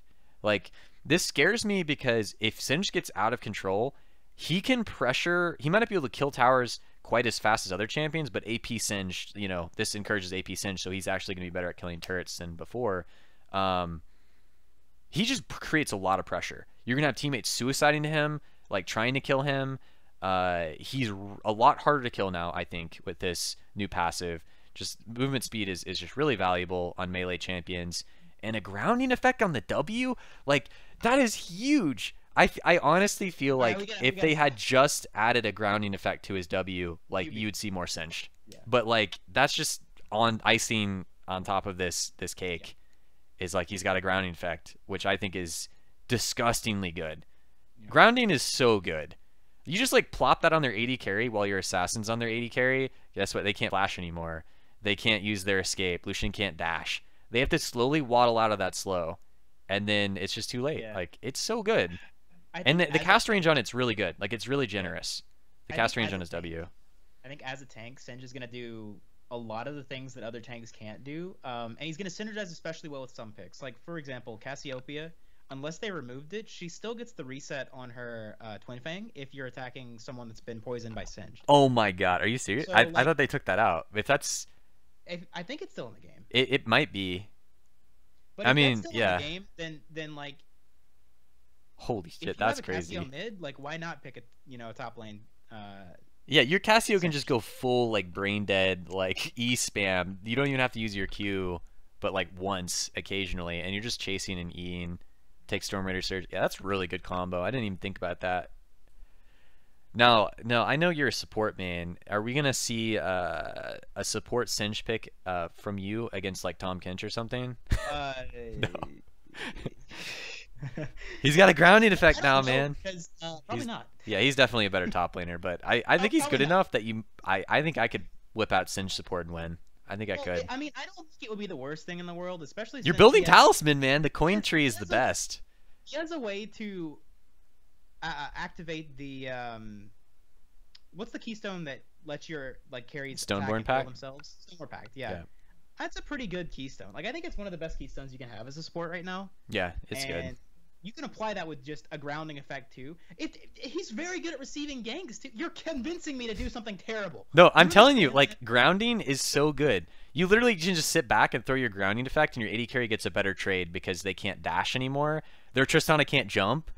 Like, this scares me because if Singed gets out of control, he can pressure, he might not be able to kill towers quite as fast as other champions, but AP Singed, you know, this encourages AP Singed, so he's actually going to be better at killing turrets than before. He just creates a lot of pressure. You're going to have teammates suiciding to him, like trying to kill him. He's a lot harder to kill now, I think, with this new passive. Just movement speed is just really valuable on melee champions. And a grounding effect on the W, like, that is huge. I honestly feel like if they had just added a grounding effect to his W, like, you'd see more Singed. Yeah. But, like, that's just on icing on top of this cake. Yeah. Is, like, he's got a grounding effect, which I think is disgustingly good. Yeah. Grounding is so good. You just, like, plop that on their AD carry while your assassin's on their AD carry. Guess what? They can't flash anymore. They can't use their escape. Lucian can't dash. They have to slowly waddle out of that slow. And then it's just too late. Yeah. Like, it's so good. And the cast range on it's really good. Like, it's really generous. The cast range on his W. I think as a tank, Singed is going to do a lot of the things that other tanks can't do. And he's going to synergize especially well with some picks. Like, for example, Cassiopeia, unless they removed it, she still gets the reset on her Twin Fang if you're attacking someone that's been poisoned by Singed. Oh my god, are you serious? So, I thought they took that out. If that's... I think it's still in the game. It might be. But if that's still in the game, then like... Holy shit, that's crazy. If you have a Cassio mid, like, why not pick a top lane? Yeah, your Cassio can just go full, like, brain dead, like, E-spam. You don't even have to use your Q, but, like, once, occasionally, and you're just chasing and E'ing. Take Storm Raider Surge. Yeah, that's a really good combo. I didn't even think about that. No, I know you're a support man. Are we going to see a support Singed pick from you against, like, Tom Kench or something? No. He's got a grounding effect now, man. Probably not. Yeah, he's definitely a better top laner, but I think he's good enough that I think I could whip out Singed support and win. I think I could. I mean, I don't think it would be the worst thing in the world, especially you're building Talisman, man. The coin tree is the best. He has a way to activate the what's the keystone that lets your carries Stoneborn Pact themselves? Stoneborn Pact, yeah. That's a pretty good keystone. Like, I think it's one of the best keystones you can have as a support right now. Yeah, it's good. You can apply that with just a grounding effect too. He's very good at receiving ganks too. You're convincing me to do something terrible. No, I'm telling you, like, grounding is so good. You literally can just sit back and throw your grounding effect, and your AD carry gets a better trade because they can't dash anymore. Their Tristana can't jump.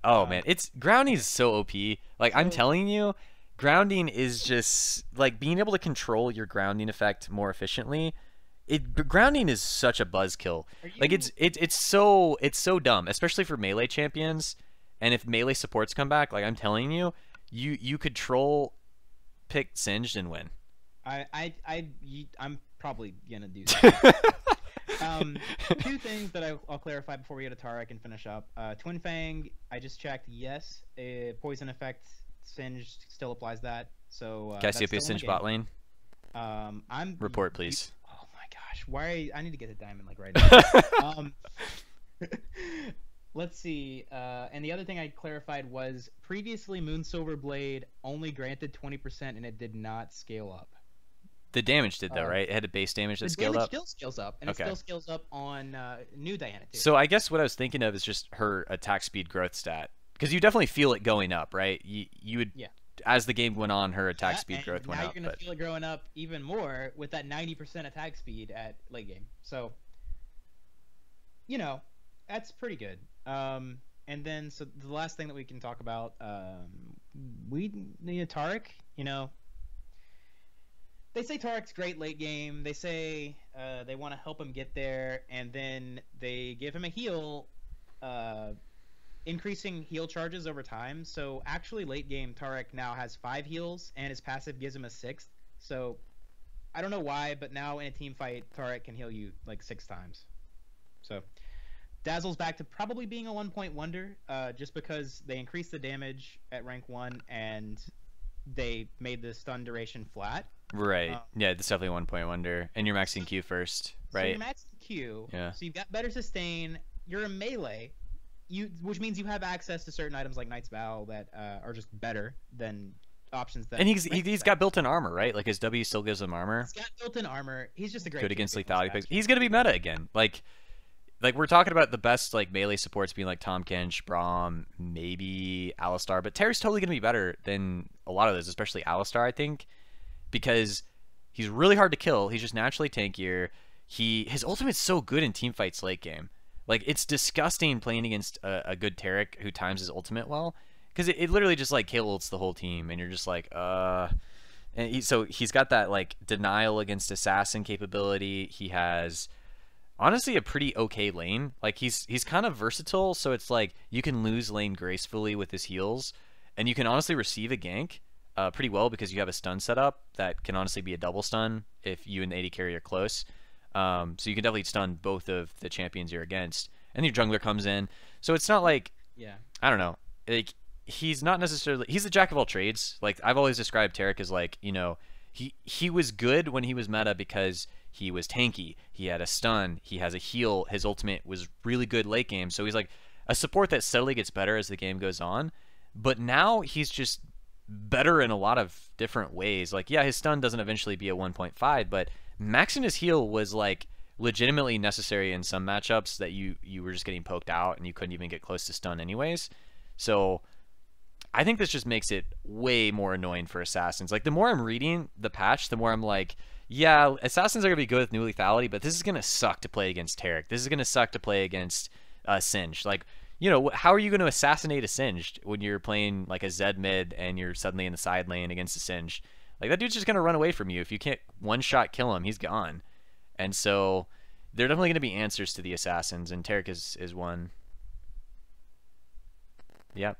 Oh man, grounding is so OP. Like, I'm telling you, grounding is just like being able to control your grounding effect more efficiently. Grounding is such a buzzkill. Like, it's so dumb, especially for melee champions. And if melee supports come back, like, I'm telling you, you could troll pick Singed and win. I'm probably gonna do that. Two things that I'll clarify before we get to Taric and finish up. Twin Fang, I just checked. Yes, poison effect Singed still applies that. So Cassiopeia Singed bot lane. Report, please. Why I need to get a diamond like right now. Let's see. And the other thing I clarified was previously Moon Silver Blade only granted 20% and it did not scale up. The damage did though, right? It had a base damage that scaled up. The damage still scales up, and it still scales up on new Diana too. So I guess what I was thinking of is just her attack speed growth stat, because you definitely feel it going up, right? You would. Yeah. As the game went on, her attack speed growth went up. Now you're going to feel it growing up even more with that 90% attack speed at late game. So, that's pretty good. And then, so the last thing that we can talk about, we need Taric. They say Taric's great late game. They say they want to help him get there, and then they give him a heal, increasing heal charges over time. So actually late game Taric now has 5 heals and his passive gives him a 6th. So I don't know why, but now in a team fight Taric can heal you like 6 times. So Dazzle's back to probably being a 1-point wonder, just because they increased the damage at rank 1 and they made the stun duration flat. Right. Yeah, it's definitely 1-point wonder. And you're maxing Q first, right? So you're maxing Q. Yeah. So you've got better sustain. You're a melee. Which means you have access to certain items like Knight's Vow that are just better than options that. And he's got built-in armor, right? Like, his W still gives him armor. He's got built-in armor. He's just a great. Good against lethality picks. He's gonna be meta again. Like we're talking about the best like melee supports being like Tom Kench, Braum, maybe Alistar, but Terry's totally gonna be better than a lot of those, especially Alistar, I think. because he's really hard to kill. He's just naturally tankier. His ultimate's so good in team fights late game. Like, it's disgusting playing against a good Taric who times his ultimate well, because it literally just like KOs the whole team, and you're just like, And so he's got that like denial against assassin capability. He has honestly a pretty okay lane. Like he's kind of versatile, so it's like you can lose lane gracefully with his heals, and you can honestly receive a gank pretty well because you have a stun setup that can honestly be a double stun if you and the AD carry are close. So you can definitely stun both of the champions you're against, and your jungler comes in. So it's not like, I don't know, like he's not necessarily, he's the jack of all trades. Like I've always described Taric as like, you know, he was good when he was meta because he was tanky, he had a stun, he has a heal, his ultimate was really good late game. So he's like a support that steadily gets better as the game goes on. But now he's just better in a lot of different ways. Like, yeah, his stun doesn't eventually be a 1.5, but maxing his heal was like legitimately necessary in some matchups that you were just getting poked out and you couldn't even get close to stun anyways. So I think this just makes it way more annoying for assassins. Like the more I'm reading the patch, the more I'm like, yeah, assassins are gonna be good with new lethality, but this is gonna suck to play against Taric. This is gonna suck to play against Singed. Like, you know, how are you going to assassinate a Singed when you're playing like a Zed mid and you're suddenly in the side lane against a Singed? Like that dude's just going to run away from you. If you can't one-shot kill him, he's gone. And so there are definitely going to be answers to the assassins, and Taric is one. Yep.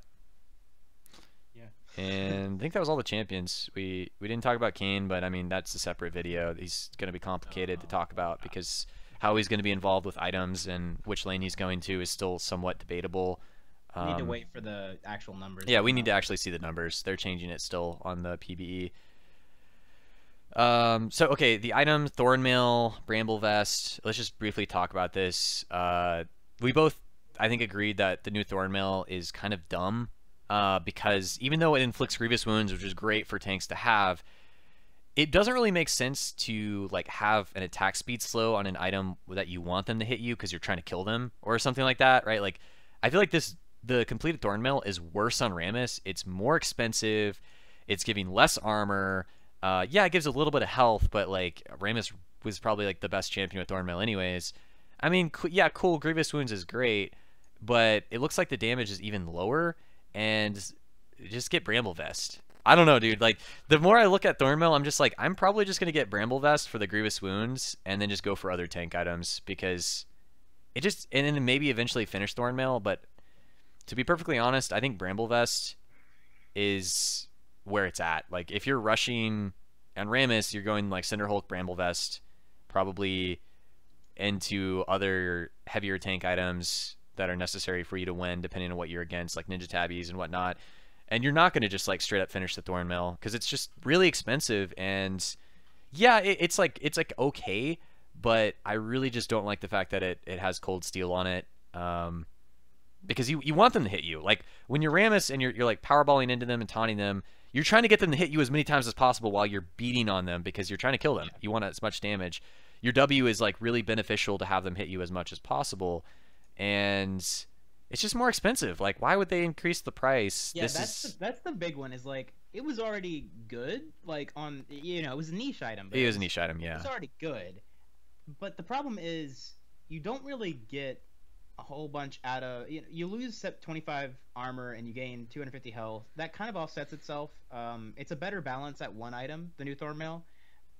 Yeah. And I think that was all the champions. We didn't talk about Kayn, but I mean that's a separate video. He's going to be complicated to talk about because how he's going to be involved with items and which lane he's going to is still somewhat debatable. We need to wait for the actual numbers. Yeah, we need to actually see the numbers. They're changing it still on the PBE. So, okay, the item, Thornmail, Bramble Vest. Let's just briefly talk about this. We both, I think, agreed that the new Thornmail is kind of dumb because even though it inflicts grievous wounds, which is great for tanks to have, it doesn't really make sense to like have an attack speed slow on an item that you want them to hit you because you're trying to kill them or something like that, right? Like, I feel like the completed Thornmail is worse on Rammus. It's more expensive. It's giving less armor. Yeah, it gives a little bit of health, but like Rammus was probably like the best champion with Thornmail anyways. I mean, yeah, cool. Grievous wounds is great, but it looks like the damage is even lower. And just get Bramble Vest. I don't know, dude. Like, the more I look at Thornmail, I'm just like, I'm probably just going to get Bramble Vest for the Grievous Wounds and then just go for other tank items because it just, and then maybe eventually finish Thornmail. But to be perfectly honest, I think Bramble Vest is where it's at. Like, if you're rushing on Rammus, you're going like Cinderhulk, Bramble Vest, probably into other heavier tank items that are necessary for you to win, depending on what you're against, like Ninja Tabbies and whatnot. And you're not going to just like straight up finish the Thornmail because it's just really expensive. And yeah, it's like okay, but I really just don't like the fact that it has Cold Steel on it. Because you want them to hit you. Like when you're Rammus and you're like powerballing into them and taunting them, you're trying to get them to hit you as many times as possible while you're beating on them because you're trying to kill them. You want as much damage. Your W is like really beneficial to have them hit you as much as possible. And it's just more expensive. Like, why would they increase the price? Yeah, that's the big one. Is like it was already good. Like on it was a niche item. It was a niche item, yeah. It's already good, but the problem is you don't really get a whole bunch out of. You lose 25 armor and you gain 250 health. That kind of offsets itself. It's a better balance at one item, the new Thornmail,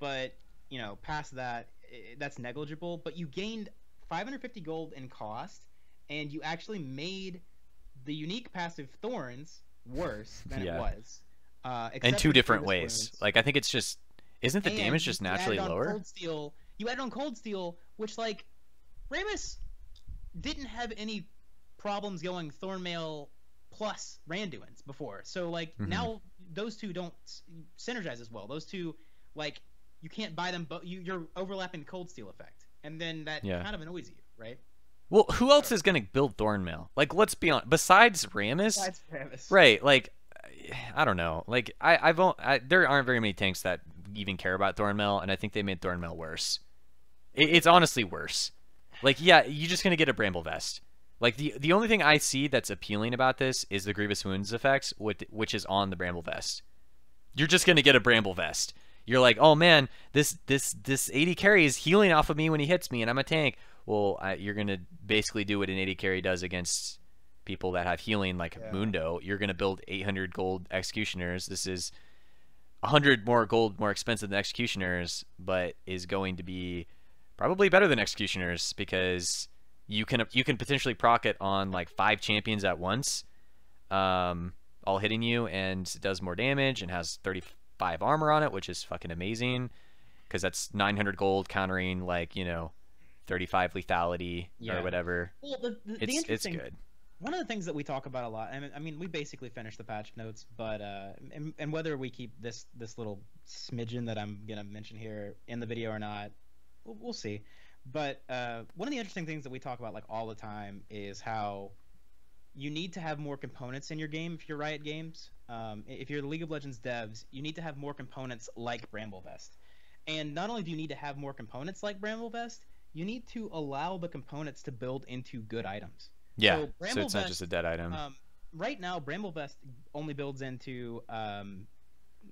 but past that, that's negligible. But you gained 550 gold in cost. And you actually made the unique passive Thorns worse than it was. In two different ways. Like, I think it's just... Isn't the damage just naturally lower? You added on Cold Steel, which, like, Rammus didn't have any problems going Thornmail plus Randuins before. So, like, now those two don't synergize as well. Those two, like, you can't buy them, but you're overlapping the Cold Steel effect. And then that kind of annoys you, right? Well, who else is going to build Thornmail? Like, let's be honest. Besides Rammus? Right, like, I don't know. Like, there aren't very many tanks that even care about Thornmail, and I think they made Thornmail worse. It's honestly worse. Like, yeah, you're just going to get a Bramble Vest. Like, the only thing I see that's appealing about this is the Grievous Wounds effects, which is on the Bramble Vest. You're just going to get a Bramble Vest. you're like, oh man, this AD carry is healing off of me when he hits me, and I'm a tank. Well, you're gonna basically do what an AD carry does against people that have healing, like Mundo. You're gonna build 800 gold executioners. This is 100 more gold more expensive than executioners, but is going to be probably better than executioners because you can potentially proc it on like 5 champions at once, all hitting you, and it does more damage and has 35 armor on it, which is fucking amazing because that's 900 gold countering like 35 lethality or whatever. Well, the it's good. One of the things that we talk about a lot, I mean, we basically finished the patch notes, but and whether we keep this little smidgen that I'm gonna mention here in the video or not, we'll see. But one of the interesting things that we talk about like all the time is how you need to have more components in your game if you're Riot Games. If you're the League of Legends devs, you need to have more components like Bramble Vest. And not only do you need to have more components like Bramble Vest, you need to allow the components to build into good items. Yeah, so it's not just a dead item. Right now, Bramble Vest only builds into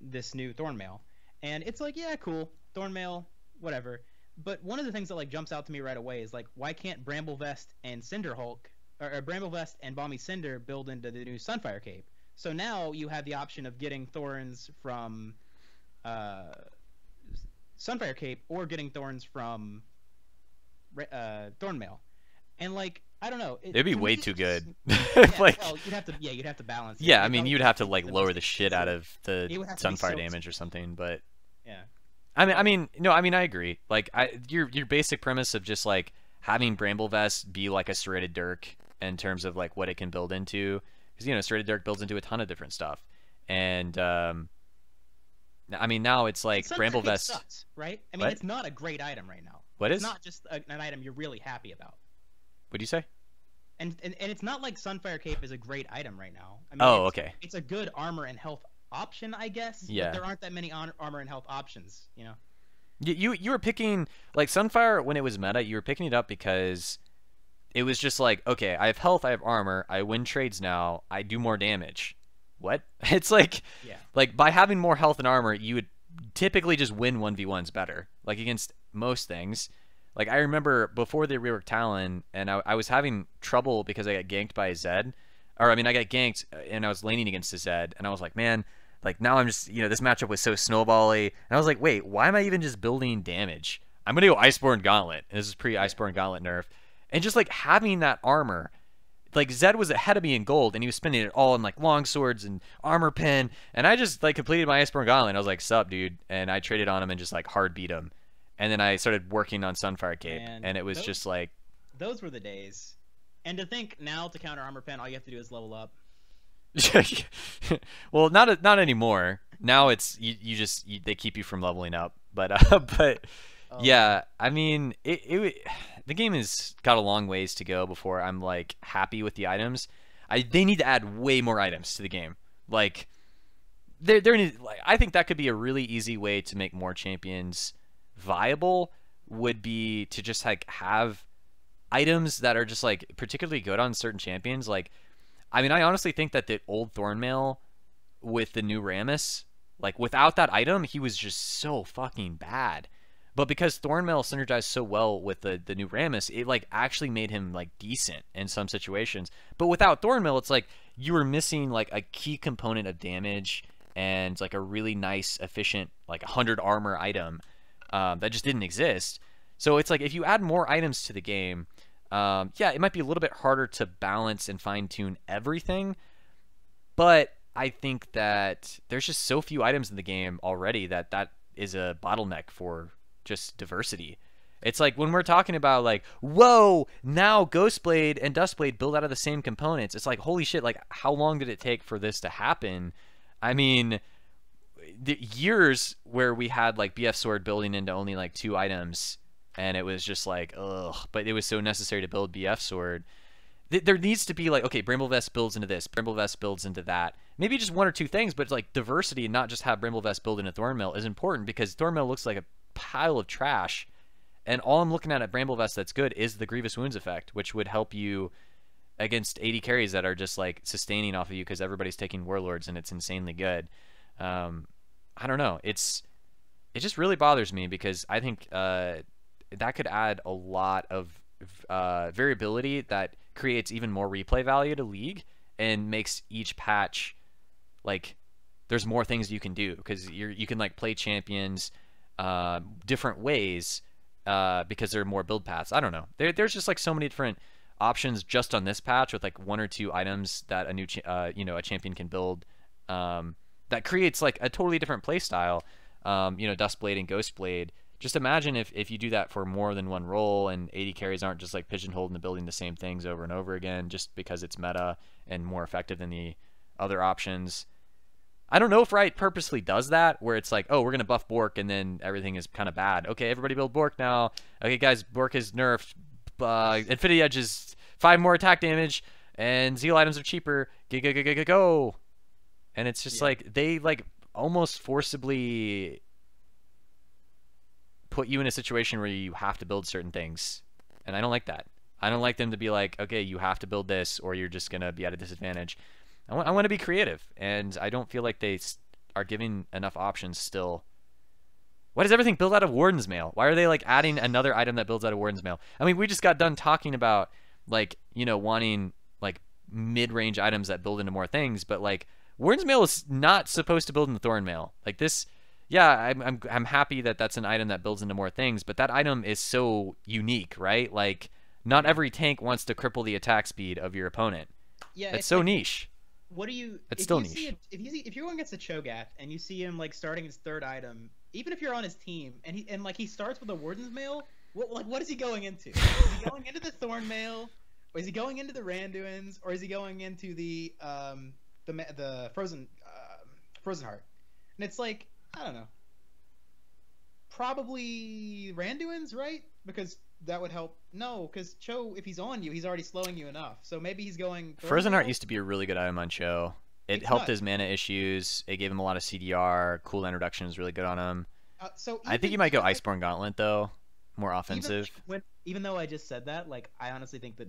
this new Thornmail. And it's like, yeah, cool, Thornmail, whatever. But one of the things that like jumps out to me right away is like, why can't Bramble Vest and Cinder Hulk, or Bramble Vest and Balmy Cinder build into the new Sunfire Cape? So now you have the option of getting Thorns from Sunfire Cape or getting Thorns from Thornmail. And like, I don't know. It'd be way too good. Like, well, you'd have to balance it. Yeah, I mean, you'd have to like lower the shit out of the Sunfire damage or something, but yeah. I mean, I agree. Like, your basic premise of just like having Bramble Vest be like a serrated Dirk in terms of like what it can build into, because serrated Dirk builds into a ton of different stuff, and I mean now it's like Bramble Vest sucks, right? I mean, it's not a great item right now. What is? It's not just an item you're really happy about. What do you say? And it's not like Sunfire Cape is a great item right now. I mean, okay. It's a good armor and health option, I guess. Yeah. But there aren't that many armor and health options, You were picking like Sunfire when it was meta. You were picking it up because it was just like, okay, I have health, I have armor, I win trades now, I do more damage. What? It's like, like by having more health and armor, you would typically just win 1v1s better, like against most things. Like, I remember before they reworked Talon, and I was having trouble because I got ganked by a Zed. Or, I mean, I got ganked, and I was laning against a Zed, and I was like, man, like, now I'm just, this matchup was so snowbally. And I was like, wait, why am I even just building damage? I'm going to go Iceborne Gauntlet. And this is pre-Iceborne Gauntlet nerf. And just, like, having that armor. Like, Zed was ahead of me in gold, and he was spending it all in, like, long swords and armor pen. And I just, like, completed my Iceborne Gauntlet, and I was like, sup, dude? And I traded on him and just, like, hard beat him. And then I started working on Sunfire Cape, and it was just like... Those were the days. And to think now to counter armor pen, all you have to do is level up. Well, not anymore. Now it's they keep you from leveling up. But yeah, I mean, the game has got a long ways to go before I'm like happy with the items. They need to add way more items to the game. Like, I think that could be a really easy way to make more champions viable, would be to just like have items that are just like particularly good on certain champions. Like, I mean, I honestly think that the old Thornmail with the new Rammus, like without that item, he was just so fucking bad. But because Thornmail synergized so well with the new Rammus, it like actually made him like decent in some situations. But without Thornmail, it's like you were missing like a key component of damage and like a really nice, efficient, like 100 armor item. That just didn't exist. So it's like if you add more items to the game, yeah, it might be a little bit harder to balance and fine-tune everything, but I think that there's just so few items in the game already that is a bottleneck for just diversity. It's like when we're talking about like, whoa, now Ghostblade and Dustblade build out of the same components. It's like, holy shit, like how long did it take for this to happen? I mean, the years where we had like BF Sword building into only like 2 items, and it was just like, ugh, but it was so necessary to build BF Sword. There needs to be like, okay, Bramble Vest builds into this, Bramble Vest builds into that. Maybe just 1 or 2 things, but it's like diversity and not just have Bramble Vest build into Thornmail is important, because Thornmail looks like a pile of trash, and all I'm looking at Bramble Vest that's good is the Grievous Wounds effect, which would help you against AD carries that are just like sustaining off of you because everybody's taking Warlords and it's insanely good. I don't know. It's it just really bothers me because I think that could add a lot of variability that creates even more replay value to League and makes each patch like there's more things you can do because you can like play champions different ways because there are more build paths. I don't know. There's just like so many different options just on this patch with like 1 or 2 items that a new a champion can build that creates like a totally different play style. Dustblade and Ghostblade. Just imagine if you do that for more than one role and AD carries aren't just like pigeonholed into building the same things over and over again just because it's meta and more effective than the other options. I don't know if Riot purposely does that, where it's like, oh, we're going to buff Bork and then everything is kind of bad. Okay, everybody build Bork now. Okay, guys, Bork is nerfed. Infinity Edge is 5 more attack damage and Zeal items are cheaper. Go. And it's just like, they like almost forcibly put you in a situation where you have to build certain things. And I don't like that. I don't like them to be like, okay, you have to build this or you're just going to be at a disadvantage. I want to be creative, and I don't feel like they are giving enough options still. Why does everything build out of Warden's Mail? Why are they like adding another item that builds out of Warden's Mail? I mean, we just got done talking about like, wanting like mid-range items that build into more things, but like Warden's Mail is not supposed to build into Thornmail. Like this, yeah, I'm happy that that's an item that builds into more things, but that item is so unique, right? Like not every tank wants to cripple the attack speed of your opponent. Yeah, it's so like, niche. What do you? It's still niche. If you're going against a Cho'gath and you see him like starting his 3rd item, even if you're on his team and he starts with a Warden's Mail, what is he going into? Is he going into the Thornmail, or is he going into the Randuins, or is he going into the Frozen Heart? And it's like, I don't know. Probably Randuins, right? Because that would help. No, because Cho, if he's on you, he's already slowing you enough. So maybe he's going... Frozen Heart used to be a really good item on Cho. It helped his mana issues. It gave him a lot of CDR. Cool introduction was really good on him. I think you might go Iceborne Gauntlet, though. More offensive. Even though I just said that, like, I honestly think that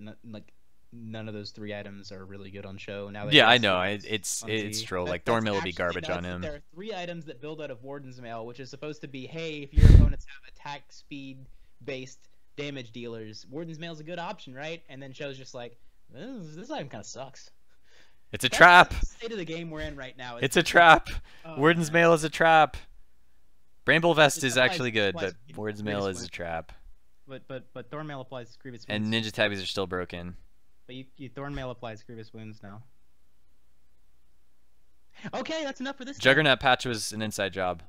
none of those 3 items are really good on Cho. Now that I know. It's true. Like, Thornmail would be garbage on him. There are 3 items that build out of Warden's Mail, which is supposed to be, hey, if your opponents have attack speed-based damage dealers, Warden's Mail is a good option, right? And then Cho's just like, this item kind of sucks. It's a trap. The state of the game we're in right now. It's a trap. Warden's Mail is a trap. Bramble Vest is actually good, but Warden's Mail is a trap. But Thornmail applies Grievous Wounds. And Ninja Tabbies are still broken. But Thornmail applies Grievous Wounds now. Okay, that's enough for this Juggernaut patch was an inside job.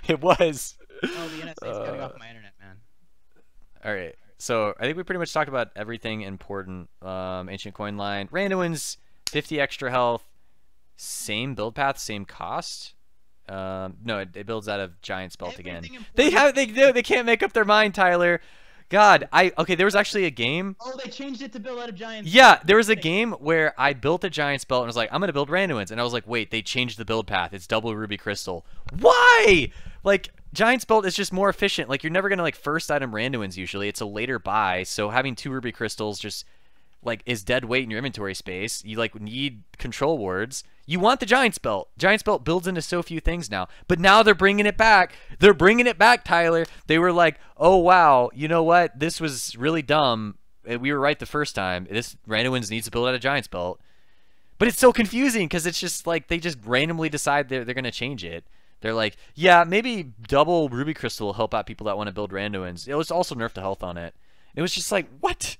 It was. Oh, the NSA's cutting off my internet, man. All right. So I think we pretty much talked about everything important. Ancient Coin Line. Randuin's 50 extra health. Same build path, same cost. No, it builds out of Giant's Belt again. They can't make up their mind, Tyler. God, okay, there was actually a game. Oh, they changed it to build out of Giant's Belt. Yeah, there was a game where I built a Giant's Belt and was like, I'm going to build Randuin's. And I was like, wait, they changed the build path. It's double Ruby Crystal. Why? Like, Giant's Belt is just more efficient. Like, you're never going to, like, first item Randuin's usually. It's a later buy, so having 2 Ruby Crystals just, like, is dead weight in your inventory space. You, like, need control wards. You want the Giant's Belt. Giant's Belt builds into so few things now. But now they're bringing it back. They're bringing it back, Tyler. They were like, oh, wow, you know what? This was really dumb. We were right the first time. This Randuin's needs to build out a Giant's Belt. But it's so confusing because it's just like they just randomly decide they're going to change it. They're like, yeah, maybe double Ruby Crystal will help out people that want to build Randuin's. It was also nerfed the health on it. It was just like, what?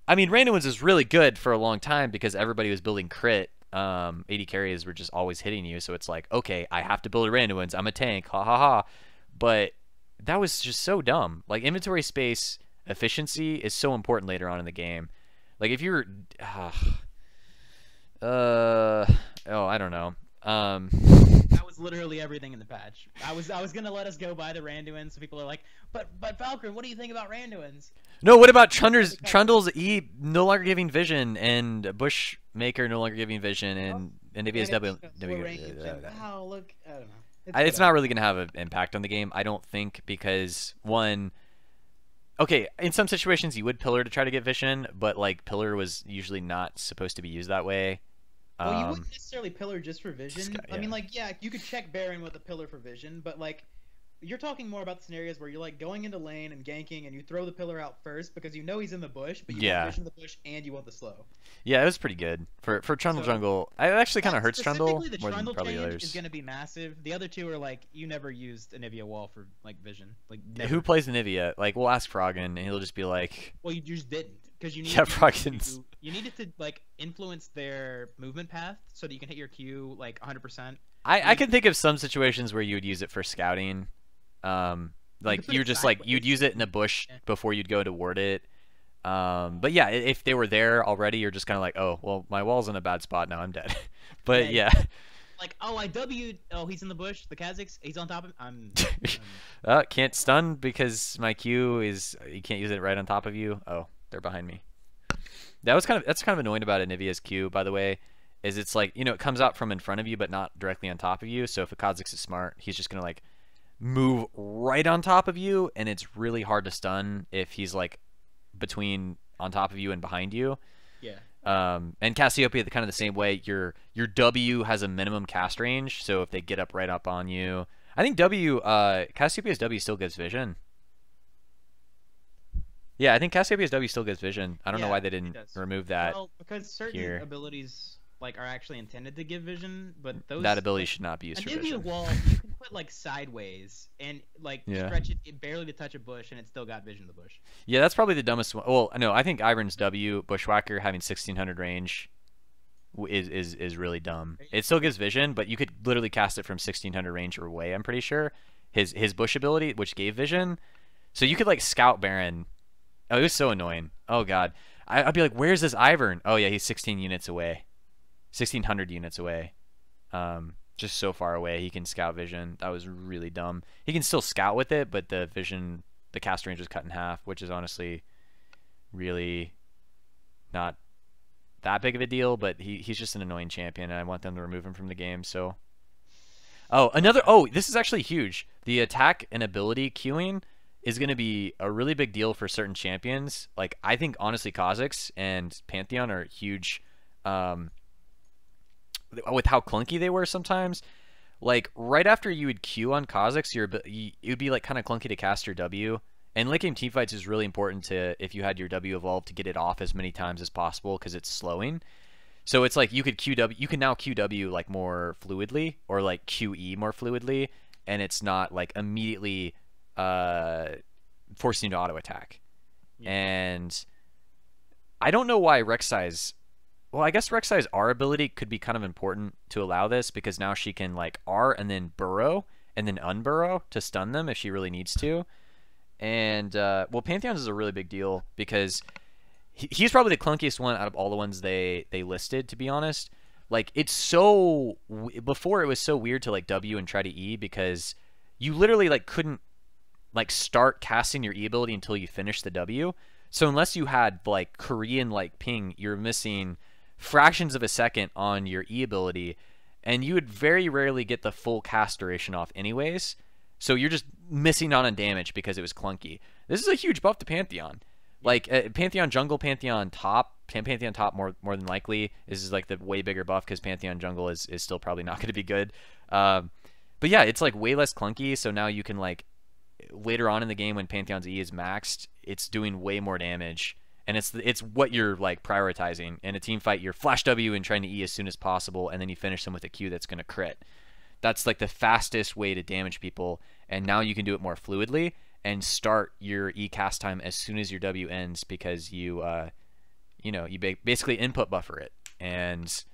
I mean, Randuin's is really good for a long time because everybody was building crit. 80 carries were just always hitting you, so it's like, okay, I have to build a Randuin's. I'm a tank, ha ha ha. But that was just so dumb. Like, inventory space efficiency is so important later on in the game. Like, if you're, oh, I don't know. That was literally everything in the patch. I was gonna let us go by the Randuin, so people are like, but Valkrin, what do you think about Randuins? No, what about Trundle's E no longer giving vision and Bushmaker no longer giving vision and maybe his W. Wow, look, I don't know. It's not really gonna have an impact on the game, I don't think, because one. Okay, in some situations you would pillar to try to get vision, but like pillar was usually not supposed to be used that way. Well, you wouldn't necessarily pillar just for vision. Yeah. I mean, like, yeah, you could check Baron with a pillar for vision, but like, you're talking more about the scenarios where you're like going into lane and ganking, and you throw the pillar out first because you know he's in the bush, but you want vision of the bush and you want the slow. Yeah, it was pretty good for Trundle jungle. It actually kind of hurts Trundle the more than Trundle probably change others. is going to be massive. The other two are like you never used Anivia wall for like vision. Like who plays Anivia? Like we'll ask Froggen, and he'll just be like, well, you just didn't because you need Froggen's. You needed to like influence their movement path so that you can hit your Q like 100%. I can think of some situations where you would use it for scouting. Like you're just like you'd use it in a bush before you'd go to ward it. But yeah, if they were there already, you're just kind of like, oh well, my wall's in a bad spot now, I'm dead. But yeah. Like, oh, I W'd. Oh, he's in the bush. The Kazakhs, he's on top of him. Can't stun because my Q is you can't use it right on top of you. Oh, they're behind me. That's kind of annoying about Anivia's Q, by the way, is it's like, you know, it comes out from in front of you but not directly on top of you. So if a Kha'Zix is smart, he's just gonna like move right on top of you, and it's really hard to stun if he's like between on top of you and behind you. Yeah. And Cassiopeia kind of the same way. Your W has a minimum cast range, so if they get up right up on you, I think Cassiopeia's W still gives vision. Yeah, I think Cassiopeia's W still gives vision. I don't know why they didn't remove that. Well, because certain abilities like are actually intended to give vision, but that ability should not be used for vision. Wall you can put like sideways and like stretch it barely to touch a bush, and it still got vision of the bush. Yeah, that's probably the dumbest one. Well, no, I think Ivern's W Bushwhacker having 1600 range is really dumb. It still gives vision, but you could literally cast it from 1600 range or away. I'm pretty sure his bush ability, which gave vision, so you could like scout Baron. Oh, it was so annoying. Oh god, I'd be like, where's this Ivern? Oh yeah, he's 16 units away. 1600 units away. Just so far away he can scout vision. That was really dumb. He can still scout with it, but the vision, the cast range was cut in half, which is honestly really not that big of a deal, but he's just an annoying champion, and I want them to remove him from the game. So this is actually huge. The attack and ability queuing is going to be a really big deal for certain champions. Like I think honestly Kha'Zix and Pantheon are huge with how clunky they were sometimes. Like right after you would Q on Kha'Zix, it would be like kind of clunky to cast your W. And late game teamfights is really important to, if you had your W evolved, to get it off as many times as possible because it's slowing. So it's like you can now QW like more fluidly, or like QE more fluidly, and it's not like immediately forcing you to auto attack. Yeah. And I don't know why Rek'Sai's, well, I guess Rek'Sai's R ability could be kind of important to allow this, because now she can like R and then burrow and then unburrow to stun them if she really needs to. And well, Pantheon's is a really big deal because he's probably the clunkiest one out of all the ones they listed, to be honest. Like it's so, before it was so weird to like W and try to E, because you literally like couldn't like start casting your E ability until you finish the W. So unless you had like Korean like ping, you're missing fractions of a second on your E ability, and you would very rarely get the full cast duration off anyways. So you're just missing out on damage because it was clunky. This is a huge buff to Pantheon. Like Pantheon jungle, Pantheon top more than likely. This is like the way bigger buff because Pantheon jungle is still probably not going to be good. But yeah, it's like way less clunky. So now you can like later on in the game when Pantheon's E is maxed, it's doing way more damage, and it's what you're like prioritizing in a team fight. You're flash W and trying to E as soon as possible, and then you finish them with a Q that's going to crit. That's like the fastest way to damage people, and now you can do it more fluidly and start your E cast time as soon as your W ends, because you basically input buffer it. And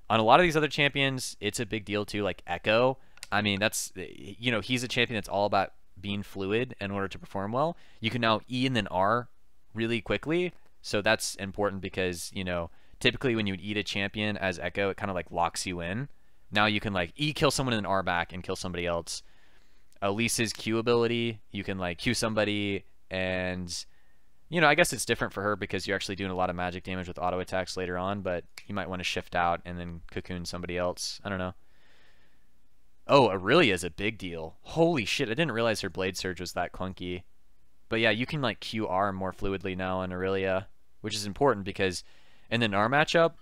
on a lot of these other champions, it's a big deal too, like Echo. I mean, that's, he's a champion that's all about being fluid in order to perform well. You can now E and then R really quickly, so that's important because, typically when you would eat a champion as Echo, it kind of like locks you in. Now you can like E kill someone and then R back and kill somebody else. Elise's Q ability, you can like Q somebody, and I guess it's different for her because you're actually doing a lot of magic damage with auto attacks later on, but you might want to shift out and then cocoon somebody else. I don't know. Oh, Aurelia is a big deal. Holy shit, I didn't realize her Blade Surge was that clunky. But yeah, you can like QR more fluidly now on Aurelia, which is important because in the Gnar matchup,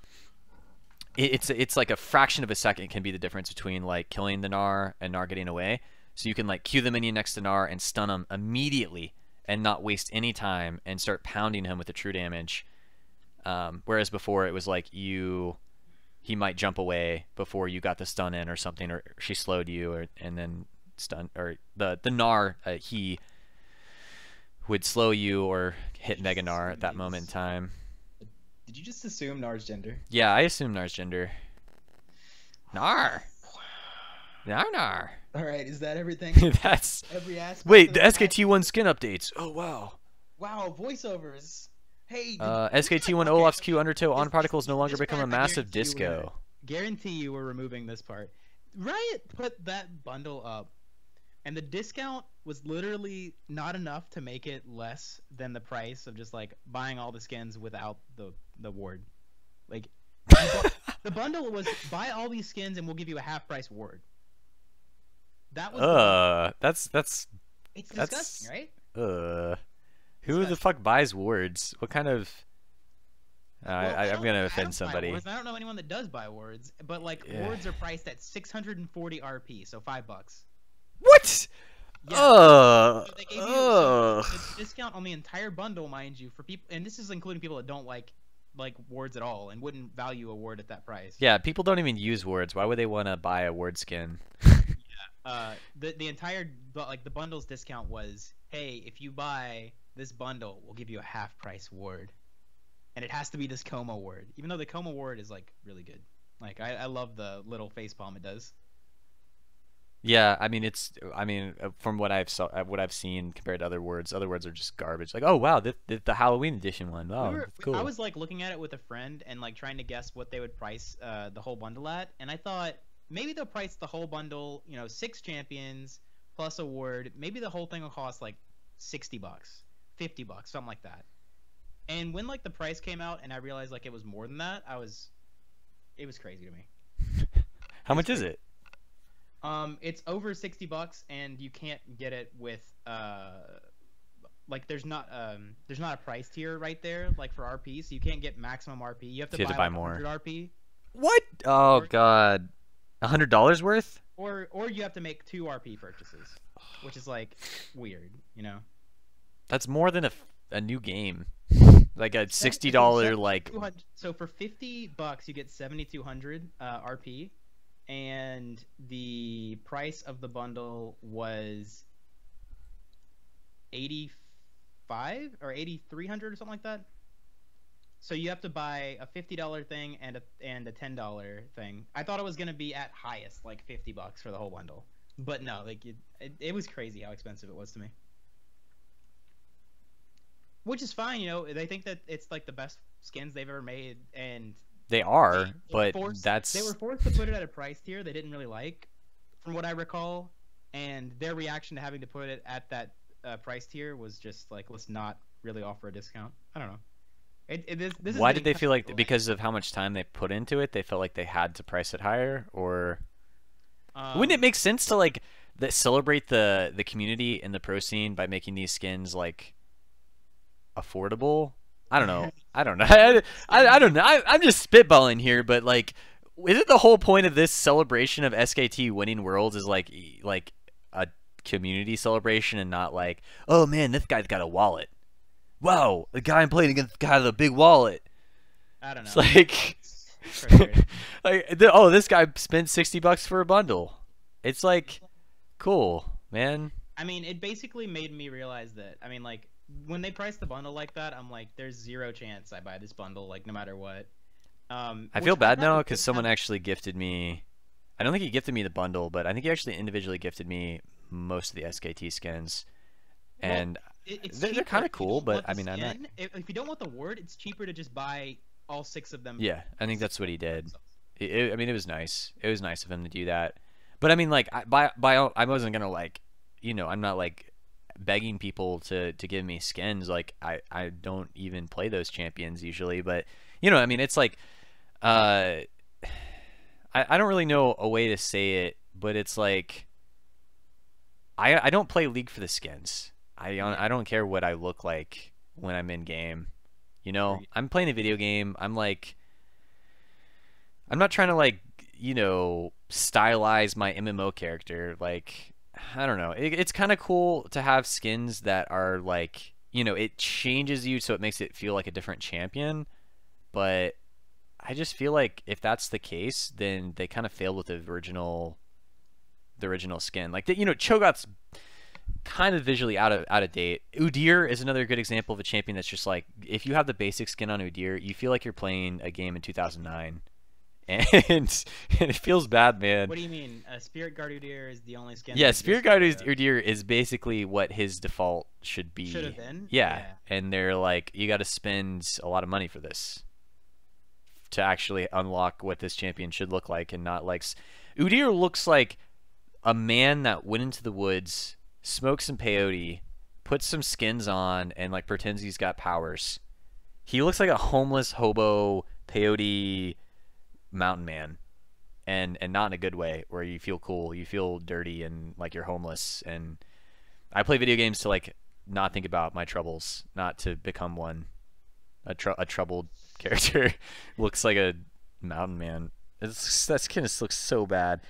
it's like a fraction of a second can be the difference between like killing the Gnar and Gnar getting away. So you can like Q the minion next to Gnar and stun him immediately and not waste any time and start pounding him with the true damage. Whereas before it was like he might jump away before you got the stun in or something, or she slowed you, and then stun, or the Gnar he would slow you or hit Mega Gnar at that moment in time. Did you just assume Gnar's gender? Yeah, I assume Gnar's gender. Gnar. Gnar. All right, is that everything? That's every aspect. Wait, the SKT T1 Skin Updates. Oh wow. Wow, voiceovers. Hey. SKT T1 Olaf's Q Undertow on particles no longer become a massive disco. Guarantee you we're removing this part. Riot put that bundle up, and the discount was literally not enough to make it less than the price of just like buying all the skins without the ward. Like the bundle was buy all these skins and we'll give you a half price ward. That was it's disgusting, right? Who the fuck buys wards? What kind of I'm gonna offend somebody. I don't know anyone that does buy wards, but like wards are priced at 640 RP, so $5. What? Yeah. So they gave you a discount on the entire bundle, mind you, for people, and this is including people that don't like wards at all and wouldn't value a ward at that price. Yeah, people don't even use wards. Why would they want to buy a ward skin? The entire the bundle's discount was, hey, if you buy this bundle, we'll give you a half price ward, and it has to be this Coma ward, even though the Coma ward is like really good. Like I love the little facepalm it does. Yeah, I mean from what I've seen compared to other words are just garbage. Like, oh wow, the Halloween edition one. Oh, that's cool. I was like looking at it with a friend and like trying to guess what they would price the whole bundle at, and I thought maybe they'll price the whole bundle, 6 champions plus a ward. Maybe the whole thing will cost like $60, $50, something like that. And when like the price came out and I realized like it was more than that, it was crazy to me. How much is it? It's over $60, and you can't get it with like there's not a price tier right there like for RP, so you can't get maximum RP. You have to buy like more 100 RP. What? Oh god, $100 worth? Or you have to make 2 RP purchases, which is like weird, That's more than a new game. Like a $60 like. So for $50 you get 7,200 RP. And the price of the bundle was 85 or 8,300 or something like that. So you have to buy a $50 thing and a $10 thing. I thought it was gonna be at highest like $50 for the whole bundle, but no, like it was crazy how expensive it was to me. Which is fine, They think that it's like the best skins they've ever made, and they are, but they were forced to put it at a price tier they didn't really like, from what I recall, and their reaction to having to put it at that price tier was just like, let's not really offer a discount. I don't know. Why did they feel like, because of how much time they put into it, they felt like they had to price it higher? Or wouldn't it make sense to like celebrate the community and the pro scene by making these skins like affordable? I don't know. I don't know. I don't know. I'm just spitballing here, but like, isn't the whole point of this celebration of SKT winning worlds is like a community celebration and not like, oh man, this guy's got a wallet. Wow, the guy I'm playing against got a big wallet. I don't know. It's like, this guy spent $60 for a bundle. It's like, cool, man. I mean, it basically made me realize that. I mean, like, when they price the bundle like that, I'm like, there's zero chance I buy this bundle, like, no matter what. I feel bad now because someone actually gifted me. I don't think he gifted me the bundle, but I think he actually individually gifted me most of the SKT skins, and they're kind of cool. But I mean, I'm not. If you don't want the ward, it's cheaper to just buy all 6 of them. Yeah, I think that's what he did. I mean, it was nice. It was nice of him to do that. But I mean, like, I wasn't gonna like, I'm not like begging people to give me skins. Like I don't even play those champions usually, but I mean, it's like I don't really know a way to say it, but it's like I don't play League for the skins. I don't care what I look like when I'm in game. I'm playing a video game. I'm like, I'm not trying to like, stylize my MMO character. Like, I don't know. It's kind of cool to have skins that are like, it changes you so it makes it feel like a different champion. But I just feel like if that's the case, then they kind of failed with the original skin. Like, Cho'gath's kind of visually out of date. Udyr is another good example of a champion that's just like, if you have the basic skin on Udyr, you feel like you're playing a game in 2009. And it feels bad, man. What do you mean? Spirit Guard Udyr is the only skin? Yeah, Spirit Guard Udyr is basically what his default should be. Should have been? Yeah, and they're like, you got to spend a lot of money for this to actually unlock what this champion should look like, and not like... Udyr looks like a man that went into the woods, smoked some peyote, put some skins on, and like pretends he's got powers. He looks like a homeless hobo peyote mountain man, and not in a good way where you feel cool. You feel dirty and like you're homeless. And I play video games to like not think about my troubles, not to become one. A troubled character looks like a mountain man. That skin just looks so bad.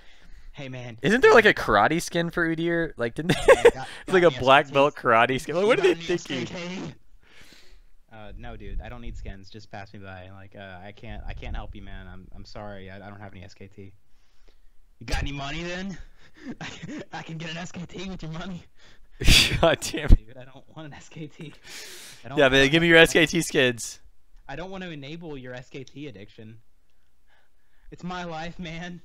Hey man, isn't there like a karate skin for Udyr? Like, didn't they? It's like a black belt karate skin. Like, what are they thinking? No, dude, I don't need skins. Just pass me by. Like, I can't help you, man. I'm sorry. I don't have any SKT. You got any money then? I can get an SKT with your money. God damn it. Dude, I don't want an SKT. Yeah, man, give me your SKT skins. I don't want to enable your SKT addiction. It's my life, man.